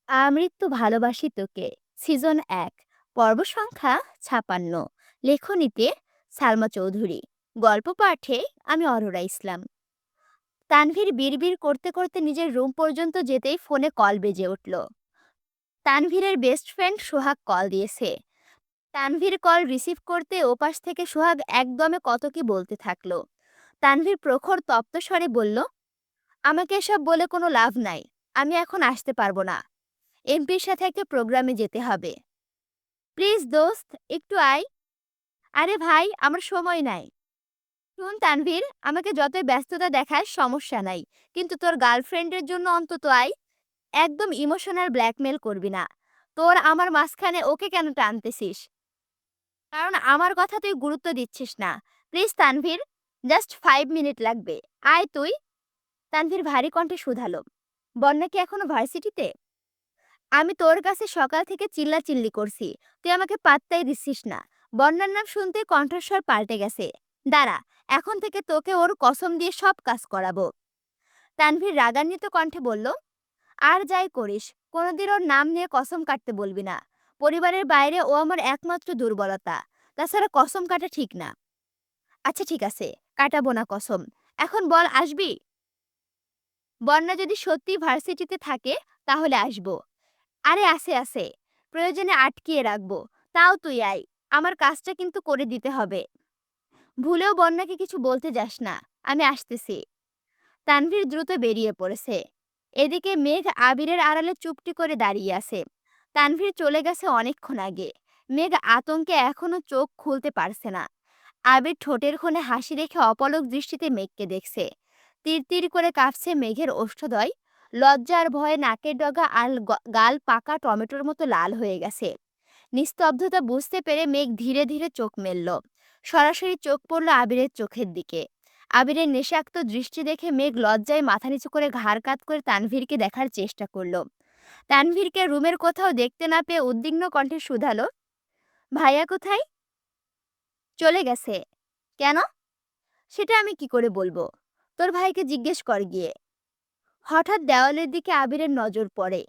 আমৃত্যু ভালোবাসি তোকে সিজন ১ পর্ব সংখ্যা ৫৬ লেখনীতে সালমা চৌধুরী গল্প পাঠে আমি অরোরা ইসলাম। তানভীর বিড়বিড় করতে করতে নিজের রুম পর্যন্ত যেতেই ফোনে কল বেজে উঠল। তানভীরের বেস্ট ফ্রেন্ড সোহাগ কল দিয়েছে। তানভীর কল রিসিভ করতে ওপাশ থেকে সোহাগ একদমে কত কি বলতে থাকলো। তানভীর প্রখর তপ্ত স্বরে বলল, আমাকে এসব বলে কোনো লাভ নাই, আমি এখন আসতে পারবো না, এমপির সাথে একটা প্রোগ্রামে যেতে হবে। প্লিজ দোস্ত, একটু আয়। আরে ভাই, আমার সময় নাই। শুন তানভীর, আমাকে যতই ব্যস্ততা দেখায় সমস্যা নাই, কিন্তু তোর গার্লফ্রেন্ডের জন্য অন্তত আয়। একদম ইমোশনাল ব্ল্যাকমেল করবি না। তোর আমার মাঝখানে ওকে কেন টানতেছিস? কারণ আমার কথা তুই গুরুত্ব দিচ্ছিস না। প্লিজ তানভীর, জাস্ট 5 মিনিট লাগবে, আয় তুই। তানভীর ভারী কণ্ঠে শুধালো, বন্যা কি এখনো ভার্সিটিতে? আমি তোর কাছে সকাল থেকে চিল্লাচিল্লি করছি, তুই আমাকে পাত্তাই দিচ্ছিস না। বন্যার নাম শুনতে কণ্ঠস্বর পাল্টে গেছে। দাঁড়া, এখন থেকে তোকে ওর কসম দিয়ে সব কাজ করাবো। তানভীর রাগান্বিত কণ্ঠে বলল, আর যাই করিস, কোনোদিন ওর নাম নিয়ে কসম কাটতে বলবি না। পরিবারের বাইরে ও আমার একমাত্র দুর্বলতা। তাছাড়া কসম কাটা ঠিক না। আচ্ছা ঠিক আছে, কাটাবো না কসম। এখন বল, আসবি? বন্যা যদি সত্যি ভার্সিটিতে থাকে তাহলে আসবো। আরে আছে আছে, প্রয়োজনে আটকিয়ে রাখবো। তাও তুই আয়, আমার কাজটা কিন্তু করে দিতে হবে। ভুলেও বন্যাকে কিছু বলতে যাস না, আমি আসতেছি। তানভীর দ্রুত বেরিয়ে পড়েছে। এদিকে মেঘ আবিরের আড়ালে চুপটি করে দাঁড়িয়ে আছে। তানভীর চলে গেছে অনেকক্ষণ আগে। মেঘ আতঙ্কে এখনো চোখ খুলতে পারছে না। আবির ঠোঁটের কোণে হাসি রেখে অপলক দৃষ্টিতে মেঘকে দেখছে। তীর তীর করে কাঁপছে মেঘের ওষ্ঠদ্বয়। লজ্জার ভয়ে নাকের ডগা আর গাল পাকা টমেটোর মতো লাল হয়ে গেছে। নিস্তব্ধতা বুঝতে পেরে মেঘ ধীরে ধীরে চোখ মেলল। সরাসরি চোখ পড়ল আবিরের চোখের দিকে। আবিরের নেশাক্ত দৃষ্টি দেখে মেঘ লজ্জায় মাথা নিচু করে ঘাড় কাত করে তানভীরকে দেখার চেষ্টা করলো। তানভীরকে রুমের কোথাও দেখতে না পেয়ে উদ্বিগ্ন কণ্ঠে শুধালো, ভাইয়া কোথায়? চলে গেছে। কেন? সেটা আমি কি করে বলবো? তোর ভাইকে জিজ্ঞেস কর গিয়ে। হঠাৎ দেওয়ালের দিকে আবিরের নজর পড়ে।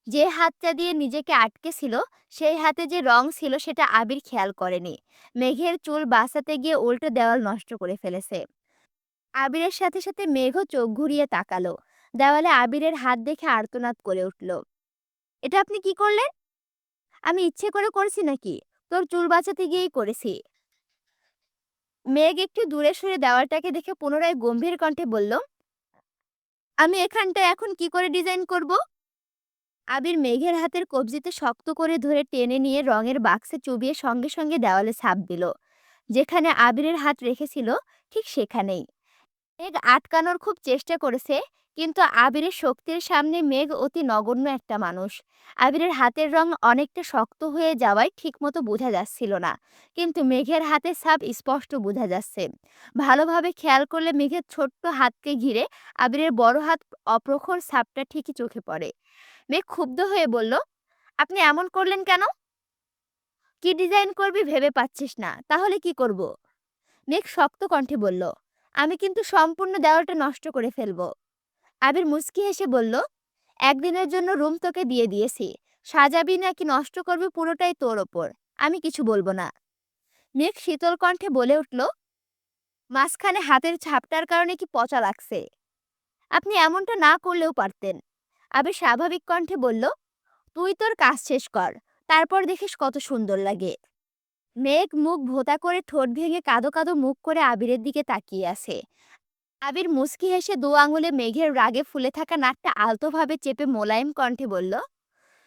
যে হাতটা দিয়ে নিজেকে আটকে ছিল, সেই হাতে যে রং ছিল সেটা আবির খেয়াল করেনি। মেঘের চুল বাঁচাতে গিয়ে উল্টো দেওয়াল নষ্ট করে ফেলেছে। আবিরের সাথে সাথে মেঘও চোখ ঘুরিয়ে তাকালো। দেওয়ালে আবিরের হাত দেখে আর্তনাদ করে উঠল। এটা আপনি কি করলেন? আমি ইচ্ছে করে করেছি নাকি? তোর চুল বাঁচাতে গিয়েই করেছি। মেঘ একটু দূরে সরে দেওয়ালটাকে দেখে পুনরায় গম্ভীর কণ্ঠে বলল, আমি এখানটা এখন কি করে ডিজাইন করব? আবির মেঘের হাতের কবজিতে শক্ত করে ধরে টেনে নিয়ে রঙের বাক্সে চুবিয়ে সঙ্গে সঙ্গে দেওয়ালে ছাপ দিল। যেখানে আবিরের হাত রেখেছিল ঠিক সেখানেই। মেঘ আটকানোর খুব চেষ্টা করেছে, কিন্তু আবিরের শক্তির সামনে মেঘ অতি নগণ্য একটা মানুষ। আবিরের হাতের রং অনেকটা শক্ত হয়ে যাওয়ায় ঠিকমতো বোঝা যাচ্ছিল না, কিন্তু মেঘের হাতের ছাপ স্পষ্ট বোঝা যাচ্ছে। ভালোভাবে খেয়াল করলে মেঘের ছোট্ট হাতকে ঘিরে আবিরের বড় হাত অপ্রখর ছাপটা ঠিকই চোখে পড়ে। মেঘ ক্ষুব্ধ হয়ে বলল, আপনি এমন করলেন কেন? কি ডিজাইন করবি ভেবে পাচ্ছিস না, তাহলে কি করব? মেঘ শক্ত কণ্ঠে বলল, আমি কিন্তু সম্পূর্ণ দেওয়ালটা নষ্ট করে ফেলবো। আবির মুচকি হেসে বলল, একদিনের জন্য রুম তোকে দিয়ে দিয়েছি, সাজাবি নাকি নষ্ট করবি পুরোটাই তোর ওপর, আমি কিছু বলবো না। মেঘ শীতল কণ্ঠে বলে উঠল, মাঝখানে হাতের ছাপটার কারণে কি পচা লাগছে? আপনি এমনটা না করলেও পারতেন। আবির স্বাভাবিক কণ্ঠে বলল, তুই তোর কাজ শেষ কর, তারপর দেখিস কত সুন্দর লাগে। মেঘ মুখ ভোঁতা করে ঠোঁট ভেঙে কাঁদো কাঁদো মুখ করে আবিরের দিকে তাকিয়ে আছে। আবির মুচকি হেসে দু আঙুলে মেঘের রাগে ফুলে থাকা নাকটা আলতোভাবে চেপে মোলায়েম কণ্ঠে বলল,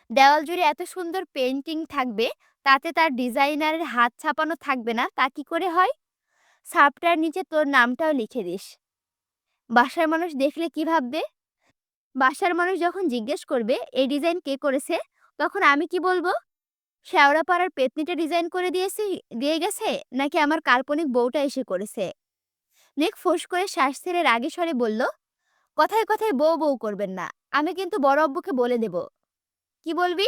দেওয়াল জুড়ে এত সুন্দর পেইন্টিং থাকবে, তাতে তার ডিজাইনারের হাত ছাপানো থাকবে না, তা কি করে হয়? ছাপটার নিচে তোর নামটাও লিখে দিস। বাসার মানুষ দেখলে কি ভাববে? বাসার মানুষ যখন জিজ্ঞেস করবে এই ডিজাইন কে করেছে, তখন আমি কি বলবো? শেওড়াপাড়ার পেতনিটা ডিজাইন করে দিয়ে গেছে, নাকি আমার কাল্পনিক বউটা এসে করেছে? মেঘ ফোঁস করে শ্বাস ছেড়ে রাগে স্বরে বলল, কথায় কথায় বউ বউ করবেন না, আমি কিন্তু বড় আব্বুকে বলে দেব। কি বলবি?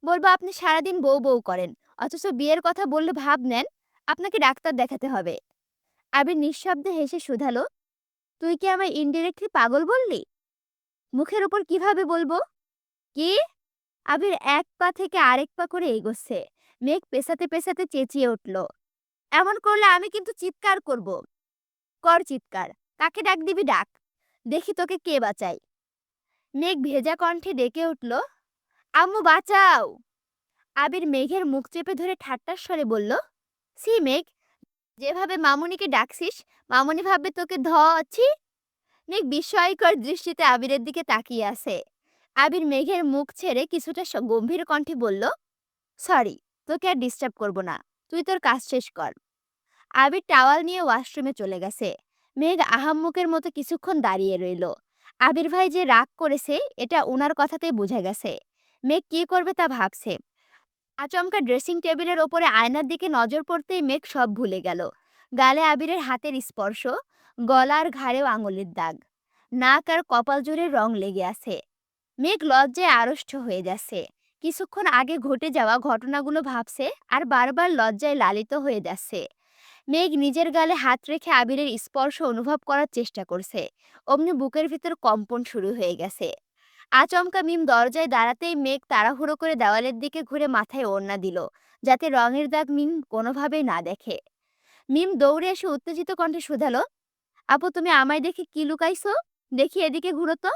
বলবো আপনি সারাদিন বউ বউ করেন, অথচ বিয়ের কথা বললে ভাব নেন, আপনাকে ডাক্তার দেখাতে হবে। আবির নিঃশব্দে হেসে শুধালো, তুই কি আমায় ইনডিরেক্টলি পাগল বললি? মুখের উপর কিভাবে বলবো? কি? আবির এক পা থেকে আরেক পা করে এগোচ্ছে। মেঘ পেছাতে পেছাতে চেঁচিয়ে উঠল, এমন করলে আমি কিন্তু চিৎকার করব। কর চিৎকার, কাকে ডাক দিবি ডাক, দেখি তোকে কে বাঁচাই। মেঘ ভেজা কণ্ঠে ডেকে উঠল, আম্মু বাঁচাও। আবির মেঘের মুখ চেপে ধরে ঠাট্টার স্বরে বলল, সি মেঘ, যেভাবে মামুনিকে ডাকছিস মামুনি ভাববে তোকে ধছি। মেঘ বিস্ময়কর দৃষ্টিতে আবিরের দিকে তাকিয়ে আছে। আবির মেঘের মুখ ছেড়ে কিছুটা গম্ভীর কণ্ঠে বলল, সরি, তোকে আর ডিস্টার্ব করব না, তুই তোর কাজ শেষ কর। আবির টাওয়াল নিয়ে ওয়াশরুমে চলে গেছে। মেঘ আহাম্মকের মতো কিছুক্ষণ দাঁড়িয়ে রইল। আবির ভাই যে রাগ করেছে এটা ওনার কথাতেই বোঝা গেছে। মেঘ কি করবে তা ভাবছে। আচমকা ড্রেসিং টেবিলের ওপরে আয়নার দিকে নজর পড়তেই মেঘ সব ভুলে গেল। গালে আবিরের হাতের স্পর্শ, গলার ঘাড়েও আঙুলের দাগ, নাক আর কপাল জুড়ে রং লেগে আছে। মেঘ লজ্জায় আড়ষ্ট হয়ে যাচ্ছে। কিছুক্ষণ আগে ঘটে যাওয়া ঘটনাগুলো ভাবছে আর বারবার লজ্জায় লালিত হয়ে যাচ্ছে। মেঘ নিজের গালে হাত রেখে আবিরের স্পর্শ অনুভব করার চেষ্টা করছে। অমনি বুকের ভিতর কম্পন শুরু হয়ে গেছে। আচমকা মিম দরজায় দাঁড়াতেই মেঘ তাড়াহুড়ো করে দেওয়ালের দিকে ঘুরে মাথায় ওড়না দিল, যাতে রঙের দাগ মিম কোনোভাবেই না দেখে। মিম দৌড়ে এসে উত্তেজিত কণ্ঠে শুধালো, আপু তুমি আমায় দেখে কি লুকাইছো, দেখি এদিকে ঘুরো তো।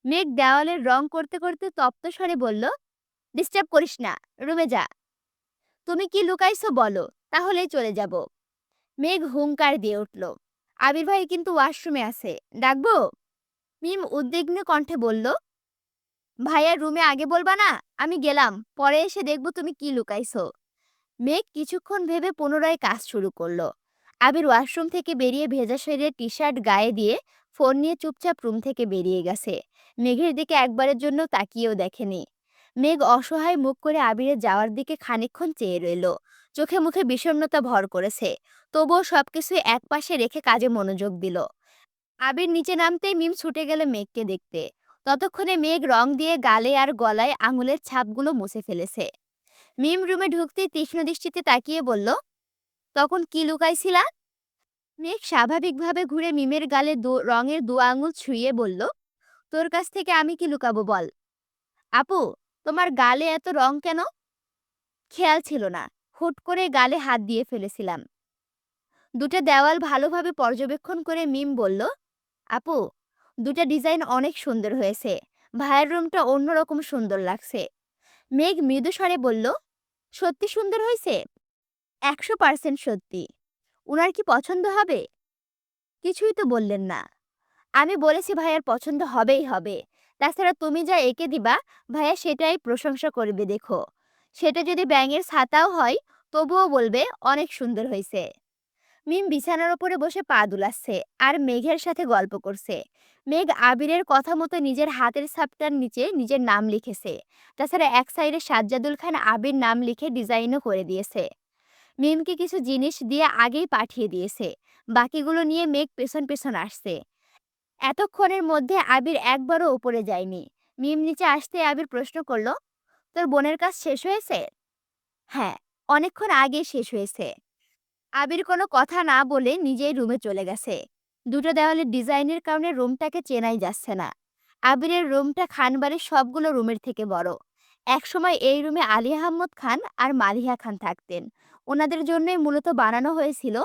মেঘ দেওয়ালের রং করতে করতে তপ্ত স্বরে বলল, ডিস্টার্ব করিস না, রুমে যা। তুমি কি লুকাইছো বলো, তাহলেই চলে যাব। মেঘ হুংকার দিয়ে উঠল, আবির ভাই কিন্তু ওয়াশরুমে আছে, ডাকবো? মিম উদ্বিগ্ন কণ্ঠে বলল, ভাইয়ার রুমে আগে বলবা না, আমি গেলাম, পরে এসে দেখবো তুমি কি লুকাইছো। মেঘ কিছুক্ষণ ভেবে পুনরায় কাজ শুরু করলো। আবির ওয়াশরুম থেকে বেরিয়ে ভেজা শরীরে টি শার্ট গায়ে দিয়ে ফোন নিয়ে চুপচাপ রুম থেকে বেরিয়ে গেছে। মেঘের দিকে একবারের জন্য তাকিয়েও দেখেনি। মেঘ অসহায় মুখ করে আবিরের যাওয়ার দিকে খানিকক্ষণ চেয়ে রইল। চোখে মুখে বিষণ্ণতা ভর করেছে, তবুও সবকিছু একপাশে রেখে কাজে মনোযোগ দিল। আবির নিচে নামতেই মিম ছুটে গেল মেঘকে দেখতে। ততক্ষণে মেঘ রং দিয়ে গালে আর গলায় আঙুলের ছাপগুলো মুছে ফেলেছে। মিম রুমে ঢুকতেই তীক্ষ্ণ দৃষ্টিতে তাকিয়ে বলল, তখন কি লুকাইছিলা? মেঘ স্বাভাবিকভাবে ঘুরে মিমের গালে রঙের দু আঙুল ছুঁয়ে বলল, তোর কাছ থেকে আমি কি লুকাবো বল। আপু, তোমার গালে এত রং কেন? খেয়াল ছিল না, হুট করে গালে হাত দিয়ে ফেলেছিলাম। দুটো দেওয়াল ভালোভাবে পর্যবেক্ষণ করে মিম বলল, আপু, দুটা ডিজাইন অনেক সুন্দর হয়েছে, ভাইয়ের রুমটা অন্যরকম সুন্দর লাগছে। মেঘ মৃদু স্বরে বলল, সত্যি সুন্দর হয়েছে? 100% সত্যি। উনার কি পছন্দ হবে? কিছুই তো বললেন না। আমি বলেছি ভাইয়ার পছন্দ হবেই হবে। তাছাড়া তুমি যা এঁকে দিবা ভাইয়া সেটাই প্রশংসা করবে দেখো। সেটা যদি ব্যাঙের ছাতাও হয় তবুও বলবে অনেক সুন্দর হয়েছে। মিম বিছানার ওপরে বসে পা দুলাচ্ছে আর মেঘের সাথে গল্প করছে। মেঘ আবিরের কথা মতো নিজের হাতের ছাপটার নিচে নিজের নাম লিখেছে। তাছাড়া এক সাইডে সাজ্জাদুল খান আবির নাম লিখে ডিজাইনও করে দিয়েছে। মিমকে কিছু জিনিস দিয়ে আগেই পাঠিয়ে দিয়েছে। বাকিগুলো নিয়ে মেঘ পেছন পেছন আসছে। এতক্ষণের মধ্যে আবির একবারও উপরে যায়নি। মিম নিচে আসতে আবির প্রশ্ন করল, তোর বোনের কাজ শেষ হয়েছে? হ্যাঁ, অনেকক্ষণ আগে শেষ হয়েছে। আবির কোনো কথা না বলে নিজেই রুমে চলে গেছে। দুটো দেওয়ালের ডিজাইনের কারণে রুমটাকে চেনাই যাচ্ছে না। আবিরের রুমটা খানবাড়ির সবগুলো রুমের থেকে বড়। একসময় এই রুমে আলী আহমদ খান আর মালিহা খান থাকতেন। ওনাদের জন্যই মূলত বানানো হয়েছিল।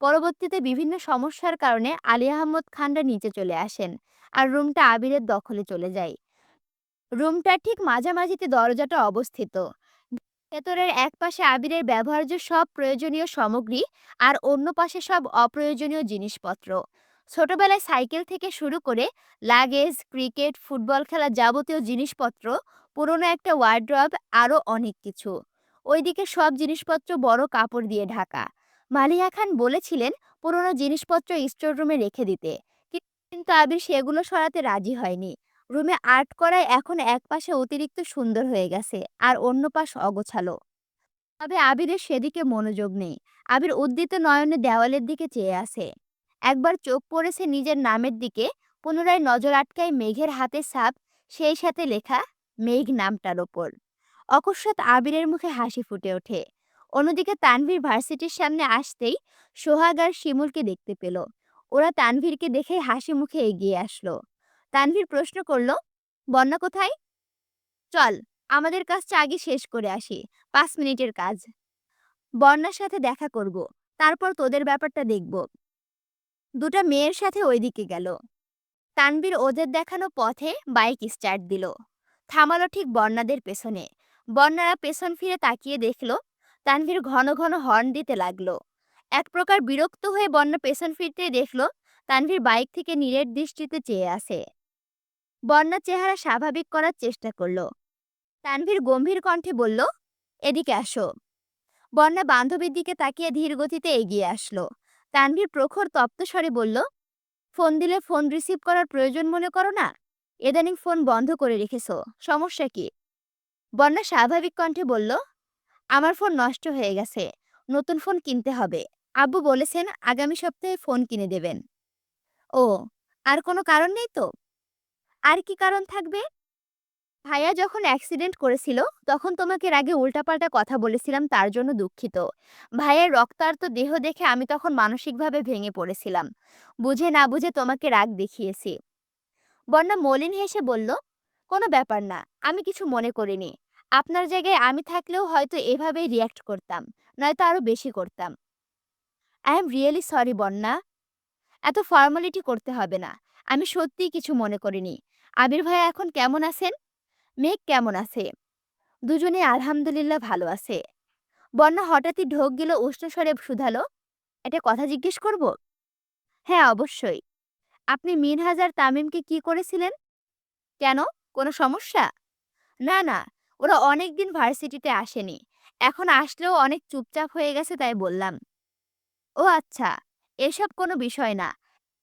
পরবর্তীতে বিভিন্ন সমস্যার কারণে আলী আহমদ খানরা নিচে চলে আসেন আর রুমটা আবিরের দখলে চলে যায়। রুমটার ঠিক মাঝামাঝিতে দরজাটা অবস্থিত। ভেতরের এক পাশে আবিরের ব্যবহার্য সব প্রয়োজনীয় সামগ্রী আর অন্য পাশে সব অপ্রয়োজনীয় জিনিসপত্র। ছোটবেলায় সাইকেল থেকে শুরু করে লাগেজ, ক্রিকেট, ফুটবল খেলার যাবতীয় জিনিসপত্র, পুরনো একটা ওয়ার্ড্রব, আরও অনেক কিছু। ওইদিকে সব জিনিসপত্র বড় কাপড় দিয়ে ঢাকা। মালিয়া খান বলেছিলেন পুরনো জিনিসপত্র স্টোর রুমে রেখে দিতে, কিন্তু আবির সেগুলো সরাতে রাজি হয়নি। রুমে আর্ট করায় এখন এক পাশে অতিরিক্ত সুন্দর হয়ে গেছে আর অন্য পাশ অগোছালো। তবে আবিরের সেদিকে মনোযোগ নেই। আবির উদ্দিত নয়নে দেওয়ালের দিকে চেয়ে আছে। একবার চোখ পড়েছে নিজের নামের দিকে, পুনরায় নজর আটকায় মেঘের হাতে ছাপ, সেই সাথে লেখা মেঘ নামটার ওপর। অকস্মাৎ আবিরের মুখে হাসি ফুটে ওঠে। অন্যদিকে তানভীর ভার্সিটির সামনে আসতেই সোহাগ আর শিমুলকে দেখতে পেল। ওরা তানভীরকে দেখে হাসি মুখে এগিয়ে আসলো। তানভীর প্রশ্ন করলো, বন্যা কোথায়? চল, আমাদের কাজটা আগে শেষ করে আসি। ৫ মিনিটের কাজ। বন্যার সাথে দেখা করব। তারপর তোদের ব্যাপারটা দেখব। দুটা মেয়ের সাথে ওইদিকে গেল। তানভীর ওদের দেখানো পথে বাইক স্টার্ট দিল। থামালো ঠিক বন্যাদের পেছনে। বন্যারা পেছন ফিরে তাকিয়ে দেখল তানভীর ঘন ঘন হর্ন দিতে লাগলো। এক প্রকার বিরক্ত হয়ে বন্যা পেছন ফিরতেই দেখল তানভীর বাইক থেকে নীরের দৃষ্টিতে চেয়ে আছে। বন্যা চেহারা স্বাভাবিক করার চেষ্টা করলো। তানভীর গম্ভীর কণ্ঠে বলল, এদিকে আসো। বন্যা বান্ধবীর দিকে তাকিয়ে ধীর গতিতে এগিয়ে আসলো। তানভীর প্রখর তপ্ত স্বরে বলল, ফোন দিলে ফোন রিসিভ করার প্রয়োজন মনে করো না? ইদানিং ফোন বন্ধ করে রেখেছো, সমস্যা কি? বন্যা স্বাভাবিক কণ্ঠে বলল, আমার ফোন নষ্ট হয়ে গেছে, নতুন ফোন কিনতে হবে। আব্বু বলেছেন আগামী সপ্তাহে ফোন কিনে দেবেন। ও, আর কোনো কারণ নেই তো? আর কি কারণ থাকবে? ভাইয়া যখন অ্যাক্সিডেন্ট করেছিল তখন তোমাকে রাগে উল্টাপাল্টা কথা বলেছিলাম, তার জন্য দুঃখিত। ভাইয়ের রক্তাক্ত দেহ দেখে আমি তখন মানসিকভাবে ভেঙে পড়েছিলাম। বুঝে না বুঝে তোমাকে রাগ দেখিয়েছি। বন্যা মলিন হেসে বলল, কোনো ব্যাপার না, আমি কিছু মনে করিনি। আপনার জায়গায় আমি থাকলেও হয়তো এভাবেই রিয়্যাক্ট করতাম, নয়তো আরো বেশি করতাম। আই এম রিয়েলি সরি বন্যা। এত ফর্মালিটি করতে হবে না। আমি সত্যিই কিছু মনে করিনি। আবির ভাইয়া এখন কেমন আছেন? মেঘ কেমন আছে? দুজনে আলহামদুলিল্লাহ ভালো আছে। বন্যা হঠাৎই ঢোক গেল উষ্ণ স্বরে শুধালো, একটা কথা জিজ্ঞেস করব? হ্যাঁ, অবশ্যই। আপনি মিনহাজ আর তামিমকে কি করেছিলেন? কেন, কোনো সমস্যা? না না, ওরা অনেকদিন ভার্সিটিতে আসেনি। এখন আসলেও অনেক চুপচাপ হয়ে গেছে, তাই বললাম। ও আচ্ছা, এসব কোনো বিষয় না।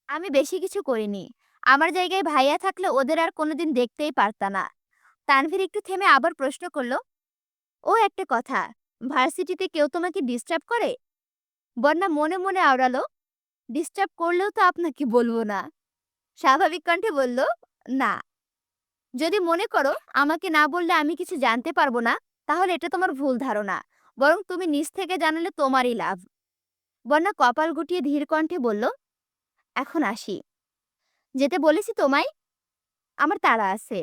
আমি বেশি কিছু করিনি। আমার জায়গায় ভাইয়া থাকলে ওদের আর কোনোদিন দেখতেই পারতা না। তানভীর একটু থেমে আবার প্রশ্ন করলো, ও একটা কথা, ভার্সিটিতে কেউ তোমাকে ডিস্টার্ব করে? বন্যা মনে মনে আওড়ালো, ডিস্টার্ব করলেও তো আপনাকে বলবো না। স্বাভাবিক কণ্ঠে বলল, না। যদি মনে করো আমাকে না বললে আমি কিছু জানতে পারবো না, তাহলে এটা তোমার ভুল ধারণা। বরং তুমি নিজ থেকে জানালে তোমারই লাভ। বন্যা কপাল গুটিয়ে ধীর কণ্ঠে বলল, এখন আসি। যেতে বলেছি তোমায়? আমার তাড়া আছে।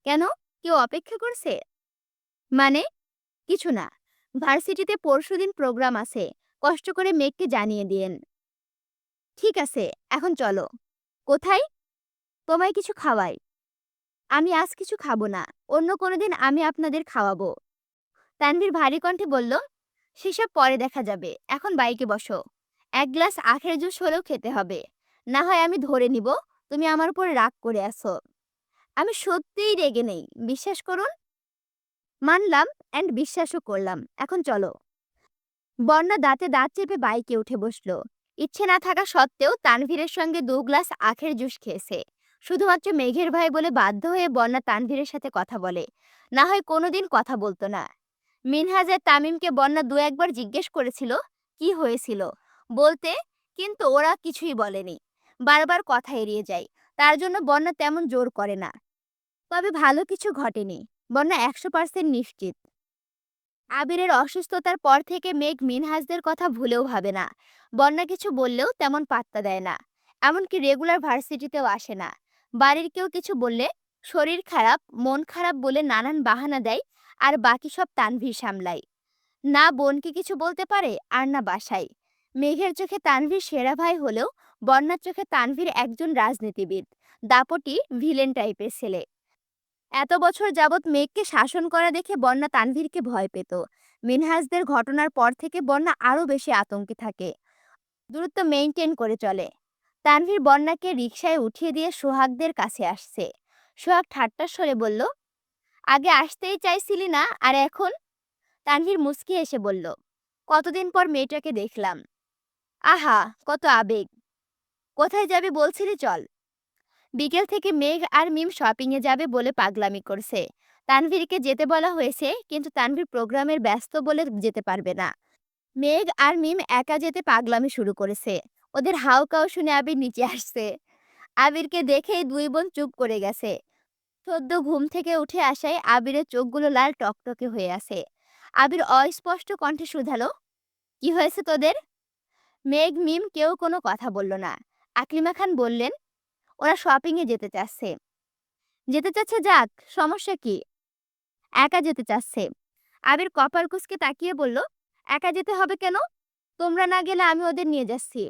কেন, কেউ অপেক্ষা করছে? মানে? কিছু না। ভার্সিটিতে পরশুদিন প্রোগ্রাম আছে, কষ্ট করে মেঘকে জানিয়ে দিয়েন। ঠিক আছে, এখন চলো। কোথায়? তোমায় কিছু খাওয়াই। আমি আজ কিছু খাবো না, অন্য কোনো দিন আমি আপনাদের খাওয়াবো। তানভীর ভারী কণ্ঠে বলল, সেসব পরে দেখা যাবে, এখন বাইকে বসো। এক গ্লাস আখের জুস হলেও খেতে হবে, না হয় আমি ধরে নিব তুমি আমার উপর রাগ করে আছো। আমি সত্যিই রেগে নেই, বিশ্বাস করুন। মানলাম, অ্যান্ড বিশ্বাসও করলাম, এখন চলো। বন্যা দাঁতে দাঁত চেপে বাইকে উঠে বসলো। ইচ্ছে না থাকা সত্ত্বেও তানভীরের সঙ্গে ২ গ্লাস আখের জুস খেয়েছে। শুধুমাত্র মেঘের ভাই বলে বাধ্য হয়ে বন্যা তানভীরের সাথে কথা বলে, না হয় কোনোদিন কথা বলতো না। মিনহাজ আর তামিমকে বন্যা দু একবার জিজ্ঞেস করেছিল কি হয়েছিল বলতে, কিন্তু ওরা কিছুই বলেনি। বারবার কথা এড়িয়ে যায়। তার জন্য বন্যা তেমন জোর করে না। তবে ভালো কিছু ঘটেনি, বন্যা ১০০% নিশ্চিত। আবিরের অসুস্থতার পর থেকে মেঘ মিনহাজদের কথা ভুলেও ভাবে না। বন্যা কিছু বললেও তেমন পাত্তা দেয় না। এমনকি রেগুলার ভার্সিটিতেও আসে না। বাড়ির কেউ কিছু বললে শরীর খারাপ, মন খারাপ বলে নানান বাহানা দেয়, আর বাকি সব তানভীর সামলায়। না বোনকে কিছু বলতে পারে আর না বাসায়। মেঘের চোখে তানভীর সেরা ভাই হলেও বন্যার চোখে তানভীর একজন রাজনীতিবিদ, দাপটি ভিলেন টাইপের ছেলে। এত বছর যাবৎ মেঘকে শাসন করা দেখে বন্যা তানভীরকে ভয় পেত। মিনহাজদের ঘটনার পর থেকে বন্যা আরো বেশি আতঙ্কে থাকে, দূরত্ব মেইনটেইন করে চলে। তানভীর বন্যাকে রিকশায় উঠিয়ে দিয়ে সোহাগদের কাছে আসছে। সোহাগ ঠাট্টার স্বরে বলল, আগে আসতেই চাইছিলি না, আর এখন? তানভীর মুচকি এসে বলল, কতদিন পর মেয়েটাকে দেখলাম। আহা, কত আবেগ! কোথায় যাবে বলছিলি, চল। বিকেল থেকে মেঘ আর মিম শপিং এ যাবে বলে পাগলামি করছে। তানভীরকে যেতে বলা হয়েছে, কিন্তু তানভীর প্রোগ্রামের ব্যস্ত বলে যেতে পারবে না। মেঘ আর মিম একা যেতে পাগলামি শুরু করেছে। ওদের হাউকাউ শুনে আবির নিচে আসছে। আবিরকে দেখেই দুই বোন চুপ করে গেছে। সদ্য ঘুম থেকে উঠে আসায় আবিরের চোখগুলো লাল টকটকে হয়ে আছে। আবির অস্পষ্ট কণ্ঠে শুধালো, কি হয়েছে তোদের? মেঘ মিম কেউ কোনো কথা বলল না। আকলিমা খান বললেন, ওরা শপিং এ যেতে চাচ্ছে। যেতে চাচ্ছে যাক, সমস্যা কি? একা যেতে চাচ্ছে। আবির কপাল কুঁচকে তাকিয়ে বলল, একা যেতে হবে কেন? তোমরা না গেলে আমি ওদের নিয়ে যাচ্ছি।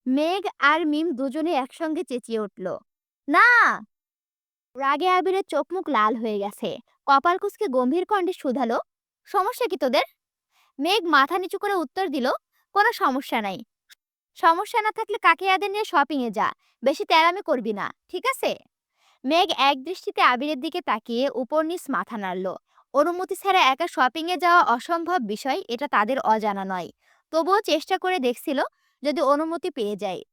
মেঘ আর মিম দুজনে একসঙ্গে চেঁচিয়ে উঠল, না! রাগে আবিরের চোখ মুখ লাল হয়ে গেছে। কপাল কুঁচকে গম্ভীর কণ্ঠে শুধালো, সমস্যা কি তোদের? মেঘ মাথা নিচু করে উত্তর দিল, কোনো সমস্যা নাই। সমস্যা না থাকলে কাকিয়াদের নিয়ে শপিং এ যা। বেশি তেড়ামি করবি না, ঠিক আছে? মেঘ একদৃষ্টিতে আবিরের দিকে তাকিয়ে উপর নিচ মাথা নাড়ল। অনুমতি ছাড়া একা শপিং এ যাওয়া অসম্ভব বিষয়, এটা তাদের অজানা নয়। তবুও চেষ্টা করে দেখছিল যদি অনুমতি পেয়ে যায়।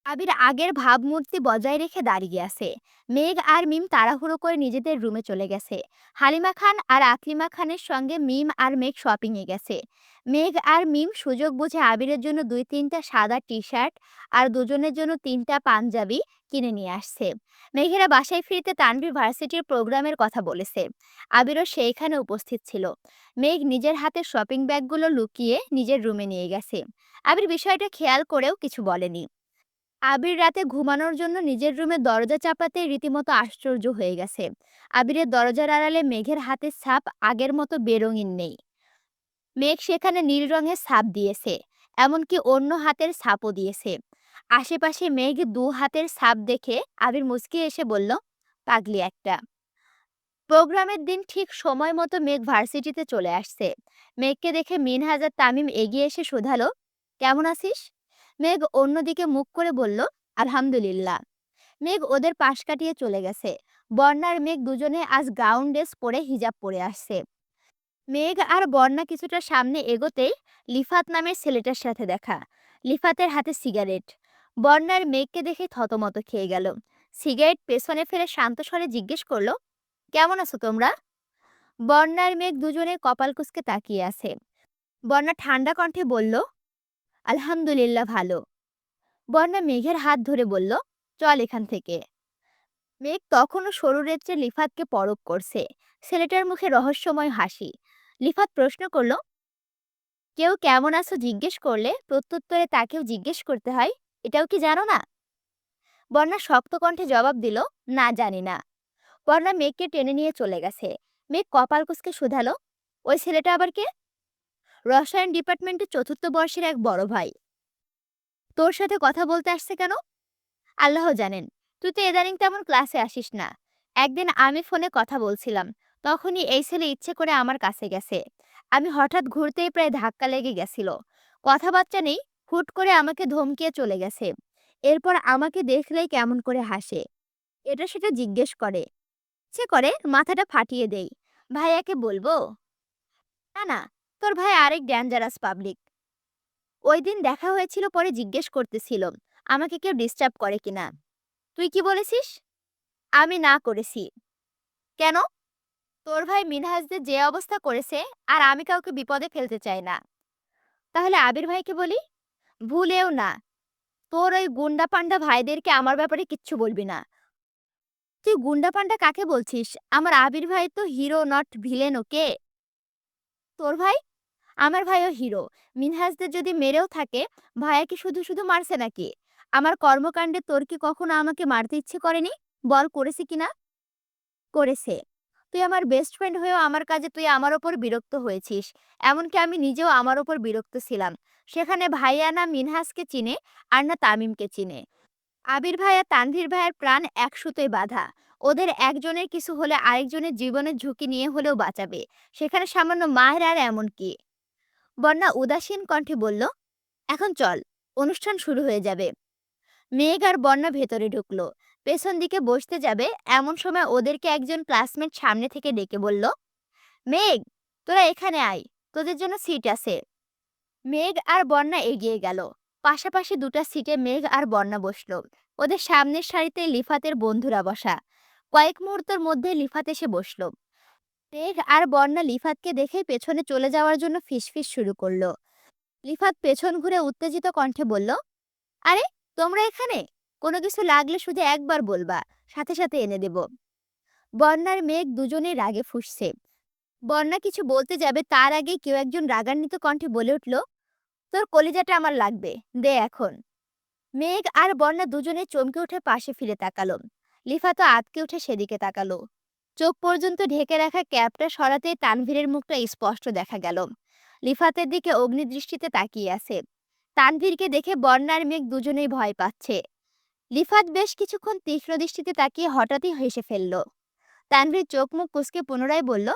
আবির আগের ভাবমূর্তি বজায় রেখে দাঁড়িয়ে আছে। মেঘ আর মিম তাড়াহুড়ো করে নিজেদের রুমে চলে গেছে। হালিমা খান আর আকলিমা খানের সঙ্গে মিম আর মেঘ শপিং এ গেছে। মেঘ আর মিম সুযোগ বুঝে আবিরের জন্য ২-৩টা সাদা টি শার্ট আর দুজনের জন্য ৩টা পাঞ্জাবি কিনে নিয়ে আসছে। মেঘেরা বাসায় ফিরতে তানভীর ভার্সিটির প্রোগ্রামের কথা বলেছে। আবিরও সেইখানে উপস্থিত ছিল। মেঘ নিজের হাতে শপিং ব্যাগগুলো লুকিয়ে নিজের রুমে নিয়ে গেছে। আবির বিষয়টা খেয়াল করেও কিছু বলেনি। আবির রাতে ঘুমানোর জন্য নিজের রুমে দরজা চাপাতে রীতিমতো আশ্চর্য হয়ে গেছে। আবিরের দরজার আড়ালে মেঘের হাতের ছাপ আগের মতো বেরঙিন নেই। মেঘ সেখানে নীল রঙের ছাপ দিয়েছে, এমনকি অন্য হাতের ছাপও দিয়েছে। আশেপাশে মেঘ দু হাতের ছাপ দেখে আবির মুচকি এসে বলল, পাগলি একটা। প্রোগ্রামের দিন ঠিক সময় মতো মেঘ ভার্সিটিতে চলে আসছে। মেঘকে দেখে মিনহাজ আর তামিম এগিয়ে এসে শোধালো, কেমন আছিস? মেঘ অন্যদিকে মুখ করে বলল, আলহামদুলিল্লাহ। মেঘ ওদের পাশ কাটিয়ে চলে গেছে। বন্যা আর মেঘ দুজনে আজ গাউন ড্রেস পরে হিজাব পরে আসছে। মেঘ আর বন্যা কিছুটা সামনে এগোতেই লিফাত নামের ছেলেটার সাথে দেখা। লিফাতের হাতে সিগারেট। বন্যার মেঘকে দেখে থতমত খেয়ে গেল। সিগারেট পেছনে ফেলে শান্ত স্বরে জিজ্ঞেস করলো, কেমন আছো তোমরা? বন্যার মেঘ দুজনে কপাল কুঁচকে তাকিয়ে আছে। বন্যা ঠান্ডা কণ্ঠে বলল, আলহামদুলিল্লাহ ভালো। বন্যা মেঘের হাত ধরে বলল, চল এখান থেকে। মেঘ তখনও সরু নেত্রে লিফাতকে পরখ করছে। ছেলেটার মুখে রহস্যময় হাসি। লিফাত প্রশ্ন করল, কেউ কেমন আছো জিজ্ঞেস করলে প্রত্যুত্তরে তাকেও জিজ্ঞেস করতে হয়, এটাও কি জানো না? বন্যা শক্ত কণ্ঠে জবাব দিল, না জানি না। বন্যা মেঘকে টেনে নিয়ে চলে গেছে। মেঘ কপাল কুঁচকে শুধালো, ওই ছেলেটা আবার কে? রসায়ন ডিপার্টমেন্টের ৪র্থ বর্ষের এক বড় ভাই। তোর সাথে কথা বলতে আসছে কেন? আল্লাহ জানেন। তুই তো ইদানিং তেমন ক্লাসে আসিস না। একদিন আমি ফোনে কথা বলছিলাম, তখনই এই ছেলে ইচ্ছে করে আমার কাছে গেছে। আমি হঠাৎ ঘুরতেই প্রায় ধাক্কা লেগে গেছিল। কথাবার্তা নেই, হুট করে আমাকে ধমকিয়ে চলে গেছে। এরপর আমাকে দেখলেই কেমন করে হাসে, এটা সেটা জিজ্ঞেস করে। ইচ্ছে করে মাথাটা ফাটিয়ে দেই। ভাইয়াকে বলবো? না না, তোর ভাই আরেক ডেঞ্জারাস পাবলিক। ওই দিন দেখা হয়েছিল, পরে জিজ্ঞেস করতেছিল আমাকে কেউ ডিস্টার্ব করে কিনা। তুই কি বলেছিস? আমি না করেছি। কেন? তোর ভাই মিনহাজদের যে অবস্থা করেছে, আর আমি কাউকে বিপদে ফেলতে চাই না। তাহলে আবির ভাইকে বলি? ভুলেও না। তোর ওই গুন্ডা পান্ডা ভাইদেরকে আমার ব্যাপারে কিচ্ছু বলবি না। তুই গুন্ডা পান্ডা কাকে বলছিস? আমার আবির ভাই তো হিরো নট ভিলেন, ওকে? তোর ভাই? আমার ভাইও হিরো। মিনহাজদের যদি মেরেও থাকে, ভাইয়া কি শুধু শুধু মারছে নাকি? আমার কর্মকাণ্ডে তোর কি কখনো আমাকে মারতে ইচ্ছে করেনি? বল করেছি কিনা? করেছে। তুই আমার বেস্ট ফ্রেন্ড হয়েও আমার কাজে তুই আমার ওপর বিরক্ত হয়েছিস। এমনকি আমি নিজেও আমার ওপর বিরক্ত ছিলাম। সেখানে ভাইয়া না মিনহাসকে চিনে, আর না তামিমকে চিনে। আবির ভাই আর তানভীর ভাইয়ের প্রাণ এক সুতোয় বাঁধা। ওদের একজনের কিছু হলে আরেকজনের জীবনের ঝুঁকি নিয়ে হলেও বাঁচাবে। সেখানে সামান্য মায়ের আর এমন কি? বন্যা উদাসীন কণ্ঠে বলল, এখন চল, অনুষ্ঠান শুরু হয়ে যাবে। মেঘ আর বন্যা ভেতরে ঢুকলো। পেছন দিকে বসতে যাবে এমন সময় ওদেরকে একজন ক্লাসমেট সামনে থেকে ডেকে বলল, মেঘ, তোরা এখানে আয়, তোদের জন্য সিট আছে। মেঘ আর বন্যা এগিয়ে গেল। পাশাপাশি দুটা সিটে মেঘ আর বন্যা বসলো। ওদের সামনের সারিতে লিফাতের বন্ধুরা বসা। কয়েক মুহূর্তের মধ্যে লিফাত এসে বসলো। মেঘ আর বন্যা লিফাতকে দেখে পেছনে চলে যাওয়ার জন্য ফিসফিস শুরু করলো। লিফাত পেছন ঘুরে উত্তেজিত কণ্ঠে বলল, আরে, তোমরা এখানে? কোনো কিছু লাগলে শুধু একবার বলবা, সাথে সাথে এনে দেব। বন্যার মেঘ দুজনেই রাগে ফুঁসছে। বন্যা কিছু বলতে যাবে তার আগে কেউ একজন রাগান্বিত কণ্ঠে বলে উঠল, তোর কলিজাটা আমার লাগবে, দে এখন। মেঘ আর বন্যা দুজনে চমকে উঠে পাশে ফিরে তাকালো। লিফা তো আঁতকে উঠে সেদিকে তাকালো। চোখ পর্যন্ত ঢেকে রাখা ক্যাপটা সরাতেই তানভীরের মুখটা স্পষ্ট দেখা গেল। লিফাতের দিকে অগ্নিদৃষ্টিতে তাকিয়ে আছে। তানভীরকে দেখে বন্যা আর মেঘ দুজনেই ভয় পাচ্ছে। লিফাত বেশ কিছুক্ষণ তীক্ষ্ণ দৃষ্টিতে তাকিয়ে হঠাৎই হেসে ফেলল। তানভীর চোখ মুখ কুঁচকে পুনরায় বলল,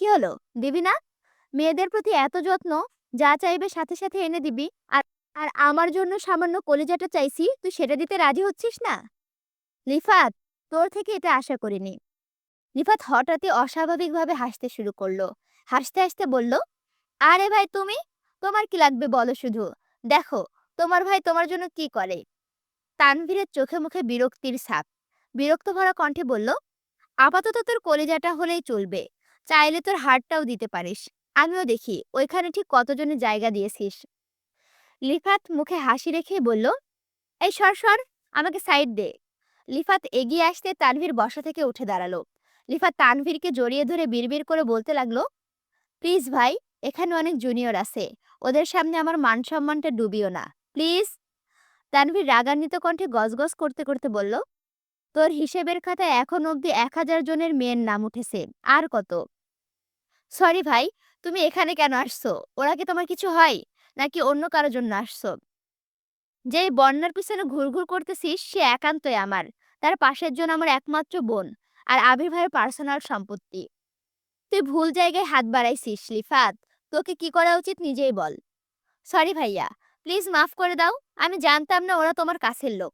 কি হলো, দিবি না? মেয়েদের প্রতি এত যত্ন, যা চাইবে সাথে সাথে এনে দিবি, আর আর আমার জন্য সামান্য কলিজাটা চাইছি, তুই সেটা দিতে রাজি হচ্ছিস না? লিফাত, তোর থেকে এটা আশা করিনি। রিফাত হঠাৎই অস্বাভাবিকভাবে হাসতে শুরু করলো। হাসতে হাসতে বলল, আরে ভাই তুমি, তোমার কি লাগবে বলো শুধু। দেখো তোমার ভাই তোমার জন্য কি করে। তানভীরের চোখে মুখে বিরক্তির ছাপ। বিরক্ত ভরা কণ্ঠে বলল, আপাতত তোর কলিজাটা হলেই চলবে, চাইলে তোর হাড়টাও দিতে পারিস। আমিও দেখি ওইখানে ঠিক কতজনের জায়গা দিয়েছিস। লিফাত মুখে হাসি রেখে বলল, এই সর সর, আমাকে সাইড দে। লিফাত এগিয়ে আসতে তানভীর বসা থেকে উঠে দাঁড়ালো। লিফাত তানভীরকে জড়িয়ে ধরে বিড়বিড় করে বলতে লাগলো, প্লিজ ভাই, এখানে অনেক জুনিয়র আছে, ওদের সামনে আমার মান সম্মানটা ডুবিও না, প্লিজ। তানভীর রাগান্বিত কণ্ঠে গজগজ করতে করতে বলল, তোর হিসেবের খাতায় এখন অবধি 1000 জনের মেয়ের নাম উঠেছে, আর কত? সরি ভাই, তুমি এখানে কেন আসছো? ওরা কি তোমার কিছু হয়, নাকি অন্য কারোর জন্য আসছো? যেই বন্যার পিছনে ঘুরঘুর করতেছিস সে একান্তই আমার, তার পাশের জন আমার একমাত্র বোন, আর আবির ভাইয়ের পার্সোনাল সম্পত্তি। তুই ভুল জায়গায় হাত বাড়াইছিস লিফাত, তোকে কি করা উচিত নিজেই বল। সরি ভাইয়া, প্লিজ মাফ করে দাও, আমি জানতাম না ওরা তোমার কাছের লোক।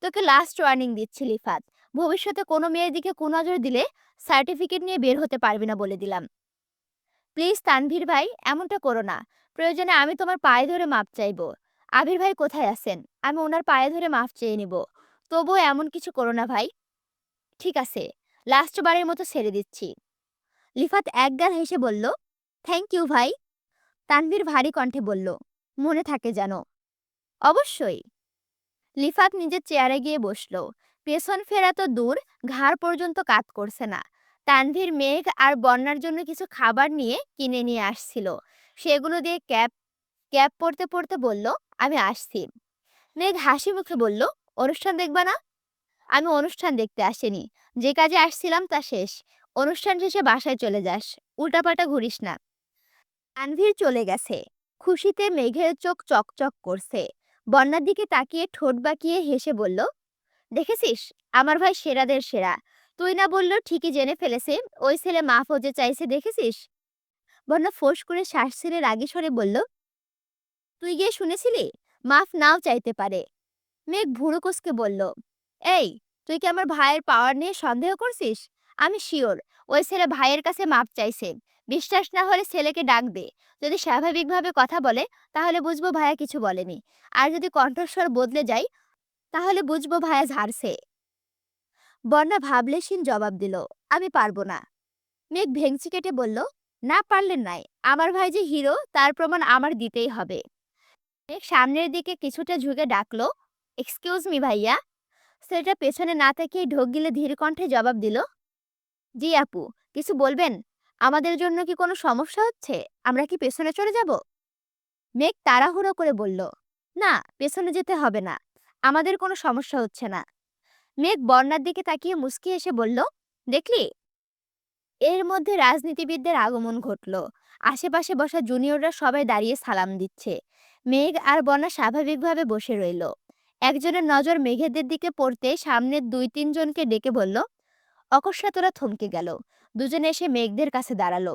তোকে লাস্ট ওয়ার্নিং দিচ্ছি লিফাত, ভবিষ্যতে কোনো মেয়ের দিকে কুনজর দিলে সার্টিফিকেট নিয়ে বের হতে পারবি না বলে দিলাম। প্লিজ তানভীর ভাই, এমনটা করো না। প্রয়োজনে আমি তোমার পায়ে ধরে মাপ চাইবো। আবির ভাই কোথায় আছেন, আমি ওনার পায়ে ধরে মাপ চেয়ে নিব। তবুও এমন কিছু করো না ভাই। ঠিক আছে, লাস্ট বারের মতো ছেড়ে দিচ্ছি। লিফাত একগাল হেসে বলল, থ্যাংক ইউ ভাই। তানভীর ভারী কণ্ঠে বলল, মনে থাকে যেন। অবশ্যই। লিফাত নিজের চেয়ারে গিয়ে বসলো। পেছন ফেরা তো দূর, ঘাড় পর্যন্ত কাত করছে না। তানভীর মেঘ আর বন্যার জন্য কিছু খাবার নিয়ে কিনে নিয়ে আসছিল। সেগুলো দিয়ে ক্যাপ ক্যাপ পরতে পরতে বলল, আমি আসছি। মেঘ হাসি মুখে বলল, অনুষ্ঠান দেখবা না? আমি অনুষ্ঠান দেখতে আসিনি, যে কাজে আসছিলাম তা শেষ। অনুষ্ঠান শেষে বাসায় চলে যাস, উল্টাপাল্টা ঘুরিস না। তানভীর চলে গেছে। খুশিতে মেঘের চোখ চকচক করছে। বন্যার দিকে তাকিয়ে ঠোঁট বাঁকিয়ে হেসে বলল, দেখেছিস, আমার ভাই সেরাদের সেরা। তুই না বললেও ঠিকই জেনে ফেলেছে ওই ছেলে মাফ হতে চাইছে, দেখেছিস? বন্যা ফোঁস করে শ্বাস ছেড়ে রাগী স্বরে বলল, তুই গিয়ে শুনেছিলি? মাফ নাও চাইতে পারে। মেঘ ভুরু কুঁচকে বলল, এই, তুই কি আমার ভাইয়ের পাওয়ার নিয়ে সন্দেহ করছিস? আমি শিওর ওই ছেলে ভাইয়ের কাছে মাপ চাইছে। বিশ্বাস না হলে ছেলেকে ডাক দে। যদি স্বাভাবিকভাবে কথা বলে তাহলে বুঝবো ভাইয়া কিছু বলেনি, আর যদি কণ্ঠস্বর বদলে যায় তাহলে বুঝবো ভাইয়া ঝাড়ছে। বন্যা ভাবলেশীন জবাব দিল, আমি পারবো না। মেঘ ভেংচি কেটে বলল, না পারলেন নাই, আমার ভাই যে হিরো তার প্রমাণ আমার দিতেই হবে। মেঘ সামনের দিকে কিছুটা ঝুঁকে ডাকলো, এক্সকিউজ মি ভাইয়া। ছেলেটা পেছনে না তাকিয়ে ঢোক গিলে ধীর কণ্ঠে জবাব দিল, জি আপু, কিছু বলবেন? আমাদের জন্য কি কোনো সমস্যা হচ্ছে? আমরা কি পেছনে চলে যাব? মেঘ তাড়াহুড়ো করে বলল, না, পেছনে যেতে হবে না, আমাদের কোনো সমস্যা হচ্ছে না। মেঘ বন্যার দিকে তাকিয়ে মুচকি এসে বলল, দেখলি? এর মধ্যে রাজনীতিবিদদের আগমন ঘটল। আশেপাশে বসা জুনিয়ররা সবাই দাঁড়িয়ে সালাম দিচ্ছে। মেঘ আর বন্যা স্বাভাবিকভাবে বসে রইল। একজনের নজর মেঘেদের দিকে পড়তে সামনের 2-3 জনকে ডেকে বলল, অকস্মাৎ ওরা থমকে গেল। দুজনে এসে মেঘদের কাছে দাঁড়ালো।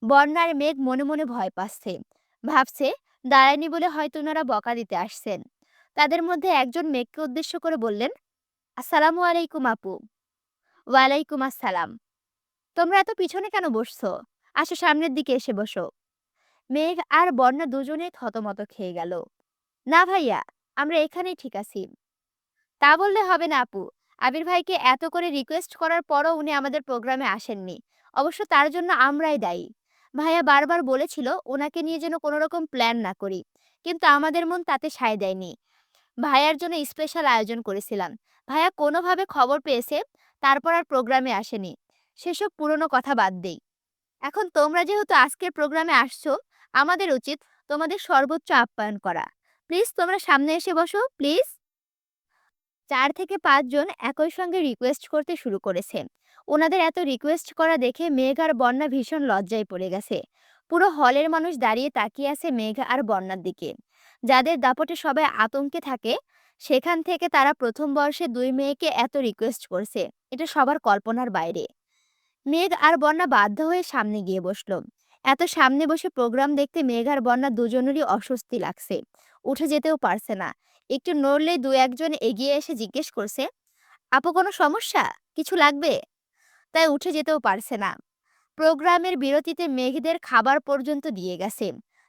বন্যা আর মেঘ মনে মনে ভয় পাচ্ছে। ভাবছে দাঁড়ায়নি বলে হয়তো ওনারা বকা দিতে আসছেন। তাদের মধ্যে একজন মেঘকে উদ্দেশ্য করে বললেন, আসসালামু আলাইকুম আপু। ওয়ালাইকুম আসসালাম। তোমরা এত পিছনে কেন বসছো? আসো, সামনের দিকে এসে বসো। মেঘ আর বন্যা দুজনে থতমত খেয়ে গেল। না ভাইয়া, আমরা এখানেই ঠিক আছি। তা বললে হবে না আপু। আবির ভাইকে এত করে রিকোয়েস্ট করার পরও উনি আমাদের প্রোগ্রামে আসেননি। অবশ্য তার জন্য আমরাই দায়ী। ভাইয়া বারবার বলেছিল ওনাকে নিয়ে যেন কোনো রকম প্ল্যান না করি, কিন্তু আমাদের মন তাতে সায় দেয়নি। ভাইয়ার জন্য স্পেশাল আয়োজন করেছিলাম। ভাইয়া কোনোভাবে খবর পেয়েছে, তারপর আর প্রোগ্রামে আসেনি। সেসব পুরনো কথা বাদ দেই। এখন তোমরা যেহেতু আজকের প্রোগ্রামে আসছো, আমাদের উচিত তোমাদের সর্বোচ্চ আপ্যায়ন করা। প্লিজ তোমরা সামনে এসে বসো, প্লিজ। 4 থেকে 5 জন একই সঙ্গে রিকোয়েস্ট করতে শুরু করেছে। ওনাদের এত রিকোয়েস্ট করা দেখে মেঘ আর বন্যা ভীষণ লজ্জায় পড়ে গেছে। পুরো হলের মানুষ দাঁড়িয়ে তাকিয়ে আছে মেঘ আর বন্যার দিকে। যাদের দাপটে সবাই আতঙ্কে থাকে, সেখান থেকে তারা প্রথম বর্ষে ২ মেয়েকে এত রিকোয়েস্ট করছে। এটা সবার কল্পনার বাইরে। মেঘ আর বন্যা বাধ্য হয়ে সামনে গিয়ে বসলো। এত সামনে বসে প্রোগ্রাম দেখতে মেঘ আর বন্যা দুজনেরই অস্বস্তি লাগছে। উঠে যেতেও পারছে না। একটু নড়লে দু একজন এগিয়ে এসে জিজ্ঞেস করছে, আপু কোনো সমস্যা? কিছু লাগবে? তাই উঠে যেতেও পারছে না। প্রোগ্রামের বিরতিতে মেঘদের খাবার পর্যন্ত দিয়ে গেছে।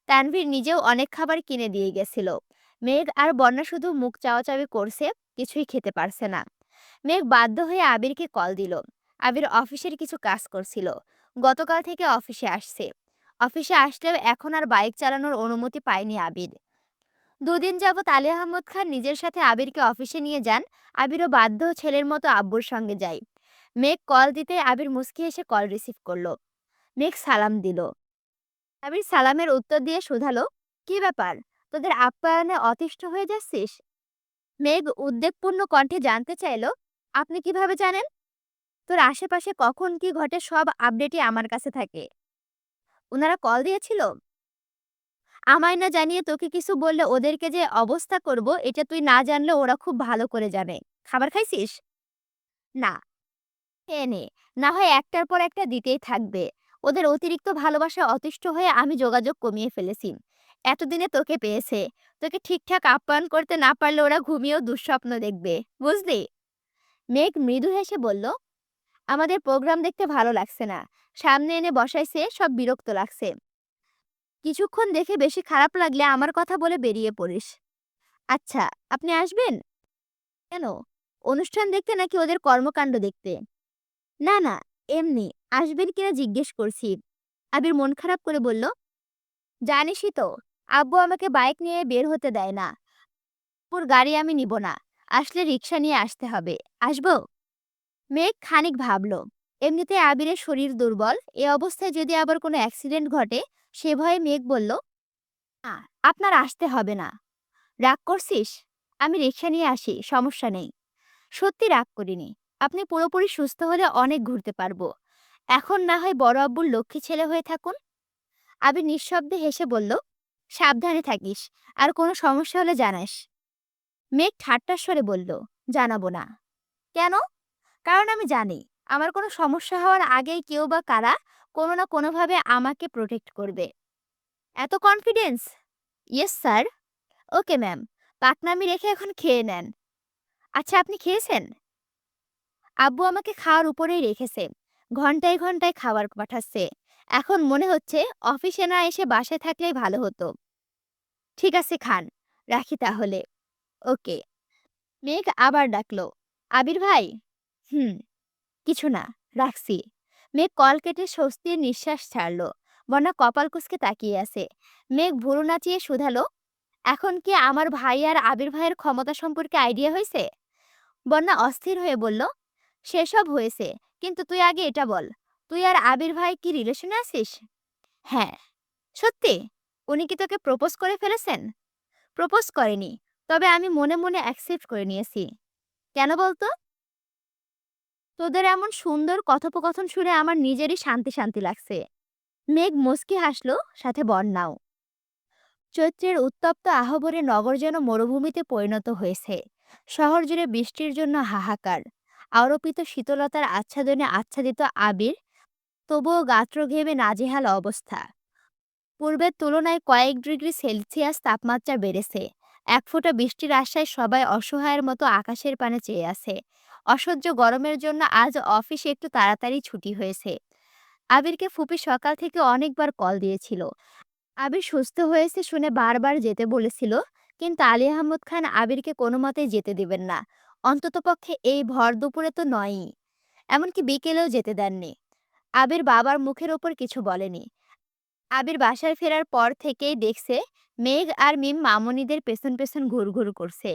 তানভীর নিজেও অনেক খাবার কিনে দিয়ে গেছিল। মেঘ আর বন্যা শুধু মুখ চাওয়াচাওয়ি করছে, কিছুই খেতে পারছে না। মেঘ বাধ্য হয়ে আবিরকে কল দিল। আবির অফিসের কিছু কাজ করছিল। গতকাল থেকে অফিসে আসছে। অফিসে আসলেও এখন আর বাইক চালানোর অনুমতি পায়নি আবির। দুদিন যাবৎ আলী আহমদ খান নিজের সাথে আবিরকে অফিসে নিয়ে যান। আবিরও বাধ্য ছেলের মতো আব্বুর সঙ্গে যায়। মেঘ কল দিতে আবির মুচকি এসে কল রিসিভ করলো। মেঘ সালাম দিল। আবির সালামের উত্তর দিয়ে শুধালো, কি ব্যাপার, তোদের আপ্যায়নে অতিষ্ঠ হয়ে যাচ্ছিস? মেঘ উদ্বেগপূর্ণ কণ্ঠে জানতে চাইলো, আপনি কিভাবে জানেন? তোর আশেপাশে কখন কি ঘটে সব আপডেটই আমার কাছে থাকে। ওনারা কল দিয়েছিল? আমায় না জানিয়ে তোকে কিছু বললে ওদেরকে যে অবস্থা করব এটা তুই না জানলে ওরা খুব ভালো করে জানে। খাবার খাইছিস? না। খেয়ে নে। না হয় একটার পর একটা দিতেই থাকবে। ওদের অতিরিক্ত ভালোবাসায় অতিষ্ঠ হয়ে আমি যোগাযোগ কমিয়ে ফেলেছি। এতদিনে তোকে পেয়েছে। তোকে ঠিকঠাক আপ্যায়ন করতে না পারলে ওরা ঘুমিয়েও দুঃস্বপ্ন দেখবে। বুঝলি? মেঘ মৃদু হেসে বলল, আমাদের প্রোগ্রাম দেখতে ভালো লাগছে না। সামনে এনে বসাইছে, সব বিরক্ত লাগছে। কিছুক্ষণ দেখে বেশি খারাপ লাগলে আমার কথা বলে বেরিয়ে পড়িস। আচ্ছা, আপনি আসবেন? কেন? অনুষ্ঠান দেখতে নাকি ওদের কর্মকাণ্ড দেখতে? না, না, এমনি। আসবেন কিনা জিজ্ঞেস করছি। আবির মন খারাপ করে বলল, জানিসই তো, আব্বু আমাকে বাইক নিয়ে বের হতে দেয় না। পুর গাড়ি আমি নিব না। আসলে রিক্সা নিয়ে আসতে হবে। আসবো? মেঘ খানিক ভাবল। এমনিতে আবিরের শরীর দুর্বল। এ অবস্থায় যদি আবার কোনো অ্যাক্সিডেন্ট ঘটে, সে ভয়ে মেঘ বলল, না, আপনার আসতে হবে না। রাগ করছিস? আমি রিক্সা নিয়ে আসি, সমস্যা নেই। সত্যি রাগ করিনি। আপনি পুরোপুরি সুস্থ হলে অনেক ঘুরতে পারবো। এখন না হয় বড় আব্বুর লক্ষ্মী ছেলে হয়ে থাকুন। আবির নিঃশব্দে হেসে বলল, সাবধানে থাকিস। আর কোনো সমস্যা হলে জানাস। মেঘ ঠাট্টার স্বরে বলল, জানাবো না। কেন? কারণ আমি জানি আমার কোনো সমস্যা হওয়ার আগেই কেউ বা কারা কোনো না কোনোভাবে আমাকে প্রোটেক্ট করবে। এত confidence? Yes sir. Okay ma'am, পাকনামি রেখে এখন খেয়ে নেন। আচ্ছা, আপনি খেয়েছেন? আব্বু আমাকে খাওয়ার উপরেই রেখেছে। ঘন্টায় ঘন্টায় খাবার পাঠাচ্ছে। এখন মনে হচ্ছে অফিসে না এসে বাসায় থাকলেই ভালো হতো। ঠিক আছে খান, রাখি তাহলে। ওকে। মেঘ আবার ডাকলো, আবির ভাই। হুম, কিছু না, রাখছি। মেঘ কল কেটে স্বস্তির নিঃশ্বাস ছাড়ল। বন্যা কপাল কুঁচকে তাকিয়ে আছে। মেঘ ভুরু নাচিয়ে শুধালো, এখন কি আমার ভাই আর আবির ভাইয়ের ক্ষমতা সম্পর্কে আইডিয়া হয়েছে? বন্যা অস্থির হয়ে বলল, সেসব হয়েছে, কিন্তু তুই আগে এটা বল, তুই আর আবির ভাই কি রিলেশনে আছিস? হ্যাঁ। সত্যি? উনি কি তোকে প্রপোজ করে ফেলেছেন? প্রপোজ করেনি, তবে আমি মনে মনে অ্যাকসেপ্ট করে নিয়েছি। কেন বলতো? তোদের এমন সুন্দর কথোপকথন শুনে আমার নিজেরই শান্তি শান্তি লাগছে। মেঘ মুচকি হাসলো, সাথে বন্যাও। চৈত্রের উত্তপ্ত আহবরে নগর যেন মরুভূমিতে পরিণত হয়েছে। শহর জুড়ে বৃষ্টির জন্য হাহাকার। আরোপিত শীতলতার আচ্ছাদনে আচ্ছাদিত আবির, তবুও গাত্র ঘেমে নাজেহাল অবস্থা। পূর্বের তুলনায় কয়েক ডিগ্রি সেলসিয়াস তাপমাত্রা বেড়েছে। এক ফোঁটা বৃষ্টির আশায় সবাই অসহায়ের মতো আকাশের পানে চেয়ে আছে। অসহ্য গরমের জন্য আজ অফিসে একটু তাড়াতাড়ি ছুটি হয়েছে। আবিরকে ফুপি সকাল থেকে অনেকবার কল দিয়েছিল। আবির সুস্থ হয়েছে শুনে বারবার যেতে বলেছিল, কিন্তু আলী আহমদ খান আবিরকে কোনো মতেই যেতে দেবেন না। অন্ততপক্ষে এই ভর দুপুরে তো নয়ই। এমনকি বিকেলেও যেতে দেননি। আবির বাবার মুখের ওপর কিছু বলেনি। আবির বাসায় ফেরার পর থেকেই দেখছে মেঘ আর মিম মামুনিদের পেছন পেছন ঘুরঘুর করছে।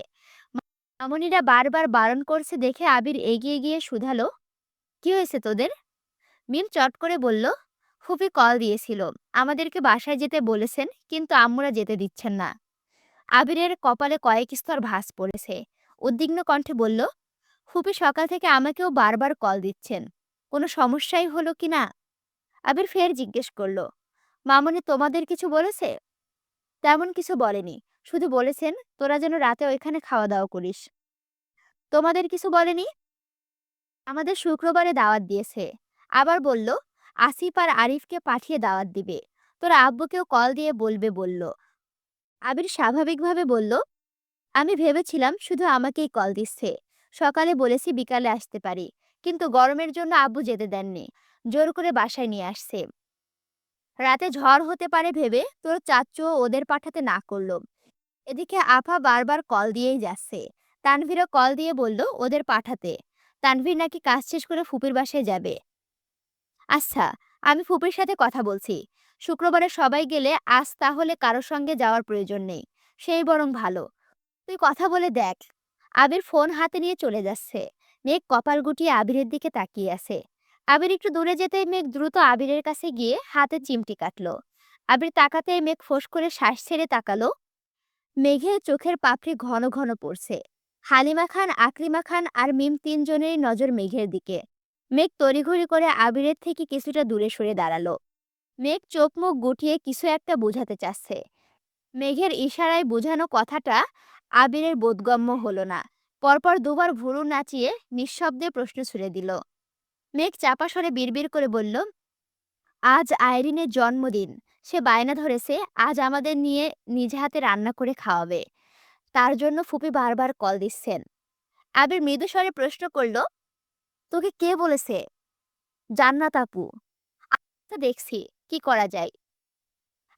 মামুনিরা বারবার বারণ করছে দেখে আবির এগিয়ে গিয়ে শুধালো, কি হয়েছে তোদের? মিম চট করে বলল, ফুফি কল দিয়েছিল, আমাদেরকে বাসায় যেতে বলেছেন, কিন্তু আম্মুরা যেতে দিচ্ছেন না। আবিরের কপালে কয়েক স্তর ভাঁজ পড়েছে। উদ্বিগ্ন কণ্ঠে বলল, ফুপি সকাল থেকে আমাকেও বারবার কল দিচ্ছেন। কোনো সমস্যাই হলো কিনা? আবির ফের জিজ্ঞেস করলো, মামুনি তোমাদের কিছু বলেছে? তেমন কিছু বলেনি, শুধু বলেছেন তোরা যেন রাতে ওইখানে খাওয়া দাওয়া করিস। তোমাদের কিছু বলেনি? আমাদের শুক্রবারে দাওয়াত দিয়েছে। আবার বলল আসিফ আর আরিফকে পাঠিয়ে দাওয়াত দিবে, তোরা আব্বুকেও কল দিয়ে বলবে বলল। আবির স্বাভাবিকভাবে বলল, আমি ভেবেছিলাম শুধু আমাকেই কল দিচ্ছে। সকালে বলেছি বিকালে আসতে পারি, কিন্তু গরমের জন্য আব্বু যেতে দেননি, জোর করে বাসায় নিয়ে আসছে। রাতে ঝড় হতে পারে ভেবে তোর চাচ্চু ওদের পাঠাতে না করলো। এদিকে আফা বারবার কল দিয়েই যাচ্ছে। তানভীরও কল দিয়ে বলল ওদের পাঠাতে। তানভীর নাকি কাজ শেষ করে ফুপির বাসায় যাবে। আচ্ছা, আমি ফুপির সাথে কথা বলছি। শুক্রবারে সবাই গেলে আজ তাহলে কারোর সঙ্গে যাওয়ার প্রয়োজন নেই, সেই বরং ভালো। তুই কথা বলে দেখ। আবির ফোন হাতে নিয়ে চলে যাচ্ছে। মেঘ কপাল গুটিয়ে আবিরের দিকে তাকিয়ে আছে। আবির একটু দূরে যেতেই মেঘ দ্রুত আবিরের কাছে গিয়ে হাতে চিমটি কাটলো। আবির তাকাতেই মেঘ ফোঁস করে শ্বাস ছেড়ে তাকালো। মেঘের চোখের পাপড়ি ঘন ঘন পড়ছে। হালিমা খান, আকলিমা খান আর মিম তিনজনেরই নজর মেঘের দিকে। মেঘ তড়িঘড়ি করে আবিরের থেকে কিছুটা দূরে সরে দাঁড়ালো। মেঘ চোখ মুখ গুটিয়ে কিছু একটা বোঝাতে চাচ্ছে। মেঘের ইশারায় বোঝানো কথাটা আবিরের বোধগম্য হলো না। পরপর দুবার ভুরু নাচিয়ে নিঃশব্দে প্রশ্ন ছুড়ে দিল। মেঘ চাপা স্বরে বিড়বিড় করে বলল, আজ আইরিনের জন্মদিন। সে বায়না ধরেছে আজ আমাদের নিয়ে নিজে হাতে রান্না করে খাওয়াবে। তার জন্য ফুপি বারবার কল দিচ্ছেন। আবির মৃদু স্বরে প্রশ্ন করল, তোকে কে বলেছে? জান্নাত আপু। আচ্ছা দেখছি কি করা যায়।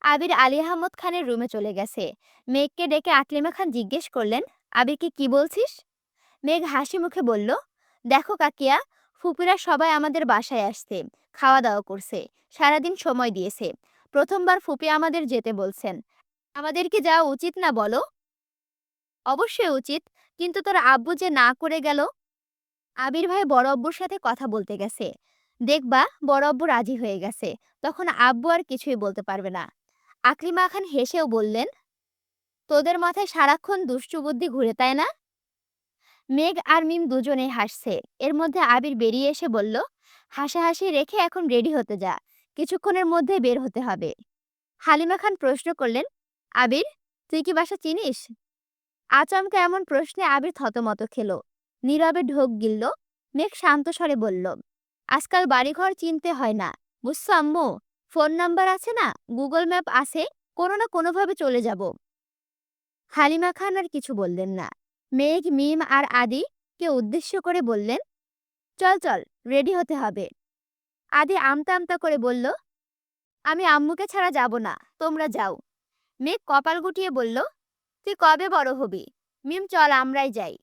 আবির আলী আহমদ খানের রুমে চলে গেছে। মেঘকে ডেকে আকলিমা খান জিজ্ঞেস করলেন, আবিরকে কি বলছিস? মেঘ হাসি মুখে বলল, দেখো কাকিয়া, ফুপিরা সবাই আমাদের বাসায় আসছে, খাওয়া দাওয়া করছে, সারাদিন সময় দিয়েছে। প্রথমবার ফুপি আমাদের যেতে বলছেন। আমাদের কি যাওয়া উচিত না বলো? অবশ্যই উচিত, কিন্তু তোর আব্বু যে না করে গেল। আবির ভাই বড় আব্বুর সাথে কথা বলতে গেছে। দেখবা বড় আব্বু রাজি হয়ে গেছে, তখন আব্বু আর কিছুই বলতে পারবে না। আকলিমা খান হেসেও বললেন, তোদের মাথায় সারাক্ষণ দুষ্টু বুদ্ধি ঘুরে তাই না? মেঘ আর মিম দুজনেই হাসছে। এর মধ্যে আবির বেরিয়ে এসে বলল, হাসাহাসি রেখে এখন রেডি হতে যা, কিছুক্ষণের মধ্যে বের হতে হবে। হালিমা খান প্রশ্ন করলেন, আবির তুই কি বাসা চিনিস? আচমকা এমন প্রশ্নে আবির থতমত খেলো, নীরবে ঢোক গিলল। মেঘ শান্ত স্বরে বলল, আজকাল বাড়িঘর চিনতে হয় না, বুঝছো আম্মু? ফোন নাম্বার আছে না, গুগল ম্যাপ আছে, কোনো না কোনোভাবে চলে যাব। হালিমা খান আর কিছু বললেন না। মেঘ, মিম আর আদি কে উদ্দেশ্য করে বললেন, চল চল, রেডি হতে হবে। আদি আমতা আমতা করে বলল, আমি আম্মুকে ছাড়া যাব না, তোমরা যাও। মেঘ কপাল গুটিয়ে বলল, তুই কবে বড় হবি? মিম চল আমরাই যাই।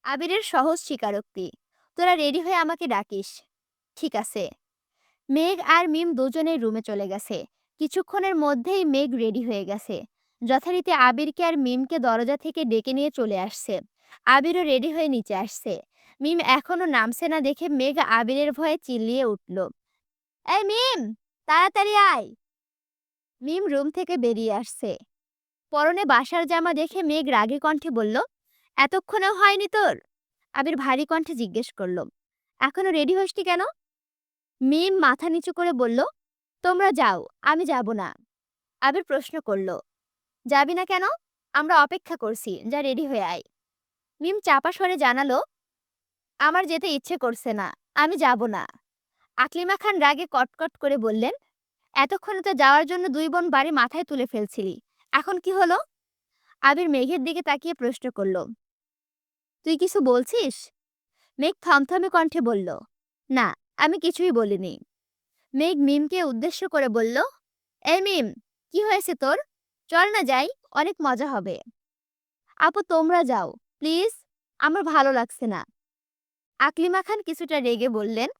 আবিরের সহজ স্বীকারোক্তি, তোরা রেডি হয়ে আমাকে ডাকিস। ঠিক আছে। মেঘ আর মিম দুজনেই রুমে চলে গেছে। কিছুক্ষণের মধ্যেই মেঘ রেডি হয়ে গেছে। যথারীতি আবিরকে আর মিমকে দরজা থেকে ডেকে নিয়ে চলে আসছে। আবিরও রেডি হয়ে নিচে আসছে। মিম এখনো নামছে না দেখে মেঘ আবিরের ভয়ে চিল্লিয়ে উঠল, এই মিম, তাড়াতাড়ি আয়। মিম রুম থেকে বেরিয়ে আসছে। পরনে বাসার জামা দেখে মেঘ রাগী কণ্ঠে বলল, এতক্ষণেও হয়নি তোর? আবির ভারী কণ্ঠে জিজ্ঞেস করল, এখনো রেডি হসনি কেন? মিম মাথা নিচু করে বলল, তোমরা যাও, আমি যাব না। আবির প্রশ্ন করল, যাবি না কেন? আমরা অপেক্ষা করছি, যা রেডি হয়ে আয়। মিম চাপা স্বরে জানালো, আমার যেতে ইচ্ছে করছে না, আমি যাব না। আকলিমা খান রাগে কটকট করে বললেন, এতক্ষণে তো যাওয়ার জন্য দুই বোন বাড়ি মাথায় তুলে ফেলছিলি, এখন কি হলো? আবির মেঘের দিকে তাকিয়ে প্রশ্ন করল, তুই কিছু বলছিস? মেঘ থমথমে কণ্ঠে বলল, না, আমি কিছুই বলিনি। মেঘ মিমকে উদ্দেশ্য করে বলল, এই মিম, কি হয়েছে তোর? চল না যাই, অনেক মজা হবে। আপু তোমরা যাও প্লিজ, আমার ভালো লাগছে না। আকলিমা খান কিছুটা রেগে বললেন,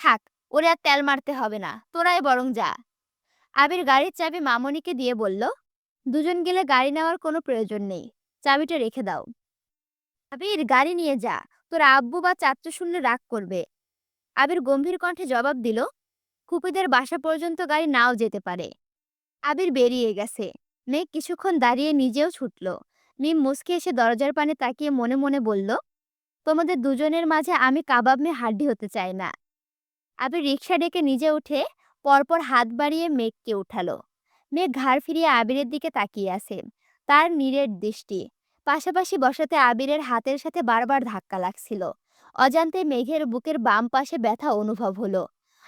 থাক, ওরে আর তেল মারতে হবে না, তোরাই বরং যা। আবির গাড়ির চাবি মামনিকে দিয়ে বলল, দুজন গেলে গাড়ি নেওয়ার কোনো প্রয়োজন নেই, চাবিটা রেখে দাও। আবির গাড়ি নিয়ে যা, তোর আব্বু বা চাচ্চু শুনলে রাগ করবে। আবির গম্ভীর কণ্ঠে জবাব দিল, খুপিদের বাসা পর্যন্ত গাড়ি নাও যেতে পারে। আবির বেরিয়ে গেছে। মেঘ কিছুক্ষণ দাঁড়িয়ে নিজেও ছুটল। মিম মুচকে এসে দরজার পানে তাকিয়ে মনে মনে বলল, তোমাদের দুজনের মাঝে আমি কাবাব মে হাড্ডি হতে চাই না। আবির রিক্সা ডেকে নিজে উঠে পরপর হাত বাড়িয়ে মেঘকে উঠালো। মেঘ ঘাড় ফিরিয়ে আবিরের দিকে তাকিয়ে আছে, তার নীরের দৃষ্টি। পাশাপাশি বসাতে আবিরের হাতের সাথে বারবার ধাক্কা লাগছিল। অজান্তে মেঘের বুকের বাম পাশে ব্যথা অনুভব হলো।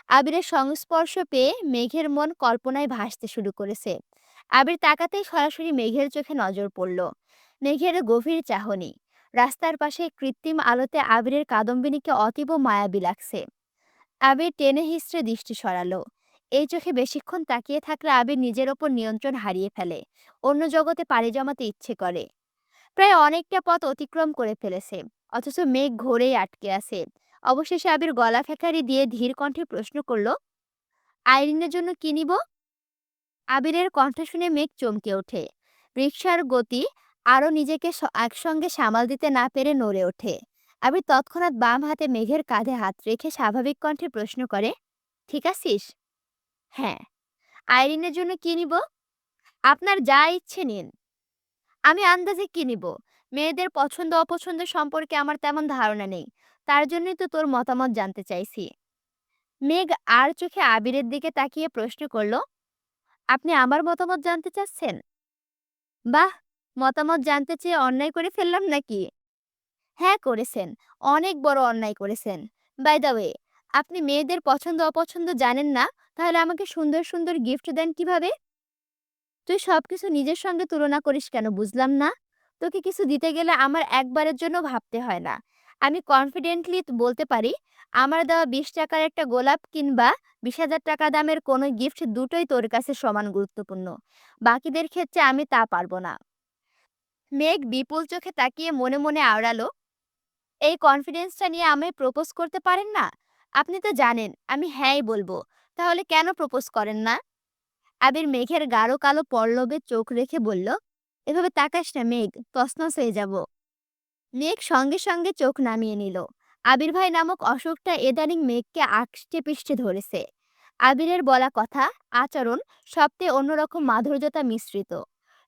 আবিরের সংস্পর্শ পেয়ে মেঘের মন কল্পনায় ভাসতে শুরু করেছে। আবির তাকাতেই সরাসরি মেঘের চোখে নজর পড়ল। মেঘের গভীর চাহনি, রাস্তার পাশে কৃত্রিম আলোতে আবিরের কাদম্বিনীকে অতীব মায়াবী লাগছে। আবির টেনে হিঁচড়ে দৃষ্টি সরালো। এই চোখে বেশিক্ষণ তাকিয়ে থাকলে আবির নিজের ওপর নিয়ন্ত্রণ হারিয়ে ফেলে, অন্য জগতে পাড়ি জমাতে ইচ্ছে করে। প্রায় অনেকটা পথ অতিক্রম করে ফেলেছে, অথচ মেঘ ঘোরেই আটকে আছে। অবশেষে আবির গলা ফেকারি দিয়ে ধীর কণ্ঠে প্রশ্ন করলো, আইরিনের জন্য কি নিব? আবিরের কণ্ঠ শুনে মেঘ চমকে ওঠে। রিকশার গতি আরও নিজেকে একসঙ্গে সামাল দিতে না পেরে নড়ে ওঠে। আবির তৎক্ষণাৎ বাম হাতে মেঘের কাঁধে হাত রেখে স্বাভাবিক কণ্ঠে প্রশ্ন করে, ঠিক আছিস? হ্যাঁ। আইরিনের জন্য কি নিব? আপনার যা ইচ্ছে নিন। আমি আন্দাজে কি নিব? মেয়েদের পছন্দ অপছন্দ সম্পর্কে আমার তেমন ধারণা নেই, তার জন্যই তো তোর মতামত জানতে চাইছি। মেঘ আর চোখে আবিরের দিকে তাকিয়ে প্রশ্ন করল, আপনি আমার মতামত জানতে চাচ্ছেন? বাহ! মতামত জানতে চেয়ে অন্যায় করে ফেললাম নাকি? হ্যাঁ করেছেন। অনেক বড় অন্যায় করেছেন। বাই দ্য ওয়ে, আপনি মেয়েদের পছন্দ অপছন্দ জানেন না, তাহলে আমাকে সুন্দর, সুন্দর গিফট দেন কিভাবে? তুই সবকিছু নিজের সঙ্গে তুলনা করিস কেন বুঝলাম না। তোকে কিছু দিতে গেলে আমার একবারের জন্য ভাবতে হয় না। আমি কনফিডেন্টলি বলতে পারি, আমার দেওয়া ৳২০ একটা গোলাপ কিংবা ৳২০,০০০ দামের কোনো গিফট দুটোই তোর কাছে সমান গুরুত্বপূর্ণ। বাকিদের ক্ষেত্রে আমি তা পারব না। মেঘ বিপুল চোখে তাকিয়ে মনে মনে আওড়ালো, এই কনফিডেন্সটা নিয়ে আমায় প্রপোজ করতে পারেন না? আপনি তো জানেন আমি হ্যাঁই বলবো। তাহলে কেন প্রপোজ করেন না? আবির মেঘের গাঢ় কালো পল্লবে চোখ রেখে বলল, এভাবে তাকাস না মেঘ, তছনছ হয়ে যাব। মেঘ সঙ্গে সঙ্গে চোখ নামিয়ে নিল। আবির ভাই নামক অসুখটা এদানিং মেঘকে আষ্টে পৃষ্ঠে ধরেছে। আবিরের বলা কথা, আচরণ সবতে অন্যরকম মাধুর্যতা মিশ্রিত।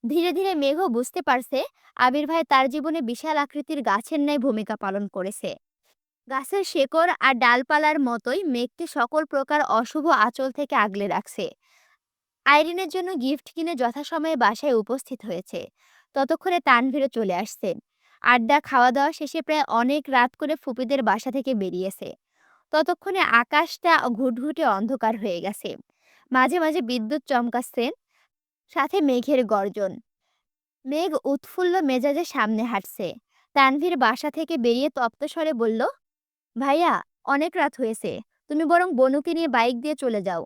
ধীরে ধীরে মেঘও বুঝতে পারছে, আবির ভাই তার জীবনে বিশাল আকৃতির গাছের ন্যায় ভূমিকা পালন করেছে। গাছের শেকড় আর ডালপালার মতোই মেঘকে সকল প্রকার অশুভ আঁচল থেকে আগলে রাখছে। আইরিনের জন্য গিফট কিনে যথাসময়ে বাসায় উপস্থিত হয়েছে। ততক্ষণে তানভীরও চলে আসছেন। আড্ডা খাওয়া দাওয়া শেষে প্রায় অনেক রাত করে ফুপিদের বাসা থেকে বেরিয়েছে। ততক্ষণে আকাশটা ঘুটঘুটে অন্ধকার হয়ে গেছে। মাঝে মাঝে বিদ্যুৎ চমকাচ্ছে, সাথে মেঘের গর্জন। মেঘ উৎফুল্ল মেজাজে সামনে হাঁটছে। তানভীর বাসা থেকে বেরিয়ে তপ্ত স্বরে বলল, ভাইয়া, অনেক রাত হয়েছে, তুমি বরং বনুকে নিয়ে বাইক দিয়ে চলে যাও।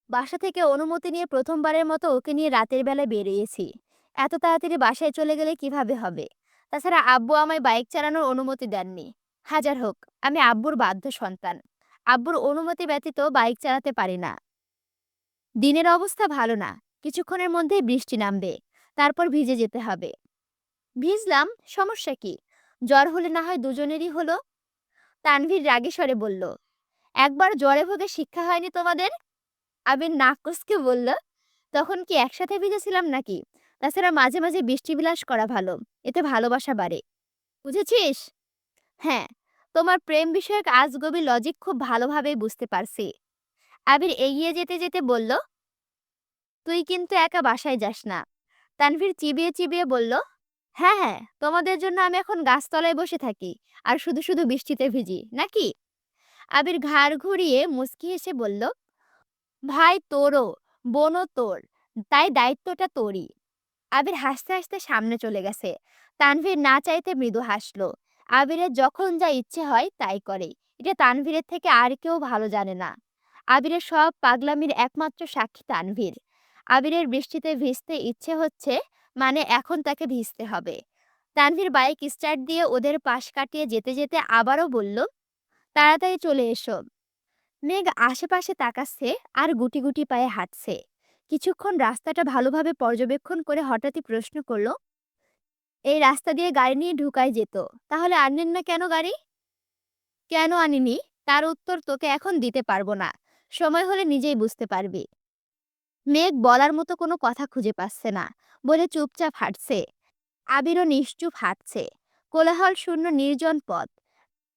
বাসা থেকে অনুমতি নিয়ে প্রথমবারের মতো ওকে নিয়ে রাতের বেলায় বেরিয়েছি। এত তাড়াতাড়ি বাসায় চলে গেলে কিভাবে হবে? তাছাড়া আব্বু আমায় বাইক চালানোর অনুমতি দেননি। হাজার হোক, আমি আব্বুর বাধ্য সন্তান। আব্বুর অনুমতি ব্যতীত বাইক চালাতে পারি না। দিনের অবস্থা ভালো না, কিছুক্ষণের মধ্যেই বৃষ্টি নামবে, তারপর ভিজে যেতে হবে। ভিজলাম, সমস্যা কি? জ্বর হলে না হয় দুজনেরই হলো। তানভীর রাগে স্বরে বলল, একবার জ্বরে ভোগে শিক্ষা হয়নি তোমাদের? আবির নাক কুঁচকে বলল, তখন কি একসাথে ভিজেছিলাম নাকি? তাছাড়া মাঝে মাঝে বৃষ্টি বিলাস করা ভালো, এতে ভালোবাসা বাড়ে। বুঝেছিস? হ্যাঁ, তোমার প্রেম বিষয়ক আজগবি লজিক খুব ভালোভাবেই বুঝতে পারছি। আবির এগিয়ে যেতে যেতে বলল, তুই কিন্তু একা বাসায় যাস না। তানভীর চিবিয়ে চিবিয়ে বলল, হ্যাঁ হ্যাঁ, তোমাদের জন্য আমি এখন গাছতলায় বসে থাকি আর শুধু শুধু বৃষ্টিতে ভিজি নাকি? আবির ঘাড় ঘুরিয়ে মুচকি হেসে বলল, ভাই তোরও, বোনও তোর, তাই দায়িত্বটা তোরই। আবির হাসতে হাসতে সামনে চলে গেছে। তানভীর না চাইতে মৃদু হাসলো। আবিরের যখন যা ইচ্ছে হয় তাই করে, এটা তানভীরের থেকে আর কেউ ভালো জানে না। আবিরের সব পাগলামির একমাত্র সাক্ষী তানভীর। আবিরের বৃষ্টিতে ভিজতে ইচ্ছে হচ্ছে, মানে এখন তাকে ভিজতে হবে। তানভীর বাইক স্টার্ট দিয়ে ওদের পাশ কাটিয়ে যেতে যেতে আবারও বলল, তাড়াতাড়ি চলে এসো। মেঘ আশেপাশে তাকাচ্ছে আর গুটি গুটি পায়ে হাঁটছে। কিছুক্ষণ রাস্তাটা ভালোভাবে পর্যবেক্ষণ করে হঠাৎই প্রশ্ন করলো, এই রাস্তা দিয়ে গাড়ি নিয়ে ঢুকাই যেত, তাহলে আনলেন না কেন গাড়ি? কেন আনিনি তার উত্তর তোকে এখন দিতে পারবো না, সময় হলে নিজেই বুঝতে পারবি। মেঘ বলার মতো কোনো কথা খুঁজে পাচ্ছে না বলে চুপচাপ হাঁটছে। আবিরও নিশ্চুপ হাঁটছে। কোলাহল শূন্য নির্জন পথ।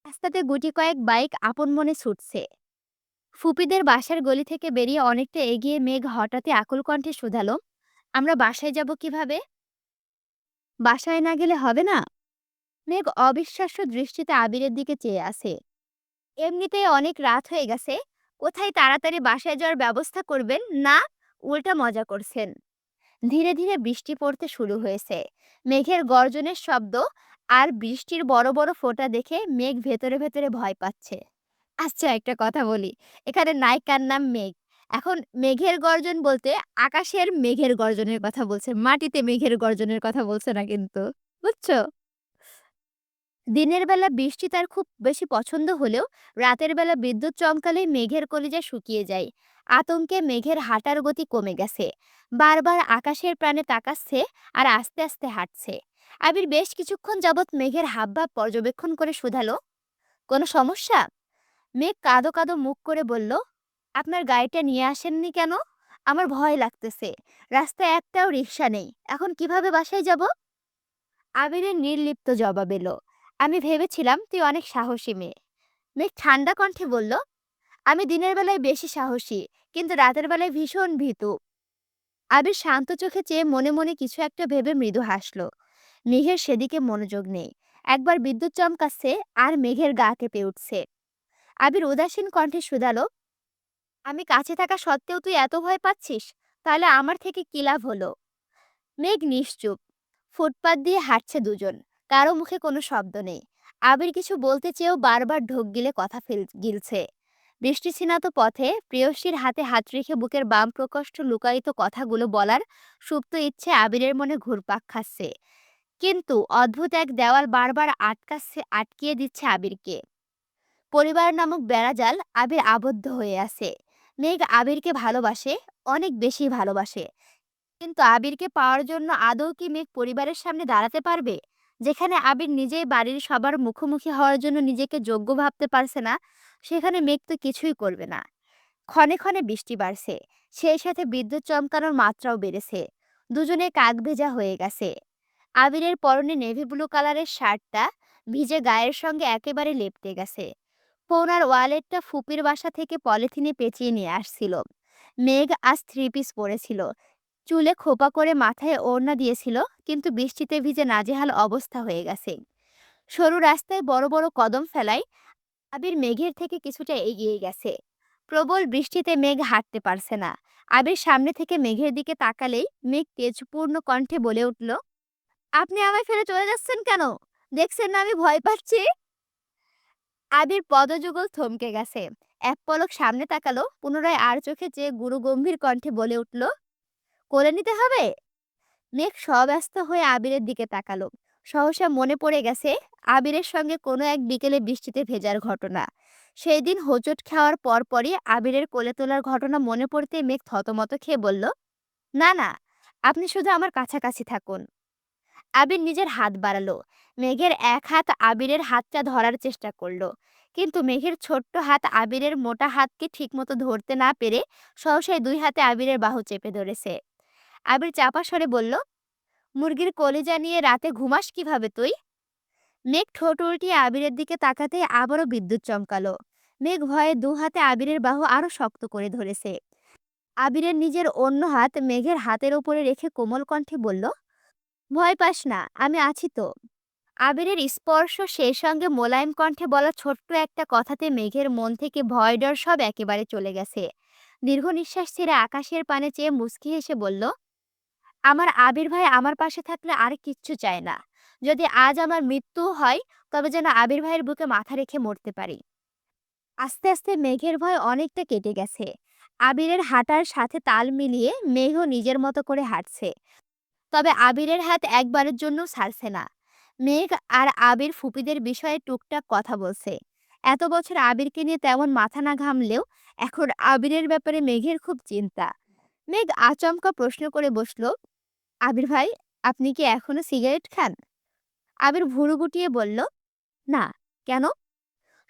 রাস্তাতে গুটি কয়েক বাইক আপন মনে ছুটছে। ফুপিদের বাসার গলি থেকে বেরিয়ে অনেকটা এগিয়ে মেঘ হঠাৎই আকুল কণ্ঠে শুধালো, আমরা বাসায় যাব কিভাবে? বাসায় না গেলে হবে না? মেঘ অবিশ্বাস্য দৃষ্টিতে আবিরের দিকে চেয়ে আছে। এমনিতেই অনেক রাত হয়ে গেছে, কোথায় তাড়াতাড়ি বাসায় যাওয়ার ব্যবস্থা করবেন না উল্টা মজা করছেন? ধীরে ধীরে বৃষ্টি পড়তে শুরু হয়েছে। মেঘের গর্জনের শব্দ আর বৃষ্টির বড় বড় ফোঁটা দেখে মেঘ ভেতরে ভেতরে ভয় পাচ্ছে। আচ্ছা, একটা কথা বলি, এখানে নায়িকার নাম মেঘ। এখন মেঘের গর্জন বলতে আকাশের মেঘের গর্জনের কথা বলছে, মাটিতে মেঘের গর্জনের কথা বলছে না কিন্তু, বুঝছো? দিনের বেলা বৃষ্টি তার খুব বেশি পছন্দ হলেও রাতের বেলা বিদ্যুৎ চমকালেই মেঘের কলিজা শুকিয়ে যায়। আতঙ্কে মেঘের হাঁটার গতি কমে গেছে, বারবার আকাশের প্রাণে তাকাচ্ছে আর আস্তে আস্তে হাঁটছে। আবির বেশ কিছুক্ষণ যাবৎ মেঘের হাবভাব পর্যবেক্ষণ করে শুধালো, কোনো সমস্যা? মেঘ কাঁদো কাঁদো মুখ করে বলল, আপনার গাড়িটা নিয়ে আসেননি কেন? আমার ভয় লাগতেছে, রাস্তায় একটাও রিক্সা নেই, এখন কিভাবে বাসায় যাব? আবিরের নির্লিপ্ত জবাব এলো, আমি ভেবেছিলাম তুই অনেক সাহসী মেয়ে। মেঘ ঠান্ডা কণ্ঠে বলল, আমি দিনের বেলায় বেশি সাহসী, কিন্তু রাতের বেলায় ভীষণ ভীতু। আবির শান্ত চোখে চেয়ে মনে মনে কিছু একটা ভেবে মৃদু হাসলো। মেঘের সেদিকে মনোযোগ নেই। একবার বিদ্যুৎ চমকাচ্ছে আর মেঘের গা কেঁপে উঠছে। আবির উদাসীন কণ্ঠে শুধালো, আমি কাছে থাকা সত্ত্বেও তুই এত ভয় পাচ্ছিস, তাহলে আমার থেকে কি লাভ হলো? মেঘ নিশ্চুপ। ফুটপাত দিয়ে হাঁটছে দুজন, কারো মুখে কোনো শব্দ নেই। আবির কিছু বলতে চেয়েও বারবার ঢোক গিলে কথা গিলছে। বৃষ্টি ছিনাত পথে প্রেয়সীর হাতে হাত রেখে বুকের বাম প্রকোষ্ঠ লুকায়িত কথাগুলো বলার সুপ্ত ইচ্ছে আবিরের মনে ঘুরপাক খাচ্ছে। কিন্তু অদ্ভুত এক দেওয়াল বারবার আটকিয়ে দিচ্ছে আবিরকে। পরিবার নামক বেড়াজাল আবির আবদ্ধ হয়ে আছে। মেঘ আবিরকে ভালোবাসে, অনেক বেশি ভালোবাসে। কিন্তু আবিরকে পাওয়ার জন্য আদৌ কি মেঘ পরিবারের সামনে দাঁড়াতে পারবে? যেখানে আবির নিজেই বাড়ির সবার মুখোমুখি হওয়ার জন্য নিজেকে যোগ্য ভাবতে পারছে না, সেখানে মেঘ তো কিছুই করবে না। ক্ষণে ক্ষণে বৃষ্টি বাড়ছে, সেই সাথে বিদ্যুৎ চমকানোর মাত্রাও বেড়েছে। দুজনে কাকভেজা হয়ে গেছে। আবিরের পরনে নেভি ব্লু কালারের শার্টটা ভিজে গায়ের সঙ্গে একেবারে লেপ্টে গেছে। ফোন আর ওয়ালেটটা ফুপির বাসা থেকে পলিথিনে পেঁচিয়ে নিয়ে আসছিল। মেঘ আজ থ্রি পিস পরেছিল, চুলে খোপা করে মাথায় ওড়না দিয়েছিল, কিন্তু বৃষ্টিতে ভিজে নাজেহাল অবস্থা হয়ে গেছে। সরু রাস্তায় বড় বড় কদম ফেলায় আবির মেঘের থেকে কিছুটা এগিয়ে গেছে। প্রবল বৃষ্টিতে মেঘ হাঁটতে পারছে না। আবির সামনে থেকে মেঘের দিকে তাকালেই মেঘ তেজপূর্ণ কণ্ঠে বলে উঠল, আপনি আমায় ফেলে চলে যাচ্ছেন কেন? দেখছেন না আমি ভয় পাচ্ছি? আবির পদযুগল থমকে গেছে। এক পলক সামনে তাকালো, পুনরায় আর চোখে চেয়ে গুরু গম্ভীর কণ্ঠে বলে উঠল, কোলে নিতে হবে? মেঘ সব্যস্ত হয়ে আবিরের দিকে তাকালো। সহসা মনে পড়ে গেছে আবিরের সঙ্গে কোনো এক বিকেলে বৃষ্টিতে ভেজার ঘটনা। সেই দিন হোঁচট খাওয়ার পরপরই আবিরের কোলে তোলার ঘটনা মনে পড়তে মেঘ থতমত খেয়ে বলল, না না, আপনি শুধু আমার কাছাকাছি থাকুন। আবির নিজের হাত বাড়ালো। মেঘের এক হাত আবিরের হাতটা ধরার চেষ্টা করলো, কিন্তু মেঘের ছোট্ট হাত আবিরের মোটা হাতকে ঠিকমতো ধরতে না পেরে সহসাই দুই হাতে আবিরের বাহু চেপে ধরেছে। আবির চাপা স্বরে বলল, মুরগির কলিজা নিয়ে রাতে ঘুমাস কিভাবে তুই? মেঘ ঠোঁট উল্টিয়ে আবিরের দিকে তাকাতে আবারও বিদ্যুৎ চমকালো। মেঘ ভয়ে দু হাতে আবিরের বাহু আরো শক্ত করে ধরেছে। আবিরের নিজের অন্য হাত মেঘের হাতের উপরে রেখে কোমল কণ্ঠে বলল, ভয় পাস না, আমি আছি তো। আবিরের স্পর্শ, সেই সঙ্গে মোলায়েম কণ্ঠে বলা ছোট্ট একটা কথাতে মেঘের মন থেকে ভয় ডর সব একেবারে চলে গেছে। দীর্ঘ নিঃশ্বাস ছেড়ে আকাশের পানে চেয়ে মুচকি হেসে বলল, আমার আবির ভাই আমার পাশে থাকলে আর কিচ্ছু চায় না। যদি আজ আমার মৃত্যুও হয়, তবে যেন আবির ভাইয়ের বুকে মাথা রেখে মরতে পারি। আস্তে আস্তে মেঘের ভয় অনেকটা কেটে গেছে। আবিরের হাঁটার সাথে তাল মিলিয়ে মেঘও নিজের মতো করে হাঁটছে। তবে আবিরের হাত একবারের জন্য ছাড়ছে না। মেঘ আর আবির ফুপিদের বিষয়ে টুকটাক কথা বলছে। এত বছর আবিরকে নিয়ে তেমন মাথা না ঘামলেও এখন আবিরের ব্যাপারে মেঘের খুব চিন্তা। মেঘ আচমকা প্রশ্ন করে বসলো, আবির ভাই, আপনি কি এখনো সিগারেট খান? আবির ভুরু গুটিয়ে বলল, না। কেন?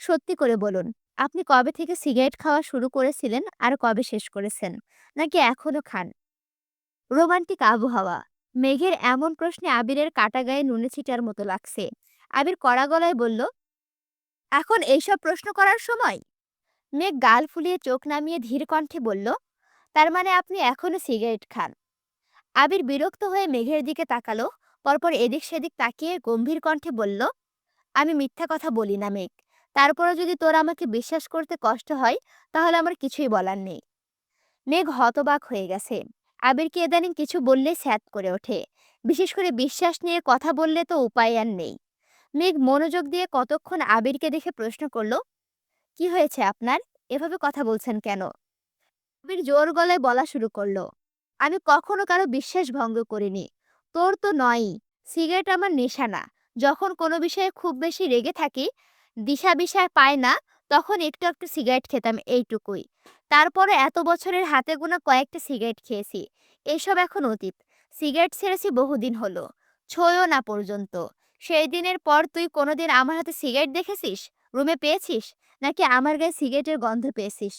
সত্যি করে বলুন, আপনি কবে থেকে সিগারেট খাওয়া শুরু করেছিলেন আর কবে শেষ করেছেন? নাকি এখনো খান? রোমান্টিক আবহাওয়া। মেঘের এমন প্রশ্নে আবিরের কাটা গায়ে নুনে ছিটার মতো লাগছে। আবির কড়া গলায় বলল, এখন এইসব প্রশ্ন করার সময়? মেঘ গাল ফুলিয়ে চোখ নামিয়ে ধীর কণ্ঠে বলল, তার মানে আপনি এখনো সিগারেট খান? আবির বিরক্ত হয়ে মেঘের দিকে তাকালো। পরপর এদিক সেদিক তাকিয়ে গম্ভীর কণ্ঠে বলল, আমি মিথ্যা কথা বলি না মেঘ। তারপরে যদি তোর আমাকে বিশ্বাস করতে কষ্ট হয়, তাহলে আমার কিছুই বলার নেই। মেঘ হতবাক হয়ে গেছে। আবিরকে ইদানিং কিছু বললে স্যাঁত করে ওঠে। বিশেষ করে বিশ্বাস নিয়ে কথা বললে তো উপায় আর নেই। মেঘ মনোযোগ দিয়ে কতক্ষণ আবিরকে দেখে প্রশ্ন করল, কি হয়েছে আপনার? এভাবে কথা বলছেন কেন? আবির জোর গলায় বলা শুরু করলো, আমি কখনো কারো বিশ্বাস ভঙ্গ করিনি। তোর তো নয়ই। সিগারেট আমার নেশা না। যখন কোনো বিষয়ে খুব বেশি রেগে থাকি, দিশা বিশা পায় না, তখন একটু একটু সিগারেট খেতাম, এইটুকুই। তারপরে এত বছরের হাতে গোনা কয়েকটা সিগারেট খেয়েছি। এসব এখন অতীত। সিগারেট ছেড়েছি বহুদিন হলো। ছয়ও না পর্যন্ত। সেই দিনের পর তুই কোনোদিন আমার হাতে সিগারেট দেখেছিস? রুমে পেয়েছিস? নাকি আমার গায়ে সিগারেটের গন্ধ পেয়েছিস?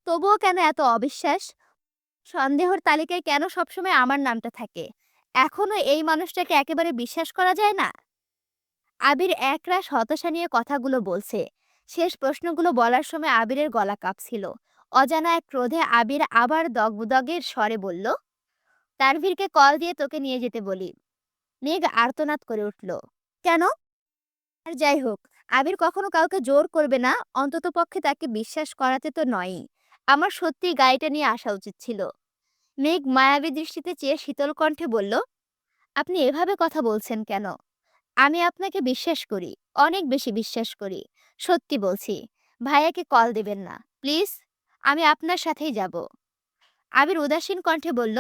তবুও কেন এত অবিশ্বাস? সন্দেহর তালিকায় কেন সবসময় আমার নামটা থাকে? এখনো এই মানুষটাকে একেবারে বিশ্বাস করা যায় না? আবির একরাশ হতাশা নিয়ে কথাগুলো বলছে। শেষ প্রশ্নগুলো বলার সময় আবিরের গলা কাঁপছিল। অজানা এক ক্রোধে আবির আবার দগদগের স্বরে বলল, তানভীরকে কল দিয়ে তোকে নিয়ে যেতে বলি। মেঘ আর্তনাদ করে উঠল, কেন? আর যাই হোক, আবির কখনো কাউকে জোর করবে না, অন্ততপক্ষে তাকে বিশ্বাস করাতে তো নয়ই। আমার সত্যিই গাড়িটা নিয়ে আসা উচিত ছিল। মেঘ মায়াবী দৃষ্টিতে চেয়ে শীতল কণ্ঠে বলল, আপনি এভাবে কথা বলছেন কেন? আমি আপনাকে বিশ্বাস করি, অনেক বেশি বিশ্বাস করি। সত্যি বলছি। ভাইয়াকে কল দেবেন না, প্লিজ। আমি আপনার সাথেই যাব। আবির উদাসীন কণ্ঠে বলল,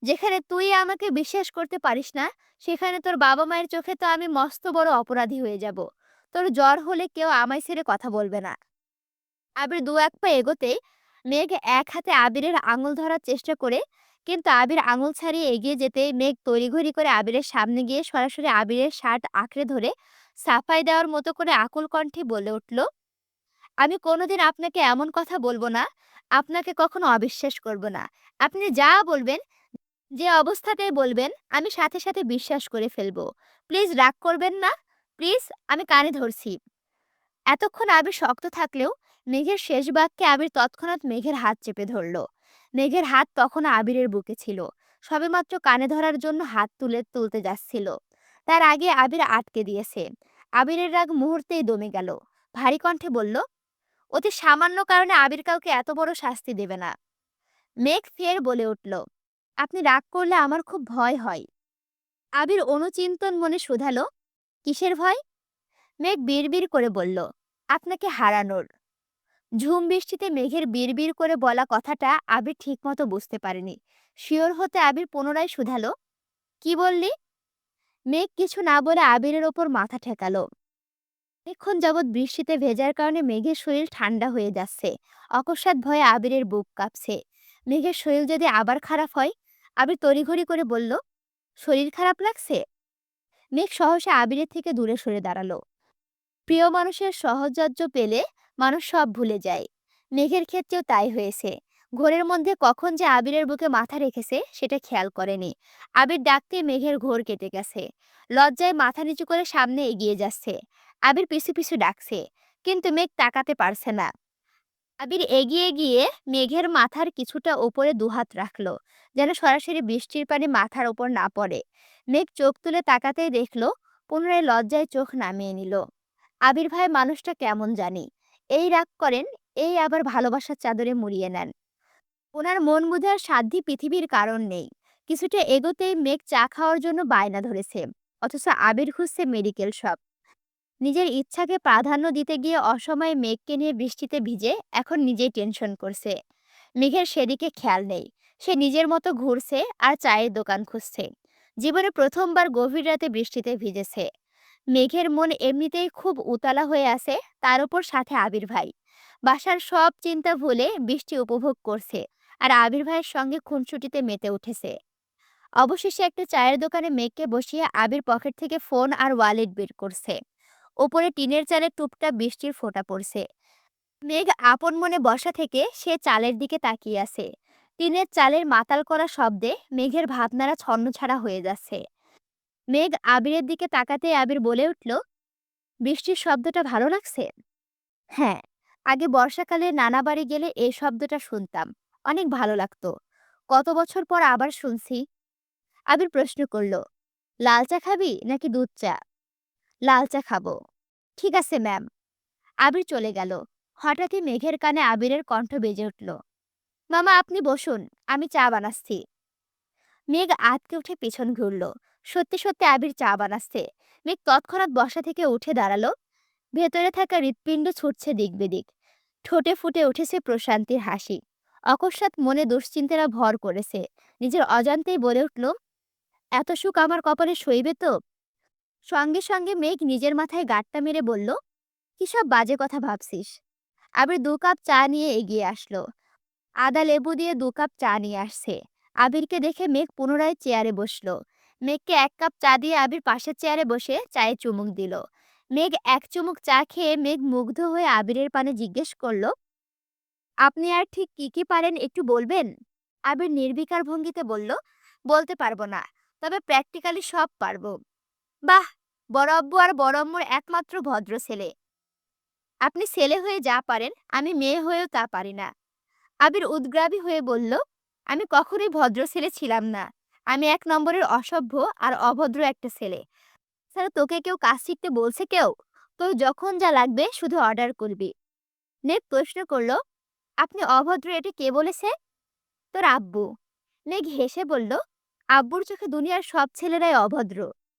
যেখানে তুই আমাকে বিশ্বাস করতে পারিস না, সেখানে তোর বাবা মায়ের চোখে তো আমি মস্ত বড় অপরাধী হয়ে যাব। তোর জ্বর হলে কেউ আমায় ছেড়ে কথা বলবে না। আবির দু এক পা এগোতেই মেঘ এক হাতে আবিরের আঙুল ধরার চেষ্টা করে, কিন্তু আবির আঙুল ছাড়িয়ে এগিয়ে যেতে মেঘ তড়িঘড়ি করে আবিরের সামনে গিয়ে সরাসরি আবিরের শার্ট আঁকড়ে ধরে সাফাই দেওয়ার মতো করে আকুল কণ্ঠে বলে উঠল, আমি কোনোদিন আপনাকে এমন কথা বলবো না। আপনাকে কখনো অবিশ্বাস করব না। আপনি যা বলবেন, যে অবস্থাতেই বলবেন, আমি সাথে সাথে বিশ্বাস করে ফেলবো। প্লিজ রাগ করবেন না। প্লিজ, আমি কানে ধরছি। এতক্ষণ আবির শক্ত থাকলেও মেঘের শেষ বাক্যে আবির তৎক্ষণাৎ মেঘের হাত চেপে ধরল। মেঘের হাত তখনও আবিরের বুকে ছিল। সবেমাত্র কানে ধরার জন্য হাত তুলতে যাচ্ছিল। তার আগে আবির আটকে দিয়েছে। আবিরের রাগ মুহূর্তেই দমে গেল। ভারী কণ্ঠে বলল, অতি সামান্য কারণে আবির কাউকে এত বড় শাস্তি দেবে না। মেঘ ফের বলে উঠল, আপনি রাগ করলে আমার খুব ভয় হয়। আবির অনুচিন্তন মনে শুধালো, কিসের ভয়? মেঘ বিড়বিড় করে বলল, আপনাকে হারানোর। ঝুম বৃষ্টিতে মেঘের বিড়বিড় করে বলা কথাটা আবির ঠিকমতো বুঝতে পারেনি। শিওর হতে আবির পুনরায় শুধালো, কি বললি? মেঘ কিছু না বলে আবিরের ওপর মাথা ঠেকালো। অনেকক্ষণ যাবৎ বৃষ্টিতে ভেজার কারণে মেঘের শরীর ঠান্ডা হয়ে যাচ্ছে। অকস্মাৎ ভয়ে আবিরের বুক কাঁপছে। মেঘের শরীর যদি আবার খারাপ হয়? আবির তড়িঘড়ি করে বলল, শরীর খারাপ লাগছে? মেঘ সহসা আবিরের থেকে দূরে সরে দাঁড়ালো। প্রিয় মানুষের সহচর্য পেলে মানুষ সব ভুলে যায়। মেঘের ক্ষেত্রেও তাই হয়েছে। ঘোরের মধ্যে কখন যে আবিরের বুকে মাথা রেখেছে সেটা খেয়াল করেনি। আবির ডাকতে মেঘের ঘোর কেটে গেছে। লজ্জায় মাথা নিচু করে সামনে এগিয়ে যাচ্ছে। আবির পিছু পিছু ডাকছে, কিন্তু মেঘ তাকাতে পারছে না। আবির এগিয়ে গিয়ে মেঘের মাথার কিছুটা ওপরে দুহাত রাখলো, যেন সরাসরি বৃষ্টির পানি মাথার ওপর না পড়ে। মেঘ চোখ তুলে তাকাতেই দেখলো, পুনরায় লজ্জায় চোখ নামিয়ে নিল। আবির ভাই মানুষটা কেমন জানি, এই রাগ করেন, এই আবার ভালোবাসার চাদরে মুড়িয়ে নেন। ওনার মন বুঝার সাধ্যি পৃথিবীর কারণ নেই। কিছুটা এগোতেই মেঘ চা খাওয়ার জন্য বায়না ধরেছে, অথচ আবির খুঁজছে মেডিকেল শপ। নিজের ইচ্ছাকে প্রাধান্য দিতে গিয়ে অসময়ে মেঘকে নিয়ে বৃষ্টিতে ভিজে এখন নিজেই টেনশন করছে। মেঘের সেদিকে খেয়াল নেই। সে নিজের মতো ঘুরছে আর চায়ের দোকান খুঁজছে। জীবনে প্রথমবার গভীর রাতে বৃষ্টিতে ভিজেছে। মেঘের মন এমনিতেই খুব উতলা হয়ে আছে, তার উপর সাথে আবির ভাই। বাসার সব চিন্তা ভুলে বৃষ্টি উপভোগ করছে, আর আবির ভাইয়ের সঙ্গে খুনসুটিতে মেতে উঠেছে। অবশেষে একটা চায়ের দোকানে মেঘকে বসিয়ে আবির পকেট থেকে ফোন আর ওয়ালেট বের করছে। ওপরে টিনের চালে টুপটা বৃষ্টির ফোঁটা পড়ছে। মেঘ আপন মনে বসা থেকে সে চালের দিকে তাকিয়ে আছে। টিনের চালের মাতাল করা শব্দে মেঘের ভাবনারা ছন্নছাড়া হয়ে যাচ্ছে। মেঘ আবিরের দিকে তাকাতে আবির বলে উঠল, বৃষ্টির শব্দটা ভালো লাগছে? হ্যাঁ। আগে বর্ষাকালে নানা বাড়ি গেলে এই শব্দটা শুনতাম, অনেক ভালো লাগতো। কত বছর পর আবার শুনছি। আবির প্রশ্ন করলো, লাল চা খাবি নাকি দুধ চা? লাল চা খাবো। ঠিক আছে ম্যাম। আবির চলে গেল। হঠাৎই মেঘের কানে আবিরের কণ্ঠ বেজে উঠল, মামা আপনি বসুন, আমি চা বানাচ্ছি। মেঘ আঁতকে উঠে পিছন ঘুরল। সত্যি সত্যি আবির চা বানাচ্ছে। মেঘ তৎক্ষণাৎ বসা থেকে উঠে দাঁড়ালো। ভেতরে থাকা হৃৎপিণ্ড ছুটছে দিক বেদিক। ঠোঁটে ফুটে উঠেছে প্রশান্তির হাসি। অকস্মাৎ মনে দুশ্চিন্তারা ভর করেছে। নিজের অজান্তেই বলে উঠল, এত সুখ আমার কপালে সইবে তো? সঙ্গে সঙ্গে মেঘ নিজের মাথায় গাঁটটা মেরে বলল, কি সব বাজে কথা ভাবছিস? আবির ২ কাপ চা নিয়ে এগিয়ে আসলো। আদা লেবু দিয়ে ২ কাপ চা নিয়ে আসছে। আবিরকে দেখে মেঘ পুনরায় চেয়ারে বসলো। মেঘকে ১ কাপ চা দিয়ে আবির পাশের চেয়ারে বসে চায়ে চুমুক দিল। মেঘ ১ চুমুক চা খেয়ে মেঘ মুগ্ধ হয়ে আবিরের পানে জিজ্ঞেস করলো, আপনি আর ঠিক কি কি পারেন একটু বলবেন? আবির নির্বিকার ভঙ্গিতে বলল, বলতে পারবো না, তবে প্র্যাকটিক্যালি সব পারবো। বাহ, বড় আব্বু আর বড় আম্মুর একমাত্র ভদ্র ছেলে। আপনি ছেলে হয়ে যা পারেন আমি মেয়ে হয়েও তা পারি না। আবির উদগ্রাবী হয়ে বলল, আমি কখনোই ভদ্র ছেলে ছিলাম না। আমি ১ নম্বরের অসভ্য আর অভদ্র একটা ছেলে। স্যার তোকে কেউ কাজ শিখতে বলছে কেউ? তোর যখন যা লাগবে শুধু অর্ডার করবি। মেঘ প্রশ্ন করলো, আপনি অভদ্র এটা কে বলেছে? তোর আব্বু। মেঘ হেসে বলল, আব্বুর চোখে দুনিয়ার সব ছেলেরাই অভদ্র।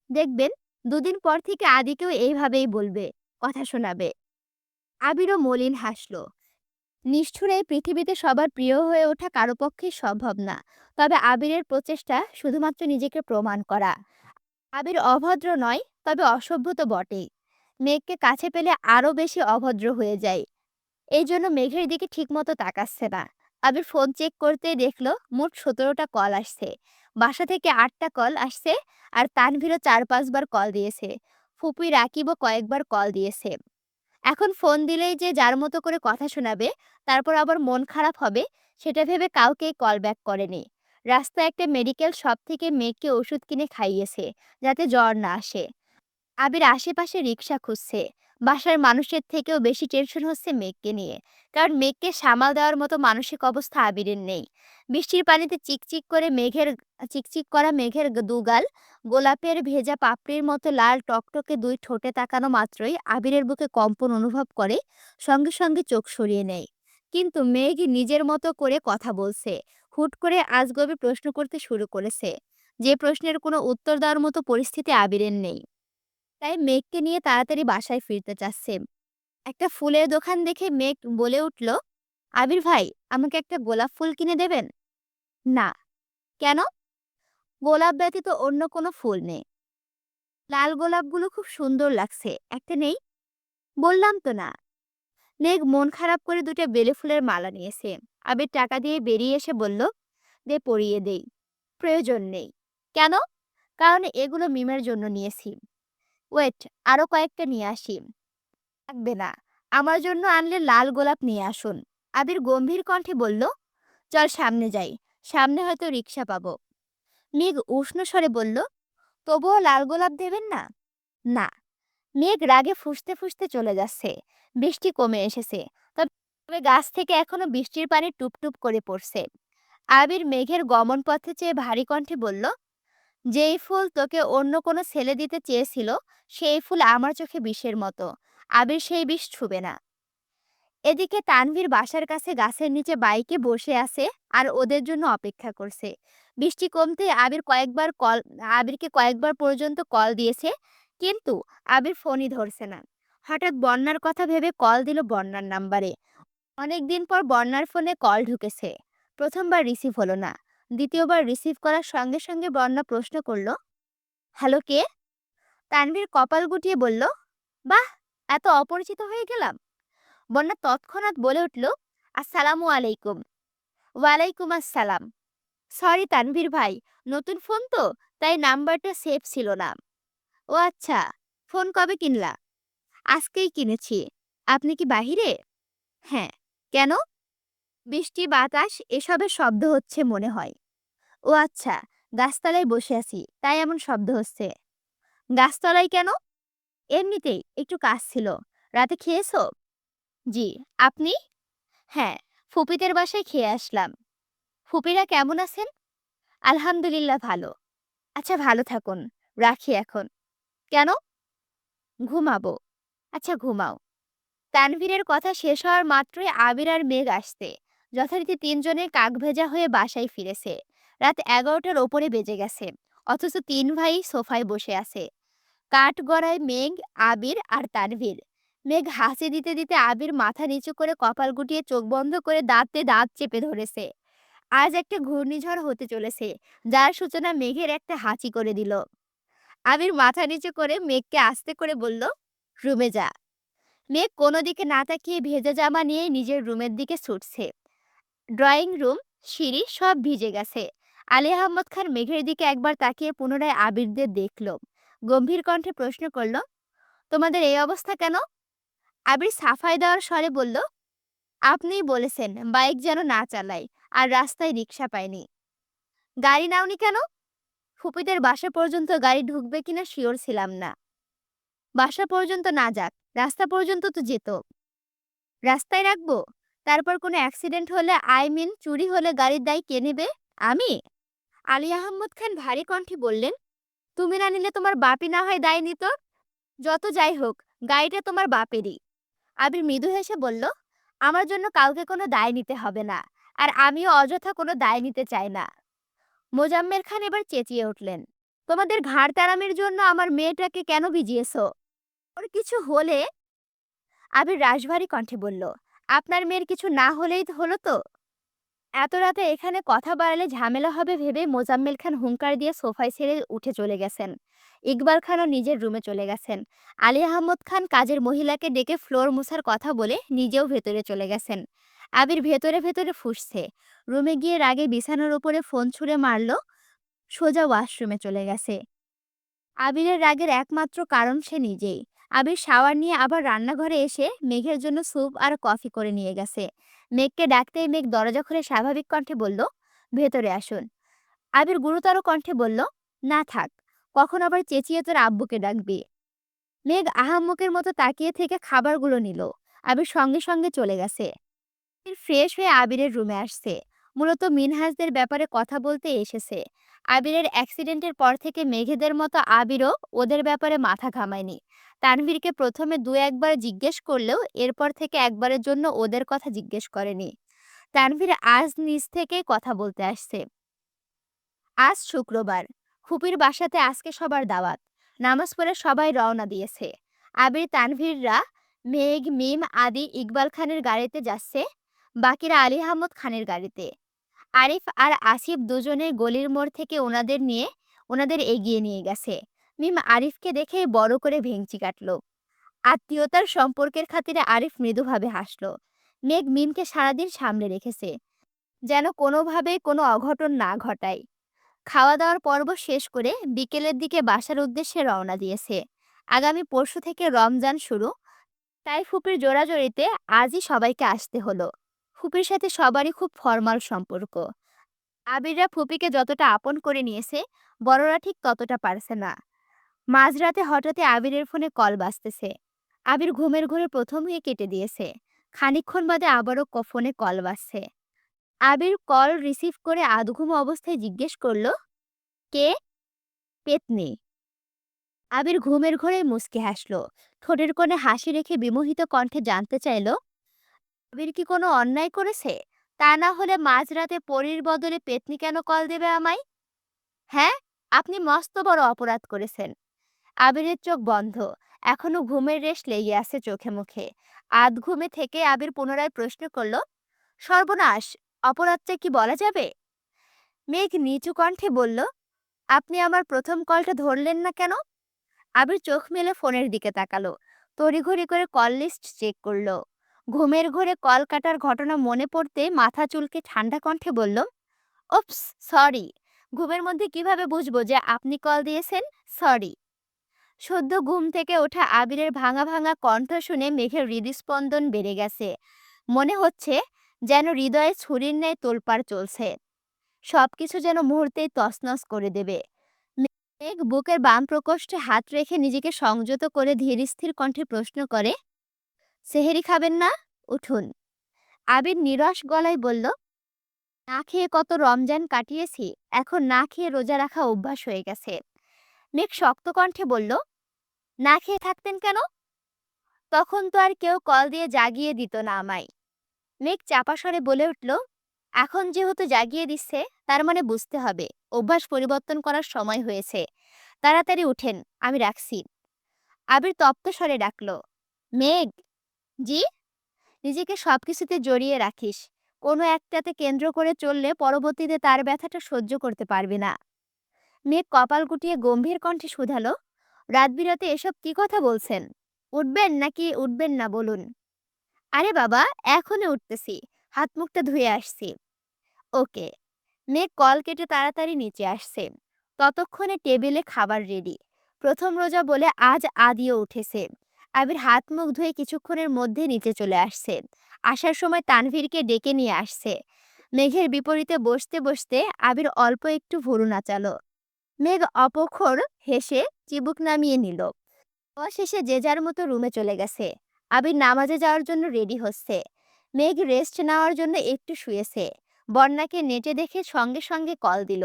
দেখবেন ২ দিন পর থেকে আদিকেও এইভাবেই বলবে, কথা শোনাবে। আবিরও মলিন হাসল। নিষ্ঠুর এই পৃথিবীতে সবার প্রিয় হয়ে ওঠা কারো পক্ষেই সম্ভব না। তবে আবিরের প্রচেষ্টা শুধুমাত্র নিজেকে প্রমাণ করা। আবির অভদ্র নয়, তবে অসভ্য তো বটেই। মেঘকে কাছে পেলে আরো বেশি অভদ্র হয়ে যায়। এই জন্য মেঘের দিকে ঠিকমতো তাকাচ্ছে না। আবির ফোন চেক করতেই দেখলো মোট ১৭টা কল আসছে। বাসা থেকে ৮টা কল আসছে। আর তানভীরও ৪-৫ বার কল দিয়েছে। ফুপি রাকিবও কয়েকবার কল দিয়েছে। এখন ফোন দিলেই যে যার মতো করে কথা শোনাবে, তারপর আবার মন খারাপ হবে, সেটা ভেবে কাউকেই কল ব্যাক করেনি। রাস্তায় একটা মেডিকেল শপ থেকে মেঘকে ওষুধ কিনে খাইয়েছে, যাতে জ্বর না আসে। আবির আশেপাশে রিক্সা খুঁজছে। বাসার মানুষের থেকেও বেশি টেনশন হচ্ছে মেঘকে নিয়ে। কারণ মেঘকে সামাল দেওয়ার মতো মানসিক অবস্থা আবিরের নেই। বৃষ্টির পানিতে চিকচিক করা মেঘের দুগাল গোলাপের ভেজা পাপড়ির মতো লাল টকটকে ২ ঠোঁটে তাকানো মাত্রই আবিরের বুকে কম্পন অনুভব করে, সঙ্গে সঙ্গে চোখ সরিয়ে নেয়। কিন্তু মেঘ নিজের মতো করে কথা বলছে। হুট করে আজগবি প্রশ্ন করতে শুরু করেছে, যে প্রশ্নের কোনো উত্তর দেওয়ার মতো পরিস্থিতি আবিরের নেই। তাই মেঘকে নিয়ে তাড়াতাড়ি বাসায় ফিরতে চাচ্ছে। একটা ফুলের দোকান দেখে মেঘ বলে উঠল, আবির ভাই, আমাকে একটা গোলাপ ফুল কিনে দেবেন? না। কেন? গোলাপ ব্যতীত অন্য কোনো ফুল নেই। লাল গোলাপগুলো খুব সুন্দর লাগছে, একটা নেই? বললাম তো না। মেঘ মন খারাপ করে ২টা বেলে ফুলের মালা নিয়েছে। আবির টাকা দিয়ে বেরিয়ে এসে বলল, দে পরিয়ে দেই। প্রয়োজন নেই। কেন? কারণ এগুলো মিমের জন্য নিয়েছি। ওয়েট, আরো কয়েকটা নিয়ে আসি। লাগবে না। আমার জন্য আনলে লাল গোলাপ নিয়ে আসুন। আবির গম্ভীর কণ্ঠে বলল, চল সামনে যাই। সামনে হয়তো রিক্সা পাবো। মেঘ উষ্ণ স্বরে বলল, তবুও লাল গোলাপ দেবেন না? না। মেঘ রাগে ফুঁসতে ফুঁসতে চলে যাচ্ছে। বৃষ্টি কমে এসেছে। তবে গাছ থেকে এখনো বৃষ্টির পানি টুপটুপ করে পড়ছে। আবির মেঘের গমন পথে চেয়ে ভারী কণ্ঠে বলল, যেই ফুল তোকে অন্য কোনো ছেলে দিতে চেয়েছিল, সেই ফুল আমার চোখে বিষের মতো। আবির সেই বিষ ছুবে না। এদিকে তানভীর বাসার কাছে গাছের নিচে বাইকে বসে আছে আর ওদের জন্য অপেক্ষা করছে। বৃষ্টি কমতে আবিরকে কয়েকবার পর্যন্ত কল দিয়েছে, কিন্তু আবির ফোনই ধরছে না। হঠাৎ বন্যার কথা ভেবে কল দিল বন্যার নাম্বারে। অনেকদিন পর বন্যার ফোনে কল ঢুকেছে। প্রথমবার রিসিভ হলো না। দ্বিতীয়বার রিসিভ করার সঙ্গে সঙ্গে বন্যা প্রশ্ন করলো, হ্যালো কে? তানভীর কপাল গুটিয়ে বলল, বাহ, এত অপরিচিত হয়ে গেলাম। বন্যা তৎক্ষণাৎ বলে উঠল, আসসালামু আলাইকুম। ওয়ালাইকুম আসসালাম। সরি তানভীর ভাই, নতুন ফোন তো, তাই নাম্বারটা সেভ ছিল না। ও আচ্ছা, ফোন কবে কিনলা? আজকেই কিনেছি। আপনি কি বাহিরে? হ্যাঁ। কেন? বৃষ্টি বাতাস এসবের শব্দ হচ্ছে মনে হয়। ও আচ্ছা, গাছতলায় বসে আছি তাই এমন শব্দ হচ্ছে। গাছতলায় কেন? এমনিতেই একটু কাজ ছিল। রাতে খেয়েছো? জি। আপনি? হ্যাঁ, ফুপিদের বাসায় খেয়ে আসলাম। ফুপিরা কেমন আছেন? আলহামদুলিল্লাহ ভালো। আচ্ছা ভালো থাকুন। রাখি এখন। কেন? ঘুমাবো। আচ্ছা ঘুমাও। তানভীরের কথা শেষ হওয়ার মাত্রই আবির আর মেঘ আসতে যথারীতি তিনজনে কাকভেজা হয়ে বাসায় ফিরেছে। রাত 11টার ওপরে বেজে গেছে, অথচ তিন ভাই সোফায় বসে আছে। কাঠ গড়ায় মেঘ, আবির আর তানভীর। মেঘ হাসি দিতে দিতে আবির মাথা নিচু করে কপাল গুটিয়ে চোখ বন্ধ করে দাঁতে দাঁত চেপে ধরেছে। আজ একটা ঘূর্ণিঝড় হতে চলেছে, যার সূচনা মেঘের একটা হাঁচি করে দিল। আবির মাথা নিচু করে মেঘকে আস্তে করে বলল, রুমে যা। মেঘ কোনো দিকে না তাকিয়ে ভেজা জামা নিয়ে নিজের রুমের দিকে ছুটছে। ড্রয়িং রুম, সিঁড়ি সব ভিজে গেছে। আলী আহমদ খান মেঘের দিকে একবার তাকিয়ে পুনরায় আবিরদের দেখল। গম্ভীর কণ্ঠে প্রশ্ন করল, তোমাদের এই অবস্থা কেন? আবির সাফাই দেওয়ার স্বরে বলল, আপনিই বলেছেন বাইক যেন না চালাই, আর রাস্তায় রিক্সা পাইনি। গাড়ি নাওনি কেন? ফুপিদের বাসা পর্যন্ত গাড়ি ঢুকবে কিনা শিওর ছিলাম না। বাসা পর্যন্ত না যাক, রাস্তা পর্যন্ত তো যেত। রাস্তায় রাখবো? তারপর কোনো অ্যাক্সিডেন্ট হলে, আই মিন চুরি হলে গাড়ির দায় কে নেবে? আমি? আলী আহমদ খান ভারী কণ্ঠে বললেন, তুমি না নিলে তোমার বাপই না হয় দায় নিত। যত যাই হোক, গাড়িটা তোমার বাপেরই। আবির মৃদু হেসে বলল, আমার জন্য কাউকে কোনো দায় নিতে হবে না, আর আমিও অযথা কোনো দায় নিতে চাই না। মোজাম্মেল খান এবার চেঁচিয়ে উঠলেন, তোমাদের ঘাড় তারামের জন্য আমার মেয়েটাকে কেন ভিজিয়েছো? ওর কিছু হলে? আবির রাশভারী কণ্ঠে বলল, আপনার মেয়ের কিছু না হলেই তো হলো তো। এত রাতে এখানে কথা বাড়ালে ঝামেলা হবে ভেবে মোজাম্মেল খান হুঙ্কার দিয়ে সোফায় ছেড়ে উঠে চলে গেছেন। ইকবাল খানও নিজের রুমে চলে গেছেন। আলী আহমদ খান কাজের মহিলাকে ডেকে ফ্লোর মুছার কথা বলে নিজেও ভেতরে চলে গেছেন। আবির ভেতরে ভেতরে ফুঁসছে। রুমে গিয়ে রাগে বিছানার উপরে ফোন ছুঁড়ে মারল, সোজা ওয়াশরুমে চলে গেছে। আবিরের রাগের একমাত্র কারণ সে নিজেই। আবির শাওয়ার নিয়ে আবার রান্নাঘরে এসে মেঘের জন্য স্যুপ আর কফি করে নিয়ে গেছে। মেঘকে ডাকতেই মেঘ দরজা খুলে স্বাভাবিক কণ্ঠে বলল, ভেতরে আসুন। আবির গুরুতর কণ্ঠে বলল, না থাক, কখন আবার চেঁচিয়ে তোর আব্বুকে ডাকবি। মেঘ আহাম্মকের মতো তাকিয়ে থেকে খাবারগুলো নিল। আবির সঙ্গে সঙ্গে চলে গেছে। ফ্রেশ হয়ে আবিরের রুমে আসছে, মূলত মিনহাজদের ব্যাপারে কথা বলতে এসেছে। আবিরের অ্যাক্সিডেন্টের পর থেকে মেঘেদের মতো আবিরও ওদের ব্যাপারে মাথা ঘামায়নি। তানভীরকে প্রথমে দু একবার জিজ্ঞেস করলেও এরপর থেকে একবারের জন্য ওদের কথা জিজ্ঞেস করেনি। তানভীর আজ নিজ থেকেই কথা বলতে আসছে। আজ শুক্রবার, ফুপির বাসাতে আজকে সবার দাওয়াত। নামাজ পড়ে সবাই রওনা দিয়েছে। আবির, তানভীররা মেঘ, মিম, আদি ইকবাল খানের গাড়িতে যাচ্ছে, বাকিরা আলী আহমদ খানের গাড়িতে। আরিফ আর আসিফ দুজনে গলির মোড় থেকে ওনাদের এগিয়ে নিয়ে গেছে। মিম আরিফকে দেখে বড় করে ভেংচি কাটল। আত্মীয়তার সম্পর্কের খাতিরে আরিফ মৃদুভাবে হাসল। মেঘ মিমকে সারাদিন সামলে রেখেছে, যেন কোনোভাবে কোনো অঘটন না ঘটায়। খাওয়া দাওয়ার পর্ব শেষ করে বিকেলের দিকে বাসার উদ্দেশ্যে রওনা দিয়েছে। আগামী পরশু থেকে রমজান শুরু, তাই ফুপির জোরাজোরিতে আজই সবাইকে আসতে হলো। ফুপির সাথে সবারই খুব ফরমাল সম্পর্ক। আবিররা ফুপিকে যতটা আপন করে নিয়েছে, বড়রা ঠিক ততটা পারছে না। মাঝরাতে হঠাৎই আবিরের ফোনে কল বাজতেছে। আবির ঘুমের ঘোরে প্রথম হয়ে কেটে দিয়েছে। খানিকক্ষণ বাদে আবারও ফোনে কল বাজছে। আবির কল রিসিভ করে আধঘুম অবস্থায় জিজ্ঞেস করলো, কে? পেতনি। আবির ঘুমের ঘোরে মুচকি হাসলো। ঠোঁটের কোণে হাসি রেখে বিমোহিত কণ্ঠে জানতে চাইল, আবির কি কোনো অন্যায় করেছে? তা না হলে মাঝরাতে পরীর বদলে পেতনি কেন কল দেবে আমায়? হ্যাঁ, আপনি মস্ত বড় অপরাধ করেছেন। আবিরের চোখ বন্ধ, এখনো ঘুমের রেশ লেগে আছে চোখে মুখে। আধ ঘুমে থেকে আবির পুনরায় প্রশ্ন করল, সর্বনাশ, অপরাধটা কি বলা যাবে? মেঘ নিচু কণ্ঠে বলল, আপনি আমার প্রথম কলটা ধরলেন না কেন? আবির চোখ মেলে ফোনের দিকে তাকালো। তড়িঘড়ি করে কল লিস্ট চেক করলো। ঘুমের ঘোরে কল কাটার ঘটনা মনে পড়তে মাথা চুলকে ঠান্ডা কণ্ঠে বলল, ওপস, সরি। ঘুমের মধ্যে কিভাবে বুঝবো যে আপনি কল দিয়েছেন? সরি। সদ্য ঘুম থেকে ওঠা আবিরের ভাঙা ভাঙা কণ্ঠ শুনে মেঘের হৃদস্পন্দন বেড়ে গেছে। মনে হচ্ছে যেন হৃদয়ে ছুরির ন্যায় তোলপাড় চলছে, সবকিছু যেন মুহূর্তেই তছনছ করে দেবে। মেঘ বুকের বাম প্রকোষ্ঠে হাত রেখে নিজেকে সংযত করে ধীর স্থির কণ্ঠে প্রশ্ন করে, সেহেরি খাবেন না? উঠুন। আবির নিরস গলায় বলল, না খেয়ে কত রমজান কাটিয়েছি, এখন না খেয়ে রোজা রাখা অভ্যাস হয়ে গেছে। মেঘ শক্ত কণ্ঠে বলল, না খেয়ে থাকতেন কেন? তখন তো আর কেউ কল দিয়ে জাগিয়ে দিত না আমায়। মেঘ চাপা স্বরে বলে উঠল, এখন যেহেতু জাগিয়ে দিচ্ছে, তার মানে বুঝতে হবে অভ্যাস পরিবর্তন করার সময় হয়েছে। তাড়াতাড়ি উঠেন, আমি রাখছি। আবির তপ্ত স্বরে ডাকল, মেঘ। জি। নিজেকে সবকিছুতে জড়িয়ে রাখিস, কোনো একটাতে কেন্দ্র করে চললে পরবর্তীতে তার ব্যথাটা সহ্য করতে পারবি না। মেঘ কপাল গুটিয়ে গম্ভীর কণ্ঠে শুধালো, রাত বিরাতে এসব কি কথা বলছেন? উঠবেন নাকি উঠবেন না বলুন। আরে বাবা, এখনই উঠতেছি, হাত মুখটা ধুয়ে আসছি। ওকে। মেঘ কল কেটে তাড়াতাড়ি নিচে আসছে। ততক্ষণে টেবিলে খাবার রেডি। প্রথম রোজা বলে আজ আদিও উঠেছে। আবির হাত মুখ ধুয়ে কিছুক্ষণের মধ্যে নিচে চলে আসছে। আসার সময় তানভীরকে ডেকে নিয়ে আসছে। মেঘের বিপরীতে বসতে বসতে আবির অল্প একটু ভুরু নাচালো। মেঘ অপখর হেসে চিবুক নামিয়ে নিল। খাওয়া শেষে যে যার মতো রুমে চলে গেছে। আবির নামাজে যাওয়ার জন্য রেডি হচ্ছে। মেঘ রেস্ট নেওয়ার জন্য একটু শুয়েছে। বন্যাকে নেটে দেখে সঙ্গে সঙ্গে কল দিল।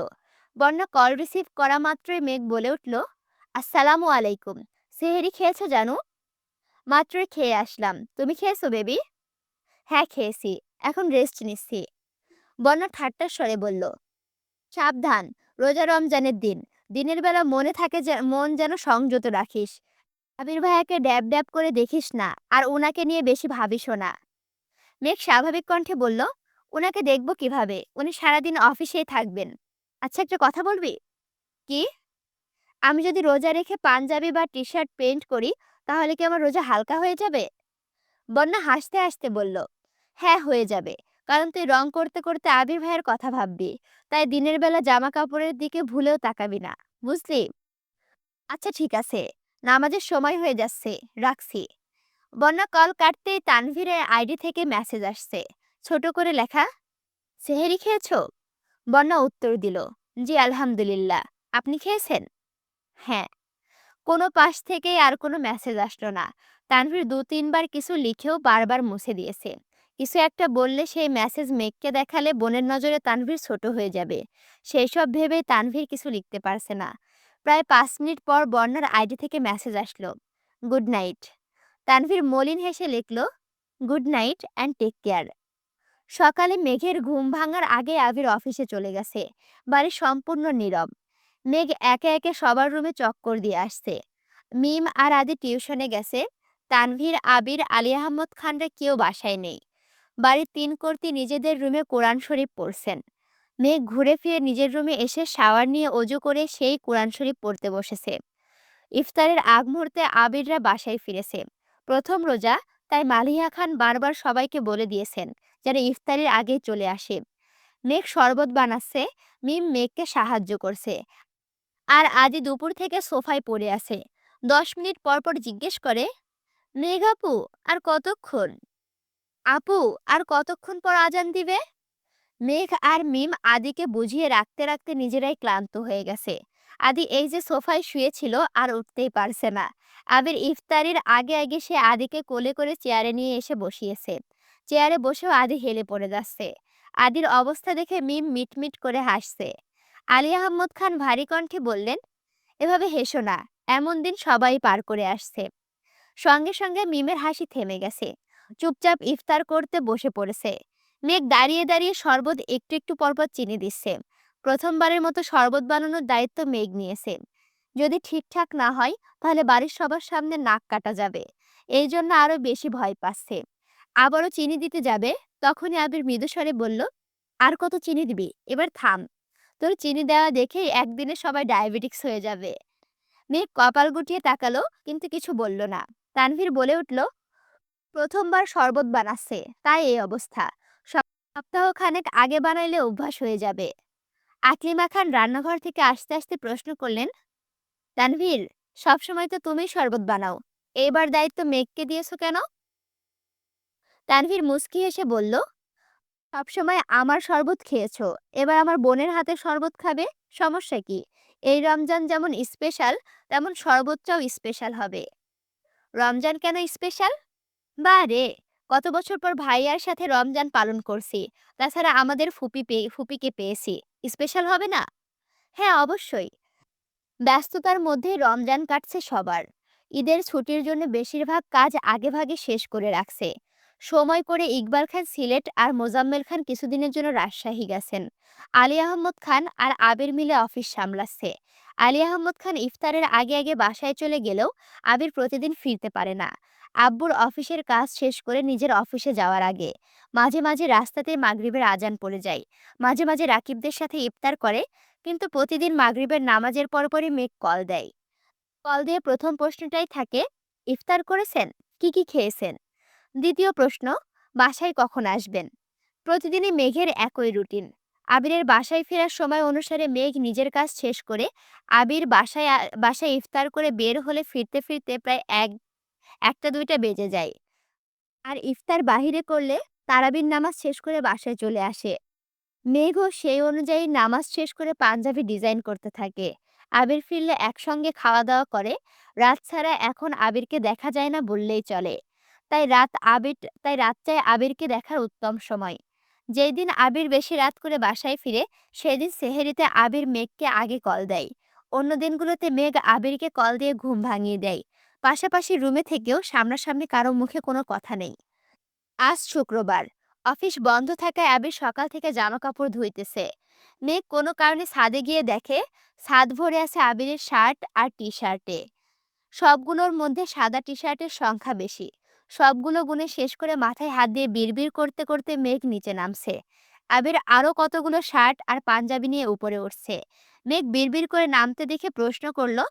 বন্যা কল রিসিভ করা মাত্রই মেঘ বলে উঠল, আসসালামু আলাইকুম। সেহেরি খেয়েছো জানু? মাত্রই খেয়ে আসলাম, তুমি খেয়েছো বেবি? হ্যাঁ খেয়েছি, এখন রেস্ট নিচ্ছি। বন্যা ঠাট্টার স্বরে বলল, সাবধান, রোজা রমজানের দিন। দিনের বেলা মনে থাকে মন যেন সংযত রাখিস। আবির ভাইয়াকে ড্যাব ড্যাব করে দেখিস না, আর ওনাকে নিয়ে বেশি ভাবিসও না। মেঘ স্বাভাবিক কণ্ঠে বলল, ওনাকে দেখবো কিভাবে, উনি সারাদিন অফিসেই থাকবেন। আচ্ছা, একটা কথা বলবি? কি? আমি যদি রোজা রেখে পাঞ্জাবি বা টি শার্ট পেন্ট করি, তাহলে কি আমার রোজা হালকা হয়ে যাবে? বন্যা হাসতে হাসতে বলল, হ্যাঁ হয়ে যাবে, কারণ তুই রং করতে করতে আবির ভাইয়ের কথা ভাববি। তাই দিনের বেলা জামা কাপড়ের দিকে ভুলেও তাকাবি না, বুঝলি? আচ্ছা ঠিক আছে, নামাজের সময় হয়ে যাচ্ছে, রাখছি। বন্যা কল কাটতেই তানভীরের আইডি থেকে মেসেজ আসছে, ছোট করে লেখা, সেহেরি খেয়েছো? বন্যা উত্তর দিল, জি আলহামদুলিল্লাহ, আপনি খেয়েছেন? হ্যাঁ। কোনো পাশ থেকেই আর কোনো মেসেজ আসলো না। তানভীর দু তিনবার কিছু লিখেও বারবার মুছে দিয়েছে। কিছু একটা বললে সেই মেসেজ মেঘকে দেখালে বোনের নজরে তানভীর ছোট হয়ে যাবে। সেই সব ভেবেই তানভীর কিছু লিখতে পারছে না। প্রায় 5 মিনিট পর বন্যার আইডি থেকে মেসেজ আসলো, গুড নাইট। তানভীর মলিন হেসে লিখল, good night and take care. সকালে মেঘের ঘুম ভাঙার আগে আবির অফিসে চলে গেছে। বাড়ি সম্পূর্ণ নীরব। মেঘ একে একে সবার রুমে চক্কর দিয়ে আসছে। মিম আর আদি টিউশনে গেছে। তানভীর, আবির, আলী আহমদ খানরা কেউ বাসায় নেই। বাড়ির 3 কর্তি নিজেদের রুমে কোরআন শরীফ পড়ছেন। মেঘ ঘুরে ফিরে নিজের রুমে এসে শাওয়ার নিয়ে অজু করে সেই কোরআন শরীফ পড়তে বসেছে। ইফতারের আগ মুহূর্তে আবিররা বাসায় ফিরেছে। প্রথম রোজা, তাই মালিহা খান বারবার সবাইকে বলে দিয়েছেন যেন ইফতারের আগেই চলে আসে। মেঘ শরবত বানাচ্ছে, মিম মেঘকে সাহায্য করছে। আর আদি দুপুর থেকে সোফায় পড়ে আছে। 10 মিনিট পর পর জিজ্ঞেস করে, মেঘ আপু, আর কতক্ষণ? আপু, আর কতক্ষণ পর আজান দিবে? মেঘ আর মিম আদিকে বুঝিয়ে রাখতে রাখতে নিজেরাই ক্লান্ত হয়ে গেছে। আদি এই যে সোফায় শুয়েছিল আর উঠতেই পারছে না। আবির ইফতারির আগে আগে সে আদিকে কোলে করে চেয়ারে নিয়ে এসে বসিয়েছে। চেয়ারে বসেও আদি হেলে পড়ে যাচ্ছে। আদির অবস্থা দেখে মিম মিটমিট করে হাসছে। আলী আহমদ খান ভারী কণ্ঠে বললেন, এভাবে হেসো না, এমন দিন সবাই পার করে আসছে। সঙ্গে সঙ্গে মিমের হাসি থেমে গেছে। চুপচাপ ইফতার করতে বসে পড়েছে। মেঘ দাঁড়িয়ে দাঁড়িয়ে শরবত একটু একটু পরপর চিনি দিচ্ছে। প্রথমবারের মতো শরবত বানানোর দায়িত্ব মেঘ নিয়েছে। যদি ঠিকঠাক না হয়, তাহলে বাড়ির সবার সামনে নাক কাটা যাবে। এই জন্য আরো বেশি ভয় পাচ্ছে। আবারও চিনি দিতে যাবে, তখনই আবির মৃদুস্বরে বলল, আর কত চিনি দিবি, এবার থাম। তোর চিনি দেওয়া দেখেই একদিনে সবাই ডায়াবেটিক্স হয়ে যাবে। মেঘ কপাল গুটিয়ে তাকালো, কিন্তু কিছু বলল না। তানভীর বলে উঠল, প্রথমবার শরবত বানাচ্ছে, তাই এই অবস্থা। সপ্তাহখানেক আগে বানাইলে অভ্যাস হয়ে যাবে। আকলিমা খান রান্নাঘর থেকে আসতে আসতে প্রশ্ন করলেন, তানভীর, সবসময় তো তুমিই শরবত বানাও, এইবার দায়িত্ব মেঘকে দিয়েছো কেন? তানভীর মুচকি হেসে বলল, সবসময় আমার শরবত খেয়েছো, এবার আমার বোনের হাতে শরবত খাবে, সমস্যা কি? এই রমজান যেমন স্পেশাল, তেমন শরবতটাও স্পেশাল হবে। রমজান কেন স্পেশাল? বারে, কত বছর পর ভাইয়ার সাথে রমজান পালন করছি। তাছাড়া আমাদের ফুপিকে পেয়েছি। স্পেশাল হবে না? হ্যাঁ, অবশ্যই। ব্যস্ততার মধ্যে রমজান কাটছে সবার। ঈদের ছুটির জন্য বেশিরভাগ কাজ আগেভাগে শেষ করে রাখছে। সময় করে ইকবাল খান সিলেট আর মোজাম্মেল খান কিছুদিনের জন্য রাজশাহী গেছেন। আলী আহমদ খান আর আবির মিলে অফিস সামলাচ্ছে। আলী আহমদ খান ইফতারের আগে আগে বাসায় চলে গেলেও আবির প্রতিদিন ফিরতে পারে না। আব্বুর অফিসের কাজ শেষ করে নিজের অফিসে যাওয়ার আগে মাঝে মাঝে রাস্তাতে মাগরিবের আজান পড়ে যায়। মাঝে মাঝে রাকিবদের সাথে ইফতার করে, কিন্তু প্রতিদিন মাগরিবের নামাজের পরপরই মেঘ কল দেয়। কল দিয়ে প্রথম প্রশ্নটাই থাকে, ইফতার করেছেন? কি কি খেয়েছেন? দ্বিতীয় প্রশ্ন, বাসায় কখন আসবেন? প্রতিদিনই মেঘের একই রুটিন। আবিরের বাসায় ফেরার সময় অনুসারে মেঘ নিজের কাজ শেষ করে আবির বাসায় ইফতার করে বের হলে ফিরতে ফিরতে প্রায় একটা দুইটা বেজে যায়। আর ইফতার বাহিরে করলে তারাবির নামাজ শেষ করে বাসায় চলে আসে। মেঘও সেই অনুযায়ী নামাজ শেষ করে পাঞ্জাবি ডিজাইন করতে থাকে। আবির ফিরলে একসঙ্গে খাওয়া দাওয়া করে। রাত ছাড়া এখন আবিরকে দেখা যায় না বললেই চলে। তাই রাত চাই আবিরকে দেখার উত্তম সময়। যেই দিন আবির বেশি রাত করে বাসায় ফিরে, সেদিন সেহেরিতে আবির মেঘকে আগে কল দেয়। অন্য দিনগুলোতে মেঘ আবিরকে কল দিয়ে ঘুম ভাঙিয়ে দেয়। পাশাপাশি রুমে থেকেও সামনাসামনি কারো মুখে কোনো কথা নেই। আজ শুক্রবার। অফিস বন্ধ থাকায় আবির সকাল থেকে জামা কাপড় ধুইতেছে। মেঘ কোনো কারণে ছাদে গিয়ে দেখে ছাদ ভরে আছে আবিরের শার্ট আর টি শার্টে। সবগুলোর মধ্যে সাদা টি শার্টের সংখ্যা বেশি। সবগুলো গুনে শেষ করে মাথায় হাত দিয়ে বিড়বিড় করতে করতে মেঘ নিচে নামছে। আবির আরো কতগুলো শার্ট আর পাঞ্জাবি নিয়ে উপরে উঠছে। মেঘ বিড়বিড় করে নামতে দেখে প্রশ্ন করলো,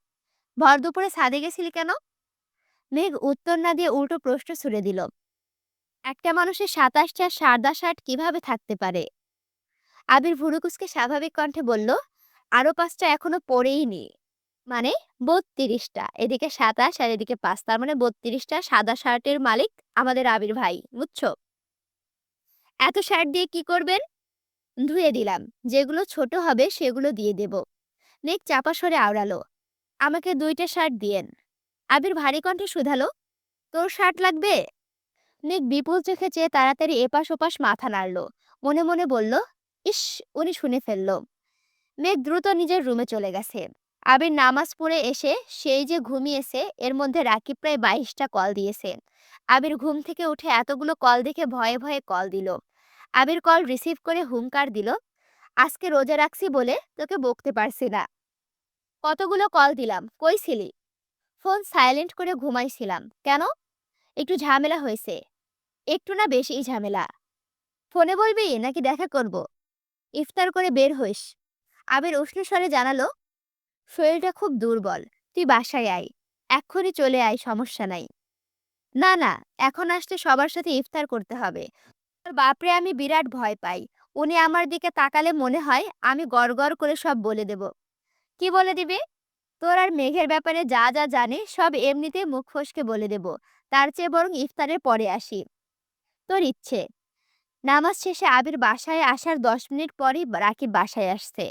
ভর দুপুরে ছাদে গেছিলি কেন? মেঘ উত্তর না দিয়ে উল্টো প্রশ্ন ছুড়ে দিল, একটা মানুষের ২৭টা সাদা শার্ট কিভাবে থাকতে পারে? আবির ভুরুকুসকে স্বাভাবিক কণ্ঠে বলল, আরো ৫টা এখনো পড়েই নি। মানে ৩২টা, এদিকে ২৭ আর এদিকে ৫, তার মানে ৩২টা সাদা শার্টের মালিক আমাদের আবির ভাই, বুঝছো? এত শার্ট দিয়ে কি করবেন? ধুয়ে দিলাম, যেগুলো ছোট হবে সেগুলো দিয়ে দেব। মেঘ চাপা স্বরে আওড়ালো, আমাকে ২টা শার্ট দিয়েন। আবির ভারী কণ্ঠে শুধালো, তোর শার্ট লাগবে? মেঘ বিপুল চোখে চেয়ে তাড়াতাড়ি এপাশ ওপাশ মাথা নাড়ল। মনে মনে বলল, ইস, উনি শুনে ফেলল। মেঘ দ্রুত নিজের রুমে চলে গেছে। আবির নামাজ পড়ে এসে সেই যে ঘুমিয়েছে, এর মধ্যে রাকিব প্রায় ২২টা কল দিয়েছে। আবির ঘুম থেকে উঠে এতগুলো কল দেখে ভয়ে ভয়ে কল দিল। আবির কল রিসিভ করে হুংকার দিল, আজকে রোজা রাখছি বলে তোকে বকতে পারছি না। কতগুলো কল দিলাম, কই ছিলি? ফোন সাইলেন্ট করে ঘুমাইছিলাম। কেন? একটু ঝামেলা হয়েছে। একটু না, বেশিই ঝামেলা। ফোনে বলবি নাকি দেখা করব? ইফতার করে বের হইস। আবির উষ্ণ স্বরে জানালো, শরীরটা খুব দুর্বল, তুই বাসায় আয়। এক্ষুনি চলে আয়, সমস্যা নাই। না না, এখন আসলে সবার সাথে ইফতার করতে হবে। তোর বাপরে আমি বিরাট ভয় পাই। উনি আমার দিকে তাকালে মনে হয় আমি গড় গড় করে সব বলে দেব। কি বলে দিবি? তোর আর মেঘের ব্যাপারে যা যা জানি সব এমনিতেই মুখ ফসকে বলে দেব। তার চেয়ে বরং ইফতারের পরে আসি। তোর ইচ্ছে। নামাজ শেষে আবির বাসায় আসার ১০ মিনিট পরই রাকিব বাসায় আসছে।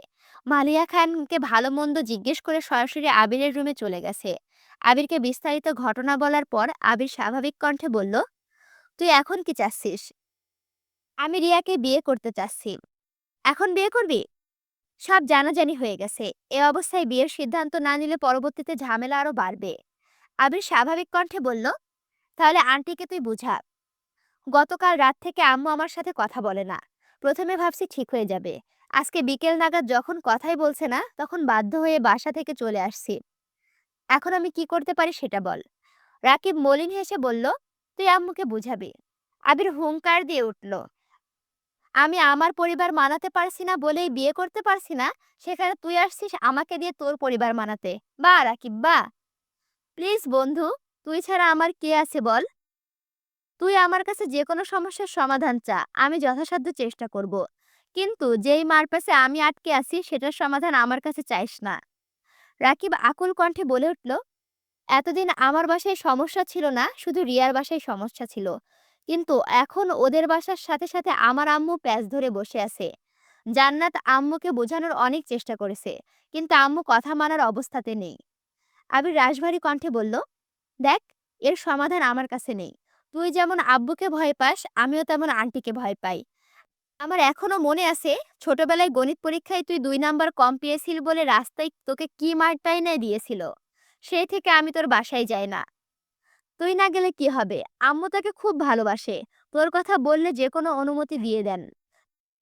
মালিয়া খানকে ভালো মন্দ জিজ্ঞেস করে সরাসরি আবিরের রুমে চলে গেছে। আবিরকে বিস্তারিত ঘটনা বলার পর আবির স্বাভাবিক কণ্ঠে বলল, তুই এখন কি চাচ্ছিস? আমি রিয়াকে বিয়ে করতে চাচ্ছি। এখন বিয়ে করবি? সব জানাজানি হয়ে গেছে। এ অবস্থায় বিয়ের সিদ্ধান্ত না নিলে পরবর্তীতে ঝামেলা আরো বাড়বে। আবির স্বাভাবিক কণ্ঠে বলল, তাহলে আন্টিকে তুই বুঝা। গতকাল রাত থেকে আম্মু আমার সাথে কথা বলে না। প্রথমে ভাবছি ঠিক হয়ে যাবে। আজকে বিকেল নাগাদ যখন কথাই বলছে না, তখন বাধ্য হয়ে বাসা থেকে চলে আসছি। এখন আমি কি করতে পারি সেটা বল। রাকিব মলিন হেসে বলল, তুই আম্মুকে বুঝাবি। আবির হুংকার দিয়ে উঠল, আমি আমার পরিবার মানাতে পারছি না বলেই বিয়ে করতে পারছি না, সেখানে তুই আসছিস আমাকে দিয়ে তোর পরিবার মানাতে। বা রাকিব বা, প্লিজ বন্ধু, তুই ছাড়া আমার কে আছে বল। তুই আমার কাছে যে কোনো সমস্যার সমাধান চা, আমি যথাসাধ্য চেষ্টা করব। কিন্তু যেই মারপ্যাচে আমি আটকে আছি সেটার সমাধান আমার কাছে চাইস না। রাকিব আকুল কণ্ঠে বলে উঠল, এতদিন আমার বাসায় সমস্যা ছিল না, শুধু রিয়ার বাসায় সমস্যা ছিল। কিন্তু এখন ওদের বাসার সাথে সাথে আমার আম্মু প্যাঁচ ধরে বসে আছে। জান্নাত আম্মুকে বোঝানোর অনেক চেষ্টা করেছে, কিন্তু আম্মু কথা মানার অবস্থাতে নেই। আবির রাশভারী কণ্ঠে বলল, দেখ, এর সমাধান আমার কাছে নেই। তুই যেমন আব্বুকে ভয় পাস, আমিও তেমন আন্টিকে ভয় পাই। আমার এখনো মনে আছে, ছোটবেলায় গণিত পরীক্ষায় তুই ২ নাম্বার কম পেয়েছিলি বলে রাস্তায় তোকে কি মারটাই না দিয়েছিল। সেই থেকে আমি তোর বাসায় যাই না। তুই না গেলে কি হবে? আম্মু তাকে খুব ভালোবাসে। তোর কথা বললে যেকোনো অনুমতি দিয়ে দেন।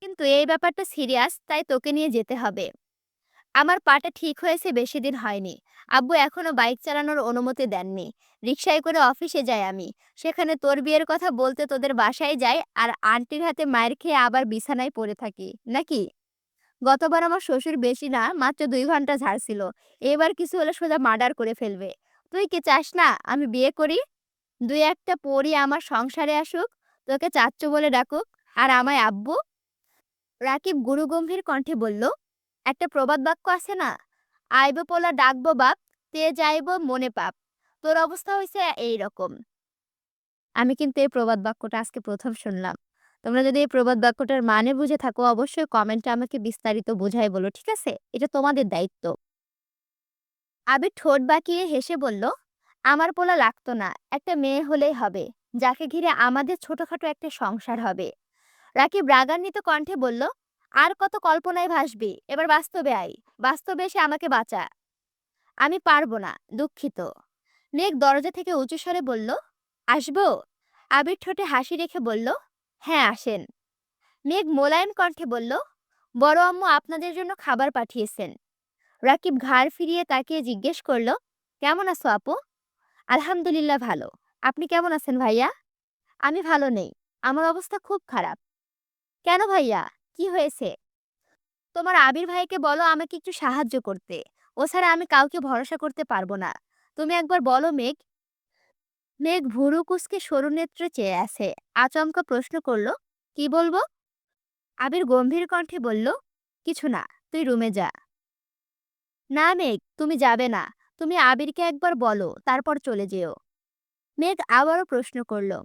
কিন্তু এই ব্যাপারটা সিরিয়াস, তাই তোকে নিয়ে যেতে হবে। আমার পাটা ঠিক হয়েছে বেশিদিন হয়নি। আব্বু এখনো বাইক চালানোর অনুমতি দেননি। রিকশায় করে অফিসে যাই আমি। সেখানে তোর বিয়ের কথা বলতে তোদের বাসায় যাই আর আন্টির হাতে মাইর খেয়ে আবার বিছানায় পড়ে থাকি। নাকি? গতবার আমার শ্বশুর বেশি না মাত্র ২ ঘন্টা ঝাড়ছিল। এবার কিছু হলে সোজা মার্ডার করে ফেলবে। তুই কি চাস না আমি বিয়ে করি? ২-১ টা পরী আমার সংসারে আসুক, তোকে চাচ্চু বলে ডাকুক, আর আমায় আব্বু? রাকিব গুরুগম্ভীর কণ্ঠে বলল, একটা প্রবাদ বাক্য আছে না, আইব পোলা ডাকবো বাপ, তে যাইব মনে পাপ। তোর অবস্থা হয়েছে এই রকম। আমি কিন্তু এই প্রবাদ বাক্যটা আজকে প্রথম শুনলাম। তোমরা যদি এই প্রবাদ বাক্যটার মানে বুঝে থাকো অবশ্যই কমেন্টে আমাকে বিস্তারিত বুঝাই বলো, ঠিক আছে? এটা তোমাদের দায়িত্ব। আবির ঠোঁট বাঁকিয়ে হেসে বলল, আমার পোলা লাগতো না, একটা মেয়ে হলেই হবে, যাকে ঘিরে আমাদের ছোটখাটো একটা সংসার হবে। রাকিব রাগান্বিত কণ্ঠে বলল, আর কত কল্পনায় ভাসবি, এবার বাস্তবে আয়, বাস্তবে এসে আমাকে বাঁচা। আমি পারবো না, দুঃখিত। মেঘ দরজা থেকে উঁচু স্বরে বলল, আসবো? আবির ঠোঁটে হাসি রেখে বলল, হ্যাঁ আসেন। মেঘ মোলায়েম কণ্ঠে বলল, বড় আম্মু আপনাদের জন্য খাবার পাঠিয়েছেন। রাকিব ঘাড় ফিরিয়ে তাকিয়ে জিজ্ঞেস করল, কেমন আছো আপু? আলহামদুলিল্লাহ ভালো। আপনি কেমন আছেন ভাইয়া? আমি ভালো নেই। আমার অবস্থা খুব খারাপ। কেন ভাইয়া? কি হয়েছে? তোমার আবির ভাইকে বলো আমাকে একটু সাহায্য করতে। ও ছাড়া আমি কাউকে ভরসা করতে পারবো না। তুমি একবার বলো মেঘ। মেঘ ভুরু কুঁচকে সরু নেত্রে চেয়ে আছে। আচমকা প্রশ্ন করল, কি বলবো? আবির গম্ভীর কণ্ঠে বলল, কিছু না, তুই রুমে যা। না মেঘ, তুমি যাবে না। তুমি আবিরকে একবার বলো, তারপর চলে যেও। মেঘ আবারও প্রশ্ন করল,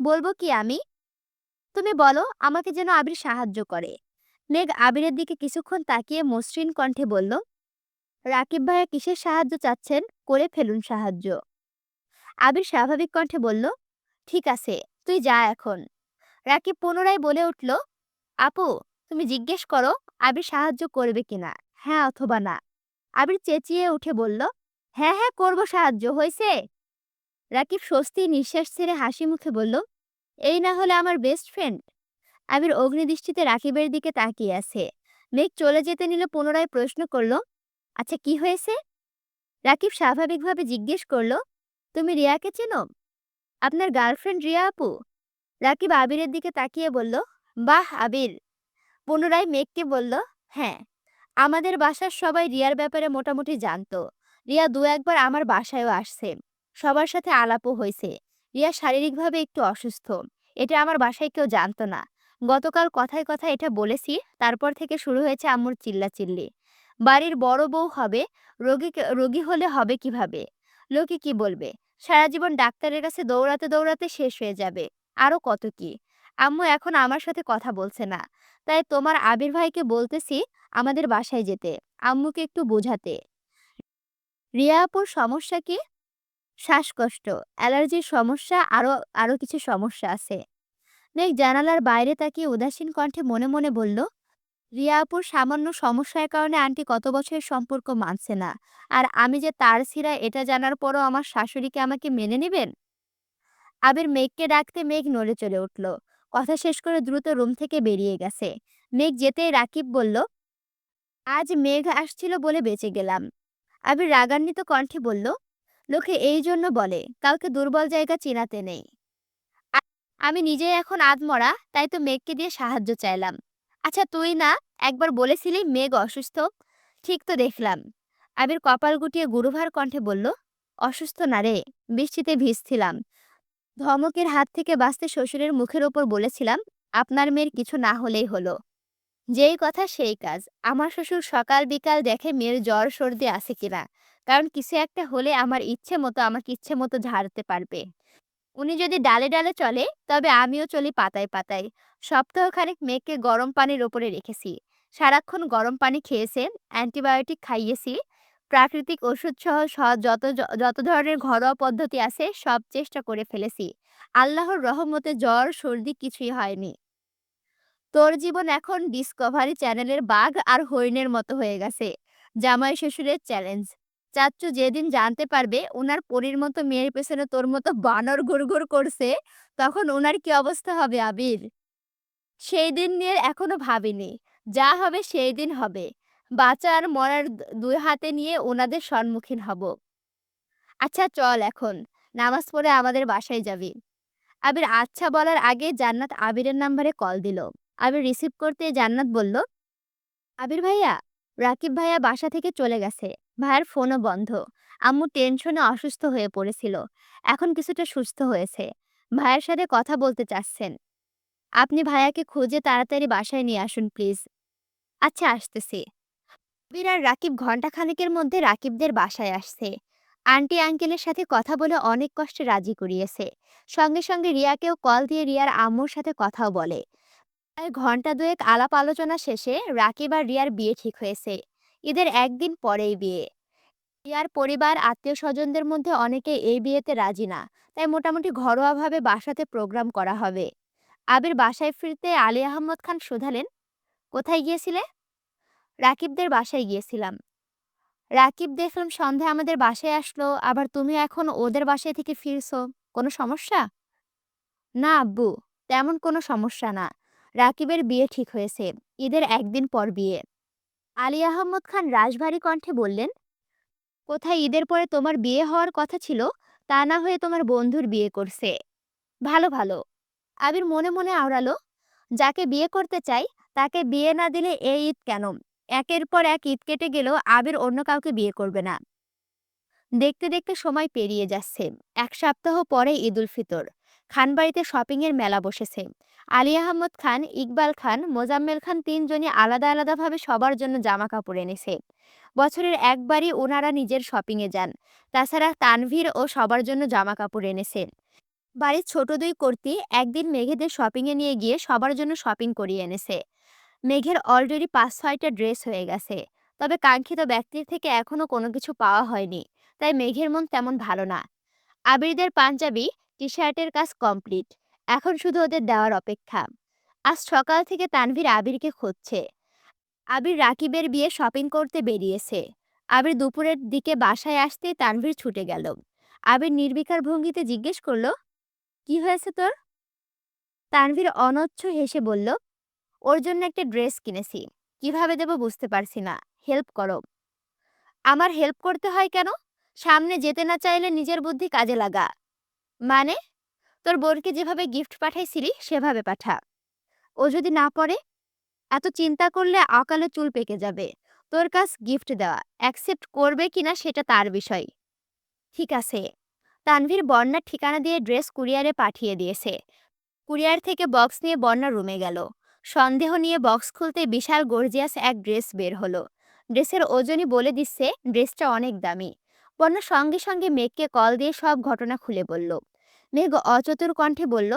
বলবো কি আমি? তুমি বলো আমাকে যেন আবির সাহায্য করে। মেঘ আবিরের দিকে কিছুক্ষণ তাকিয়ে মসৃণ কণ্ঠে বলল, রাকিব ভাইয়া কিসের সাহায্য চাচ্ছেন, করে ফেলুন সাহায্য। আবির স্বাভাবিক কণ্ঠে বলল, ঠিক আছে, তুই যা এখন। রাকিব পুনরায় বলে উঠল, আপু, তুমি জিজ্ঞেস করো আবির সাহায্য করবে কিনা, হ্যাঁ অথবা না। আবির চেঁচিয়ে উঠে বলল, হ্যাঁ হ্যাঁ করব, সাহায্য হয়েছে। রাকিব স্বস্তি নিঃশ্বাস ছেড়ে হাসি মুখে বলল, এই না হলে আমার বেস্ট ফ্রেন্ড। আবির অগ্নিদৃষ্টিতে রাকিবের দিকে তাকিয়ে আছে। মেঘ চলে যেতে নিলে পুনরায় প্রশ্ন করল, আচ্ছা কি হয়েছে? রাকিব স্বাভাবিকভাবে জিজ্ঞেস করল, তুমি রিয়াকে চেনো? আপনার গার্লফ্রেন্ড রিয়া আপু? রাকিব আবিরের দিকে তাকিয়ে বলল, বাহ আবির। পুনরায় মেঘকে বলল, হ্যাঁ, আমাদের বাসার সবাই রিয়ার ব্যাপারে মোটামুটি জানতো। রিয়া দু একবার আমার বাসায়ও আসছে। সবার সাথে আলাপও হয়েছে। রিয়া শারীরিকভাবে একটু অসুস্থ। এটা আমার বাসায় কেউ জানতো না। গতকাল কথায় কথায় এটা বলেছি, তারপর থেকে শুরু হয়েছে আম্মুর চিল্লাচিল্লি। বাড়ির বড় বউ হবে, রোগী হলে হবে কিভাবে? লোকে কি বলবে? সারা জীবন ডাক্তারের কাছে দৌড়াতে দৌড়াতে শেষ হয়ে যাবে। আরো কত কি। আম্মু এখন আমার সাথে কথা বলছে না। তাই তোমার আবির ভাইকে বলতেছি আমাদের বাসায় যেতে, আম্মুকে একটু বোঝাতে। রিয়া আপুর সমস্যা কি? শ্বাসকষ্ট, অ্যালার্জির সমস্যা, আরো আরো কিছু সমস্যা আছে। মেঘ জানালার বাইরে তাকিয়ে উদাসীন কণ্ঠে মনে মনে বলল, রিয়া আপুর সামান্য সমস্যার কারণে আন্টি কত বছরের সম্পর্ক মানছে না। আর আমি যে তার ছিঁড়া এটা জানার পরও আমার শাশুড়িকে আমাকে মেনে নেবেন? আবির মেঘকে ডাকতে মেঘ নড়ে চলে উঠল। কথা শেষ করে দ্রুত রুম থেকে বেরিয়ে গেছে। মেঘ যেতেই রাকিব বলল, আজ মেঘ আসছিল বলে বেঁচে গেলাম। আবির রাগান্বিত কণ্ঠে বলল, লোকে এই জন্য বলে কাউকে দুর্বল জায়গা চিনাতে নেই। আ- আমি নিজেই এখন আধমরা, তাই তো মেঘকে দিয়ে সাহায্য চাইলাম। আচ্ছা তুই না একবার বলেছিলি মেঘ অসুস্থ? ঠিক তো দেখলাম। আবির কপাল গুটিয়ে গুরুভার কণ্ঠে বলল, অসুস্থ না রে, বৃষ্টিতে ভিজছিলাম। ধমকের হাত থেকে বাঁচতে শ্বশুরের মুখের ওপর বলেছিলাম, আপনার মেয়ের কিছু না হলেই হলো। যেই কথা সেই কাজ। আমার শ্বশুর সকাল বিকাল দেখে মেয়ের জ্বর সর্দি আছে কিনা, কারণ কিছু একটা হলে আমার ইচ্ছে মতো আমাকে ইচ্ছে মতো ঝাড়তে পারবে। উনি যদি ডালে ডালে চলে, তবে আমিও চলি পাতায় পাতায়। সপ্তাহখানেক মেয়েকে গরম পানির ওপরে রেখেছি। সারাক্ষণ গরম পানি খেয়েছে, অ্যান্টিবায়োটিক খাইয়েছি, প্রাকৃতিক ওষুধ সহ যত ধরনের ঘরোয়া পদ্ধতি আছে সব চেষ্টা করে ফেলেছি। আল্লাহর রহমতে জ্বর, সর্দি কিছুই হয়নি। তোর জীবন এখন ডিসকভারি চ্যানেলের বাঘ আর হরিণের মতো হয়ে গেছে। জামাই শ্বশুরের চ্যালেঞ্জ। চাচ্চু যেদিন জানতে পারবে উনার পরীর মতো মেয়ের পেছনে তোর মতো বানর ঘুরঘুর করছে, তখন উনার কি অবস্থা হবে আবির? সেই দিন নিয়ে এখনো ভাবিনি। যা হবে সেই দিন হবে। বাঁচা আর মরার দুই হাতে নিয়ে উনাদের সম্মুখীন হব। আচ্ছা চল এখন। নামাজ পড়ে আমাদের বাসায় যাবি। আবির আচ্ছা বলার আগে জান্নাত আবিরের নাম্বারে কল দিল। আবির রিসিভ করতে জান্নাত বলল, আবির ভাইয়া, রাকিব ভাইয়া বাসা থেকে চলে গেছে। ভাইয়ার ফোনও বন্ধ। আম্মু টেনশনে অসুস্থ হয়ে পড়েছিল। এখন কিছুটা সুস্থ হয়েছে। ভাইয়ার সাথে কথা বলতে চাচ্ছেন। আপনি ভাইয়াকে খুঁজে তাড়াতাড়ি বাসায় নিয়ে আসুন প্লিজ। আচ্ছা আসতেছি। আবির আর রাকিব ঘন্টাখানেকের মধ্যে রাকিবদের বাসায় আসছে। আন্টি আঙ্কেলের সাথে কথা বলে অনেক কষ্টে রাজি করিয়েছে। সঙ্গে সঙ্গে রিয়াকেও কল দিয়ে রিয়ার আম্মুর সাথে কথাও বলে। প্রায় ঘন্টা দুয়েক আলাপ আলোচনা শেষে রাকিব আর রিয়ার বিয়ে ঠিক হয়েছে। ঈদের একদিন পরেই বিয়ে। রিয়ার পরিবার আত্মীয় স্বজনদের মধ্যে অনেকে এই বিয়েতে রাজি না। তাই মোটামুটি ঘরোয়াভাবে বাসাতে প্রোগ্রাম করা হবে। আবির বাসায় ফিরতে আলী আহমদ খান শুধালেন, কোথায় গিয়েছিলে? রাকিবদের বাসায় গিয়েছিলাম। রাকিব দেখলাম সন্ধ্যায় আমাদের বাসায় আসলো, আবার তুমি এখন ওদের বাসায় থেকে ফিরছো। কোনো সমস্যা? না আব্বু, তেমন কোনো সমস্যা না। রাকিবের বিয়ে ঠিক হয়েছে। ঈদের একদিন পর বিয়ে। আলী আহমদ খান রাশভারী কণ্ঠে বললেন, কোথায় ঈদের পরে তোমার বিয়ে হওয়ার কথা ছিল, তা না হয়ে তোমার বন্ধুর বিয়ে করছে। ভালো ভালো। আবির মনে মনে আওড়ালো, যাকে বিয়ে করতে চাই তাকে বিয়ে না দিলে এই ঈদ কেন? একের পর এক ঈদ কেটে গেলেও আবির অন্য কাউকে বিয়ে করবে না। দেখতে দেখতে সময় পেরিয়ে যাচ্ছে। এক সপ্তাহ পরে ঈদুল ফিতর। খানবাড়িতে শপিংয়ের মেলা বসেছে। আলী আহমদ খান, ইকবাল খান, মোজাম্মেল খান তিনজনই আলাদা আলাদাভাবে সবার জন্য জামা কাপড় এনেছে। বছরের একবারই ওনারা নিজের শপিংয়ে যান। তাছাড়া তানভীর ও সবার জন্য জামা কাপড় এনেছে। বাড়ির ছোট দুই কর্তি একদিন মেঘেদের শপিংয়ে নিয়ে গিয়ে সবার জন্য শপিং করিয়ে এনেছে। মেঘের অলরেডি ৫-৬টা ড্রেস হয়ে গেছে। তবে কাঙ্ক্ষিত ব্যক্তির থেকে এখনো কোনো কিছু পাওয়া হয়নি। তাই মেঘের মন তেমন ভালো না। আবিরদের পাঞ্জাবি, টি-শার্টের কাজ কমপ্লিট। এখন শুধু ওদের দেওয়ার অপেক্ষা। আজ সকাল থেকে তানভীর আবিরকে খুঁজছে। আবির রাকিবের বিয়ে শপিং করতে বেরিয়েছে। আবির দুপুরের দিকে বাসায় আসতে তানভীর ছুটে গেল। আবির নির্বিকার ভঙ্গিতে জিজ্ঞেস করলো, কি হয়েছে তোর? তানভীর অনচ্ছ হেসে বলল, ওর জন্য একটা ড্রেস কিনেছি। কিভাবে দেব বুঝতে পারছি না। হেল্প করো। আমার হেল্প করতে হয় কেন? সামনে যেতে না চাইলে নিজের বুদ্ধি কাজে লাগা। মানে? তোর বোনকে যেভাবে গিফট পাঠাইছিলি সেভাবে পাঠা। ও যদি না পড়ে? এত চিন্তা করলে অকালে চুল পেকে যাবে। তোর কাছ গিফট দেওয়া। অ্যাকসেপ্ট করবে কিনা সেটা তার বিষয়। ঠিক আছে। তানভীর বন্যার ঠিকানা দিয়ে ড্রেস কুরিয়ারে পাঠিয়ে দিয়েছে। কুরিয়ার থেকে বক্স নিয়ে বন্যা রুমে গেল। সন্দেহ নিয়ে বক্স খুলতে বিশাল গর্জিয়াস এক ড্রেস বের হলো। ড্রেসের ওজনই বলে দিচ্ছে ড্রেসটা অনেক দামি। বন্যা সঙ্গে সঙ্গে মেঘকে কল দিয়ে সব ঘটনা খুলে বলল। মেঘ অচতুর কণ্ঠে বলল,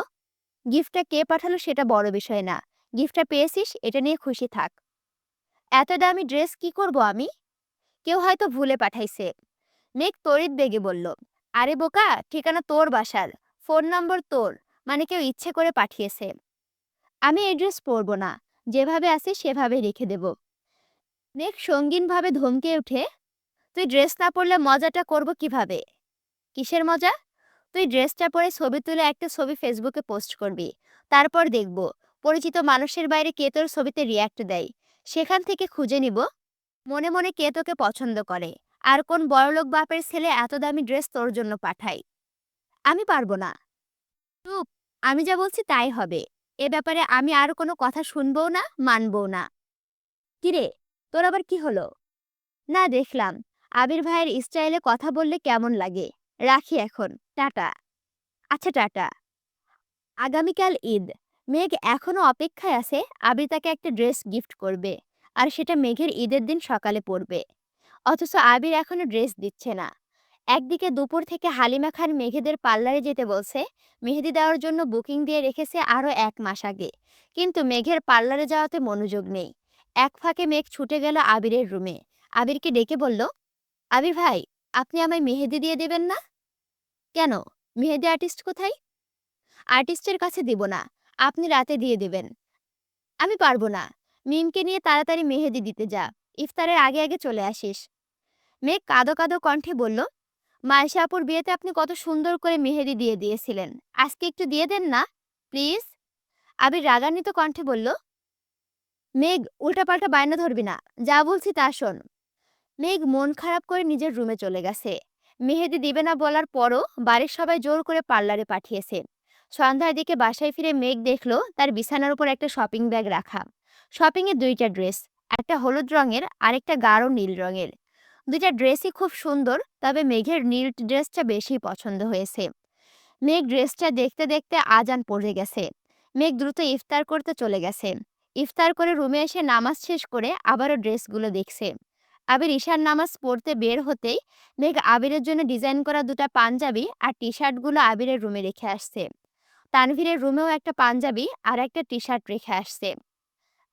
গিফটটা কে পাঠালো সেটা বড় বিষয় না। গিফটটা পেয়েছিস, এটা নিয়ে খুশি থাক। এত দামি ড্রেস কি করব আমি? কেউ হয়তো ভুলে পাঠাইছে। মেঘ তড়িৎ বেগে বলল, আরে বোকা, ঠিকানা তোর বাসার, ফোন নম্বর তোর, মানে কেউ ইচ্ছে করে পাঠিয়েছে। আমি এই ড্রেস পরবো না। যেভাবে আছি সেভাবে রেখে দেব। মেঘ সঙ্গীনভাবে ধমকে উঠে, তুই ড্রেস না পরলে মজাটা করব কিভাবে? কিসের মজা? তুই ড্রেসটা পরে ছবি তুলে একটা ছবি ফেসবুকে পোস্ট করবি। তারপর দেখব পরিচিত মানুষের বাইরে কে তোর ছবিতে রিয়্যাক্ট দেয়। সেখান থেকে খুঁজে নিব মনে মনে কে তোকে পছন্দ করে, আর কোন বড়লোক বাপের ছেলে এত দামি ড্রেস তোর জন্য পাঠায়। আমি পারবো না। চুপ। আমি যা বলছি তাই হবে। এ ব্যাপারে আমি আর কোনো কথা শুনবও না, মানবও না। কিরে, তোর আবার কি হলো? না, দেখলাম আবির ভাইয়ের স্টাইলে কথা বললে কেমন লাগে। রাখি এখন। টাটা। আচ্ছা টাটা। আগামীকাল ঈদ। মেঘ এখনো অপেক্ষায় আছে আবির তাকে একটা ড্রেস গিফট করবে। আর সেটা মেঘের ঈদের দিন সকালে পরবে। অথচ আবির এখনো ড্রেস দিচ্ছে না। একদিকে দুপুর থেকে হালিমা খান মেঘেদের পার্লারে যেতে বলছে। মেহেদি দেওয়ার জন্য বুকিং দিয়ে রেখেছে আরও 1 মাস আগে। কিন্তু মেঘের পার্লারে যাওয়াতে মনোযোগ নেই। এক ফাঁকে মেঘ ছুটে গেল আবিরের রুমে। আবিরকে ডেকে বলল, আবির ভাই, আপনি আমায় মেহেদি দিয়ে দেবেন না? কেন? মেহেদি আর্টিস্ট কোথায়? আর্টিস্টের কাছে দিব না, আপনি রাতে দিয়ে দেবেন। আমি পারবো না। মিমকে নিয়ে তাড়াতাড়ি মেহেদি দিতে যা, ইফতারের আগে আগে চলে আসিস। মেঘ কাঁদো কাঁদো কণ্ঠে বলল, মায়েশা আপুর বিয়েতে আপনি কত সুন্দর করে মেহেদি দিয়ে দিয়েছিলেন, আজকে একটু দিয়ে দেন না প্লিজ। আবির রাগান্বিত কণ্ঠে বলল, মেঘ উল্টাপাল্টা বায়না ধরবি না, যা বলছি তা শোন। মেঘ মন খারাপ করে নিজের রুমে চলে গেছে। মেহেদি দিবে না বলার পরও বাড়ির সবাই জোর করে পার্লারে পাঠিয়েছে। সন্ধ্যার দিকে বাসায় ফিরে মেঘ দেখলো তার বিছানার উপর একটা শপিং ব্যাগ রাখা। শপিং এ দুইটা ড্রেস, একটা হলুদ রঙের আর একটা গাঢ় নীল রঙের। দুইটা ড্রেসই খুব সুন্দর, তবে মেঘের নীল ড্রেসটা বেশি পছন্দ হয়েছে। মেঘ ড্রেসটা দেখতে দেখতে আজান পড়ে গেছে। মেঘ দ্রুত ইফতার করতে চলে গেছে। ইফতার করে রুমে এসে নামাজ শেষ করে আবারও ড্রেসগুলো দেখছে। আবির ঈশার নামাজ পড়তে বের হতেই মেঘ আবিরের জন্য ডিজাইন করা দুটো পাঞ্জাবি আর টি শার্টগুলো আবিরের রুমে রেখে আসছে। তানভীরের রুমেও একটা পাঞ্জাবি আর একটা টি শার্ট রেখে আসছে।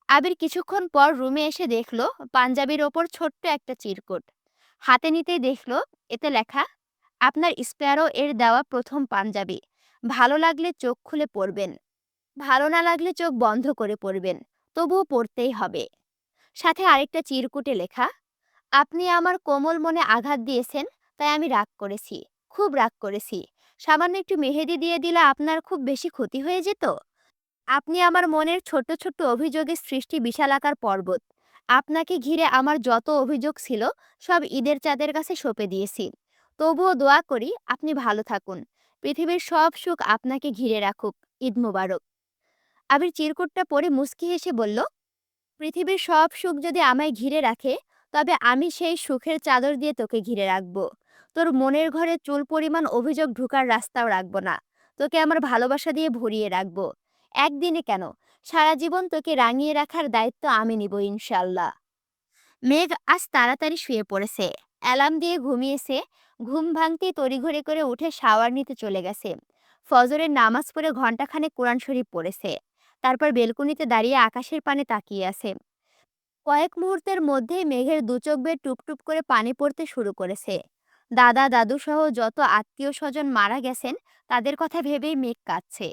আবির কিছুক্ষণ পর রুমে এসে দেখলো পাঞ্জাবির ওপর ছোট্ট একটা চিরকুট। হাতে নিতেই দেখলো এতে লেখা, আপনার স্প্যারো এর দেওয়া প্রথম পাঞ্জাবি, ভালো লাগলে চোখ খুলে পড়বেন, ভালো না লাগলে চোখ বন্ধ করে পড়বেন, তবুও পড়তেই হবে। সাথে আরেকটা চিরকুটে লেখা, আপনি আমার কোমল মনে আঘাত দিয়েছেন, তাই আমি রাগ করেছি, খুব রাগ করেছি। সামান্য একটু মেহেদি দিয়ে দিলে আপনার খুব বেশি ক্ষতি হয়ে যেত। আপনি আমার মনের ছোট্ট ছোট্ট অভিযোগের সৃষ্টি বিশালাকার পর্বত। আপনাকে ঘিরে আমার যত অভিযোগ ছিল সব ঈদের চাঁদের কাছে সঁপে দিয়েছি। তবুও দোয়া করি আপনি ভালো থাকুন, পৃথিবীর সব সুখ আপনাকে ঘিরে রাখুক। ঈদ মোবারক। আবির চিরকুটটা পরে মুচকি হেসে বলল, পৃথিবীর সব সুখ যদি আমায় ঘিরে রাখে, তবে আমি সেই সুখের চাদর দিয়ে তোকে ঘিরে রাখবো। তোর মনের ঘরে চুল পরিমাণ অভিযোগ ঢুকার রাস্তাও রাখবো না। তোকে আমার ভালোবাসা দিয়ে ভরিয়ে রাখবো। একদিনে কেন, সারা জীবন তোকে রাঙিয়ে রাখার দায়িত্ব আমি নিব ইনশাল্লাহ। মেঘ আজ তাড়াতাড়ি শুয়ে পড়েছে। অ্যালার্ম দিয়ে ঘুমিয়েছে। ঘুম ভাঙতেই তড়িঘড়ি করে উঠে শাওয়ার নিতে চলে গেছে। ফজরের নামাজ পড়ে ঘণ্টাখানেক কোরআন শরীফ পড়েছে। তারপর বেলকনিতে দাঁড়িয়ে আকাশের পানে তাকিয়ে আছে। কয়েক মুহূর্তের মধ্যেই মেঘের দু চোখ বেয়ে টুপটুপ করে পানি পড়তে শুরু করেছে। দাদা দাদু সহ যত আত্মীয় স্বজন মারা গেছেন তাদের কথা ভেবেই মেঘ কাঁদছে।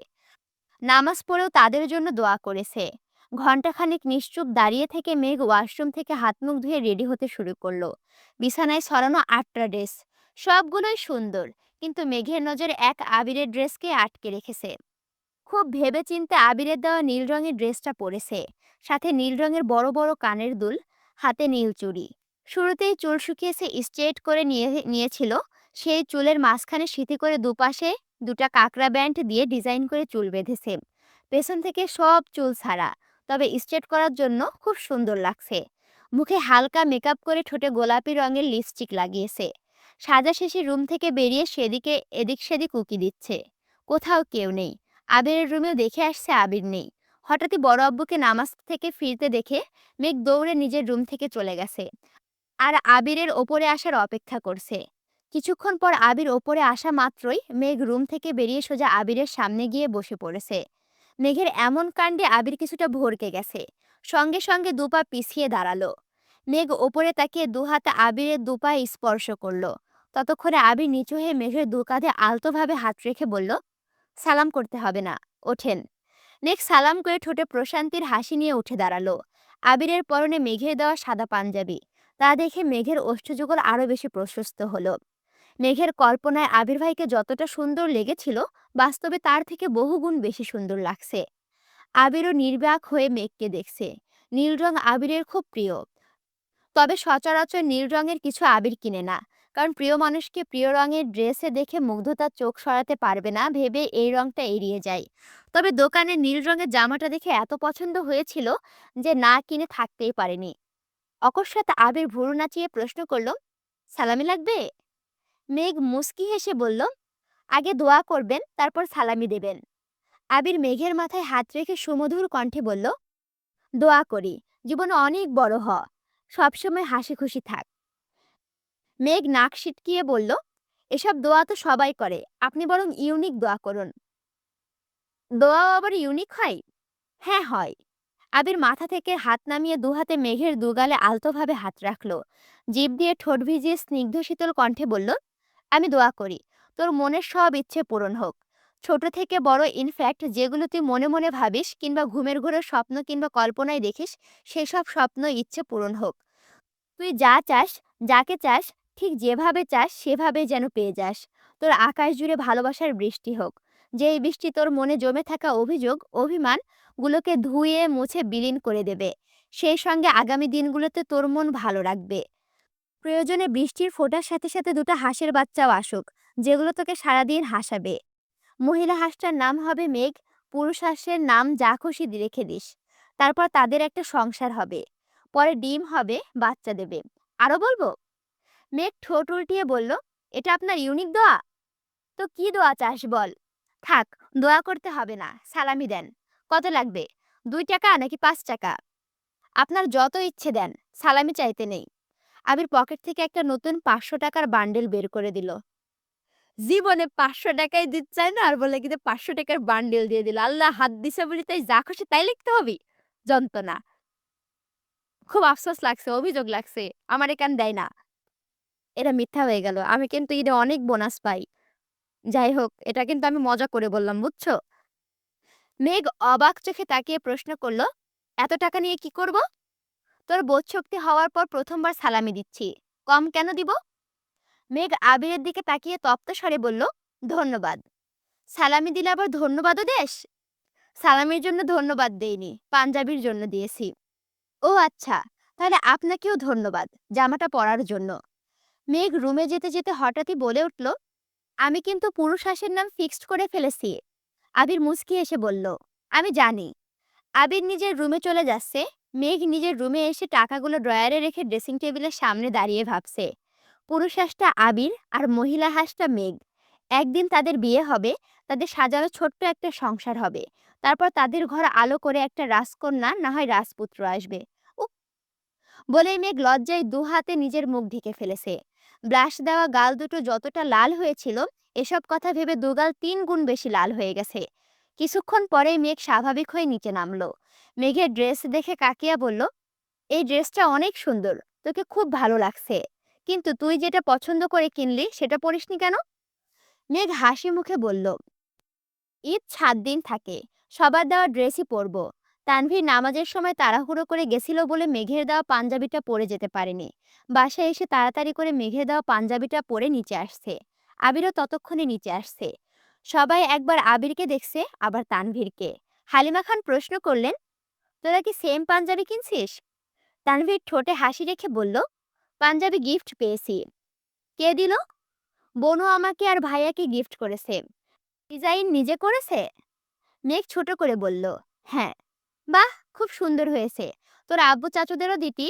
নামাজ পড়েও তাদের জন্য দোয়া করেছে। ঘণ্টাখানেক নিশ্চুপ দাঁড়িয়ে থেকে মেঘ ওয়াশরুম থেকে হাত মুখ ধুয়ে রেডি হতে শুরু করলো। বিছানায় ছড়ানো ৮টা ড্রেস, সবগুলোই সুন্দর, কিন্তু মেঘের নজর এক আবিরের ড্রেসকে আটকে রেখেছে। খুব ভেবেচিন্তে আবিরের দেওয়া নীল রঙের ড্রেসটা পরেছে, সাথে নীল রঙের বড় বড় কানের দুল, হাতে নীল চুড়ি। শুরুতেই চুল শুকিয়েছে স্ট্রেট করে নিয়েছিল। সেই চুলের মাঝখানে সিঁথি করে দুপাশে দুটা কাঁকড়া ব্যান্ড দিয়ে ডিজাইন করে চুল বেঁধেছে। পেছন থেকে সব চুল ছাড়া, তবে স্ট্রেট করার জন্য খুব সুন্দর লাগছে। মুখে হালকা মেকআপ করে ঠোঁটে গোলাপি রঙের লিপস্টিক লাগিয়েছে। সাজা শেষে রুম থেকে বেরিয়ে সেদিকে এদিক সেদিক উকি দিচ্ছে। কোথাও কেউ নেই। আবিরের রুমেও দেখে আসছে আবির নেই। হঠাৎই বড় আব্বুকে নামাজ থেকে ফিরতে দেখে মেঘ দৌড়ে নিজের রুম থেকে চলে গেছে আর আবিরের ওপরে আসার অপেক্ষা করছে। কিছুক্ষণ পর আবির ওপরে আসা মাত্রই মেঘ রুম থেকে বেরিয়ে সোজা আবিরের সামনে গিয়ে বসে পড়েছে। মেঘের এমন কাণ্ডে আবির কিছুটা ভড়কে গেছে। সঙ্গে সঙ্গে দুপা পিছিয়ে দাঁড়ালো। মেঘ ওপরে তাকিয়ে দু হাতে আবিরের দুপায়ে স্পর্শ করলো। ততক্ষণে আবির নিচু হয়ে মেঘের দু কাঁধে আলতোভাবে হাত রেখে বলল, সালাম করতে হবে না, ওঠেন। মেঘ সালাম করে ঠোঁটে প্রশান্তির হাসি নিয়ে উঠে দাঁড়ালো। আবিরের পরনে মেঘের দেওয়া সাদা পাঞ্জাবি, তা দেখে মেঘের ওষ্ঠযুগল আরো বেশি প্রশস্ত হলো। মেঘের কল্পনায় আবির ভাইকে যতটা সুন্দর লেগেছিল, বাস্তবে তার থেকে বহুগুণ বেশি সুন্দর লাগছে। আবিরও নির্বাক হয়ে মেঘকে দেখছে। নীল রং আবিরের খুব প্রিয়, তবে সচরাচর নীল রঙের কিছু আবির কিনে না, কারণ প্রিয় মানুষকে প্রিয় রঙের ড্রেসে দেখে মুগ্ধতার চোখ সরাতে পারবে না ভেবে এই রংটা এড়িয়ে যায়। তবে দোকানে নীল রঙের জামাটা দেখে এত পছন্দ হয়েছিল যে না কিনে থাকতেই পারেনি। অকস্মাৎ আবির ভুরু নাচিয়ে প্রশ্ন করলো, সালামি লাগবে? মেঘ মুস্কি হেসে বলল, আগে দোয়া করবেন, তারপর সালামি দেবেন। আবির মেঘের মাথায় হাত রেখে সুমধুর কণ্ঠে বলল, দোয়া করি জীবনে অনেক বড় হ, সবসময় হাসি খুশি থাক। মেঘ নাক সিটকিয়ে বলল, এসব দোয়া তো সবাই করে, আপনি বরং ইউনিক দোয়া করুন। দোয়াও আবার ইউনিক হয়? হ্যাঁ হয়। আবির মাথা থেকে হাত নামিয়ে দু হাতে মেঘের দুগালে আলতোভাবে হাত রাখলো। জিভ দিয়ে ঠোঁট ভিজিয়ে স্নিগ্ধ শীতল কণ্ঠে বলল, আমি দোয়া করি তোর মনের সব ইচ্ছে পূরণ হোক। ছোট থেকে বড় ইনফ্যাক্ট যেগুলো তুই মনে মনে ভাবিস কিংবা ঘুমের ঘোরে স্বপ্ন কিংবা কল্পনায় দেখিস সেসব স্বপ্ন ইচ্ছে পূরণ হোক। তুই যা চাস, যাকে চাস, ঠিক যেভাবে চাস সেভাবেই যেন পেয়ে যাস। তোর আকাশ জুড়ে ভালোবাসার বৃষ্টি হোক। যেই বৃষ্টি তোর মনে জমে থাকা অভিযোগ, অভিমান গুলোকে ধুয়ে মুছে বিলীন করে দেবে। সেই সঙ্গে আগামী দিনগুলোতে তোর মন ভালো রাখবে। প্রয়োজনে বৃষ্টির ফোঁটার সাথে সাথে দুটো হাঁসের বাচ্চাও আসুক, যেগুলো তোকে সারাদিন হাসাবে। মহিলা হাঁসটার নাম হবে মেঘ, পুরুষ হাঁসের নাম যা খুশি রেখে দিস। তারপর তাদের একটা সংসার হবে। পরে ডিম হবে, বাচ্চা দেবে। আরো বলবো? মেঘ ঠোঁট উল্টিয়ে বলল, এটা আপনার ইউনিক দোয়া? তো কি দোয়া চাস বল? থাক, দোয়া করতে হবে না, সালামি দেন। কত লাগবে? 2 টাকা নাকি 5 টাকা? আপনার যত ইচ্ছে দেন, সালামি চাইতে নেই। আবির পকেট থেকে একটা নতুন 500 টাকার বান্ডেল বের করে দিল। জীবনে 500 টাকাই দিতে চায় না আর বলে কিন্তু 500 টাকার বান্ডেল দিয়ে দিল। আল্লাহ হাত দিছে বলে তাই যা খুশি তাই লিখতে হবে? যন্ত্রণা। খুব আফসোস লাগছে, অভিযোগ লাগছে। আমার এখান দেয় না। এটা মিথ্যা হয়ে গেল। আমি কিন্তু ঈদে অনেক বোনাস পাই। যাই হোক, এটা কিন্তু আমি মজা করে বললাম, বুঝছো? মেঘ অবাক চোখে তাকিয়ে প্রশ্ন করল, এত টাকা নিয়ে কি করব? তোর বোধশক্তি হওয়ার পর প্রথমবার সালামি দিচ্ছি। কম কেন দিব? মেঘ আবিরের দিকে তাকিয়ে তপ্ত স্বরে বলল, ধন্যবাদ। সালামি দিলে আবার ধন্যবাদও দেশ? সালামির জন্য ধন্যবাদ দেইনি, পাঞ্জাবির জন্য দিয়েছি। ও আচ্ছা, তাহলে আপনাকেও ধন্যবাদ জামাটা পরার জন্য। মেঘ রুমে যেতে যেতে হঠাৎই বলে উঠল, আমি কিন্তু পুরুষ হাঁসের নাম ফিক্সড করে ফেলেছি। আবির মুচকি এসে বলল, আমি জানি। আবির নিজের রুমে চলে যাচ্ছে। মেঘ নিজের রুমে এসে টাকাগুলো ড্রয়ারে রেখে ড্রেসিং টেবিলের সামনে দাঁড়িয়ে ভাবছে, পুরুষ হাঁসটা আবির আর মহিলা হাঁসটা মেঘ। একদিন তাদের বিয়ে হবে, তাদের সাজানো ছোট্ট একটা সংসার হবে। তারপর তাদের ঘর আলো করে একটা রাজকন্যা না হয় রাজপুত্র আসবে। উফ! বলেই মেঘ লজ্জায় দুহাতে নিজের মুখ ঢেকে ফেলেছে। ব্রাশ দেওয়া গাল দুটো যতটা লাল হয়েছিল, এসব কথা ভেবে দুগাল 3 গুণ বেশি লাল হয়ে গেছে। কিছুক্ষণ পরেই মেঘ স্বাভাবিক হয়ে নিচে নামলো। মেঘের ড্রেস দেখে কাকিয়া বলল, এই ড্রেসটা অনেক সুন্দর, তোকে খুব ভালো লাগছে। কিন্তু তুই যেটা পছন্দ করে কিনলি সেটা পরিসনি কেন? মেঘ হাসি মুখে বলল, ঈদ 7 দিন থাকে, সবার দেওয়া ড্রেসই পরবো। তানভীর নামাজের সময় তাড়াহুড়ো করে গেছিল বলে মেঘের দেওয়া পাঞ্জাবিটা পরে যেতে পারেনি। বাসায় এসে তাড়াতাড়ি করে মেঘের দেওয়া পাঞ্জাবিটা পরে নিচে আসছে। আবিরও ততক্ষণে নিচে আসছে। সবাই একবার আবিরকে দেখছে, আবার তানভীরকে। হালিমা খান প্রশ্ন করলেন, তোরা কি সেম পাঞ্জাবি কিনছিস? তানভীর ঠোঁটে হাসি রেখে বলল, পাঞ্জাবি গিফট পেয়েছি। কে দিল? বোনও আমাকে আর ভাইয়াকে গিফট করেছে। ডিজাইন নিজে করেছে? মেঘ ছোট করে বলল, হ্যাঁ। বাহ, খুব সুন্দর হয়েছে। তোর আব্বু চাচুদেরও দিতি?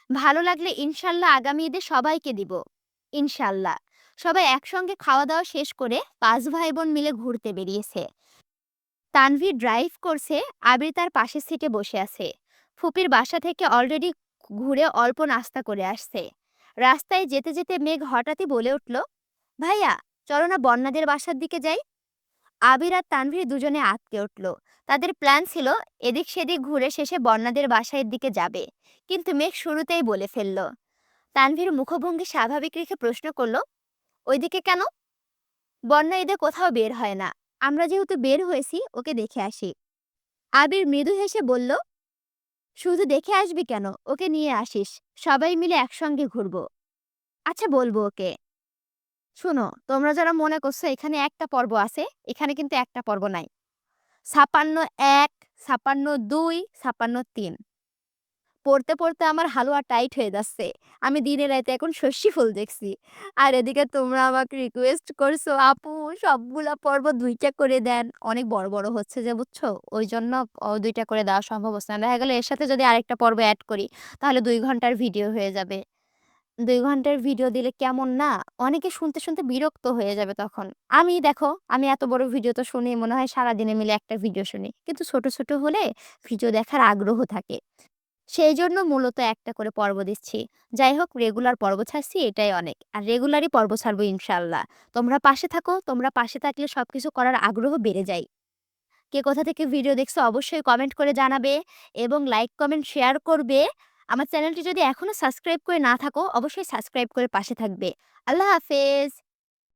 ভালো লাগলে ইনশাল্লাহ আগামী ঈদে সবাইকে দিব। ইনশাল্লাহ। সবাই একসঙ্গে খাওয়া দাওয়া শেষ করে 5 ভাই বোন মিলে ঘুরতে বেরিয়েছে। তানভীর ড্রাইভ করছে, আবির তার পাশের সিটে বসে আছে। ফুপির বাসা থেকে অলরেডি ঘুরে অল্প নাস্তা করে আসছে। রাস্তায় যেতে যেতে মেঘ হঠাৎই বলে উঠল, ভাইয়া, চলো না বন্যাদের বাসার দিকে যাই। আবির আর তানভীর দুজনে আঁতকে উঠল। তাদের প্ল্যান ছিল এদিক সেদিক ঘুরে শেষে বন্যাদের বাসার দিকে যাবে, কিন্তু মেঘ শুরুতেই বলে ফেলল। তানভীর মুখভঙ্গি স্বাভাবিক রেখে প্রশ্ন করল, ওইদিকে কেন? বন্যা ঈদে কোথাও বের হয় না, আমরা যেহেতু বের হয়েছি ওকে দেখে আসি। আবির মৃদু হেসে বলল, শুধু দেখে আসবি কেন, ওকে নিয়ে আসিস, সবাই মিলে একসঙ্গে ঘুরবো। আচ্ছা, বলবো ওকে। শোনো, তোমরা যারা মনে করছো এখানে একটা পর্ব আছে, এখানে কিন্তু একটা পর্ব নাই। 56-1, 56-2, 56-3 পড়তে পড়তে আমার হালুয়া টাইট হয়ে যাচ্ছে। আমি দিনে রাতে এখন শস্যি ফুল দেখছি। আর এদিকে তোমরা আমাকে রিকোয়েস্ট করছো, আপু সবগুলা পর্ব 2টা করে দেন। অনেক বড় বড় হচ্ছে যে, বুঝছো? ওই জন্য 2টা করে দেওয়া সম্ভব হচ্ছে না। দেখা গেল এর সাথে যদি আরেকটা পর্ব অ্যাড করি তাহলে 2 ঘন্টার ভিডিও হয়ে যাবে। 2 ঘন্টার ভিডিও দিলে কেমন না? অনেকে শুনতে শুনতে বিরক্ত হয়ে যাবে তখন। আমি দেখো, আমি এত বড় ভিডিও তো শুনি, মনে হয় সারাদিনে মিলে একটা ভিডিও শুনি। কিন্তু ছোট ছোট হলে ভিডিও দেখার আগ্রহ থাকে। সেই জন্য মূলত একটা করে পর্ব দিচ্ছি। যাই হোক, রেগুলার পর্ব ছাড়ছি এটাই অনেক। আর রেগুলারই পর্ব ছাড়বো ইনশাআল্লাহ। তোমরা পাশে থাকো, তোমরা পাশে থাকলে সবকিছু করার আগ্রহ বেড়ে যায়। কে কোথা থেকে ভিডিও দেখছো অবশ্যই কমেন্ট করে জানাবে এবং লাইক, কমেন্ট, শেয়ার করবে। আমার চ্যানেলটি যদি এখনো সাবস্ক্রাইব করে না থাকো অবশ্যই সাবস্ক্রাইব করে পাশে থাকবে। আল্লাহ হাফেজ।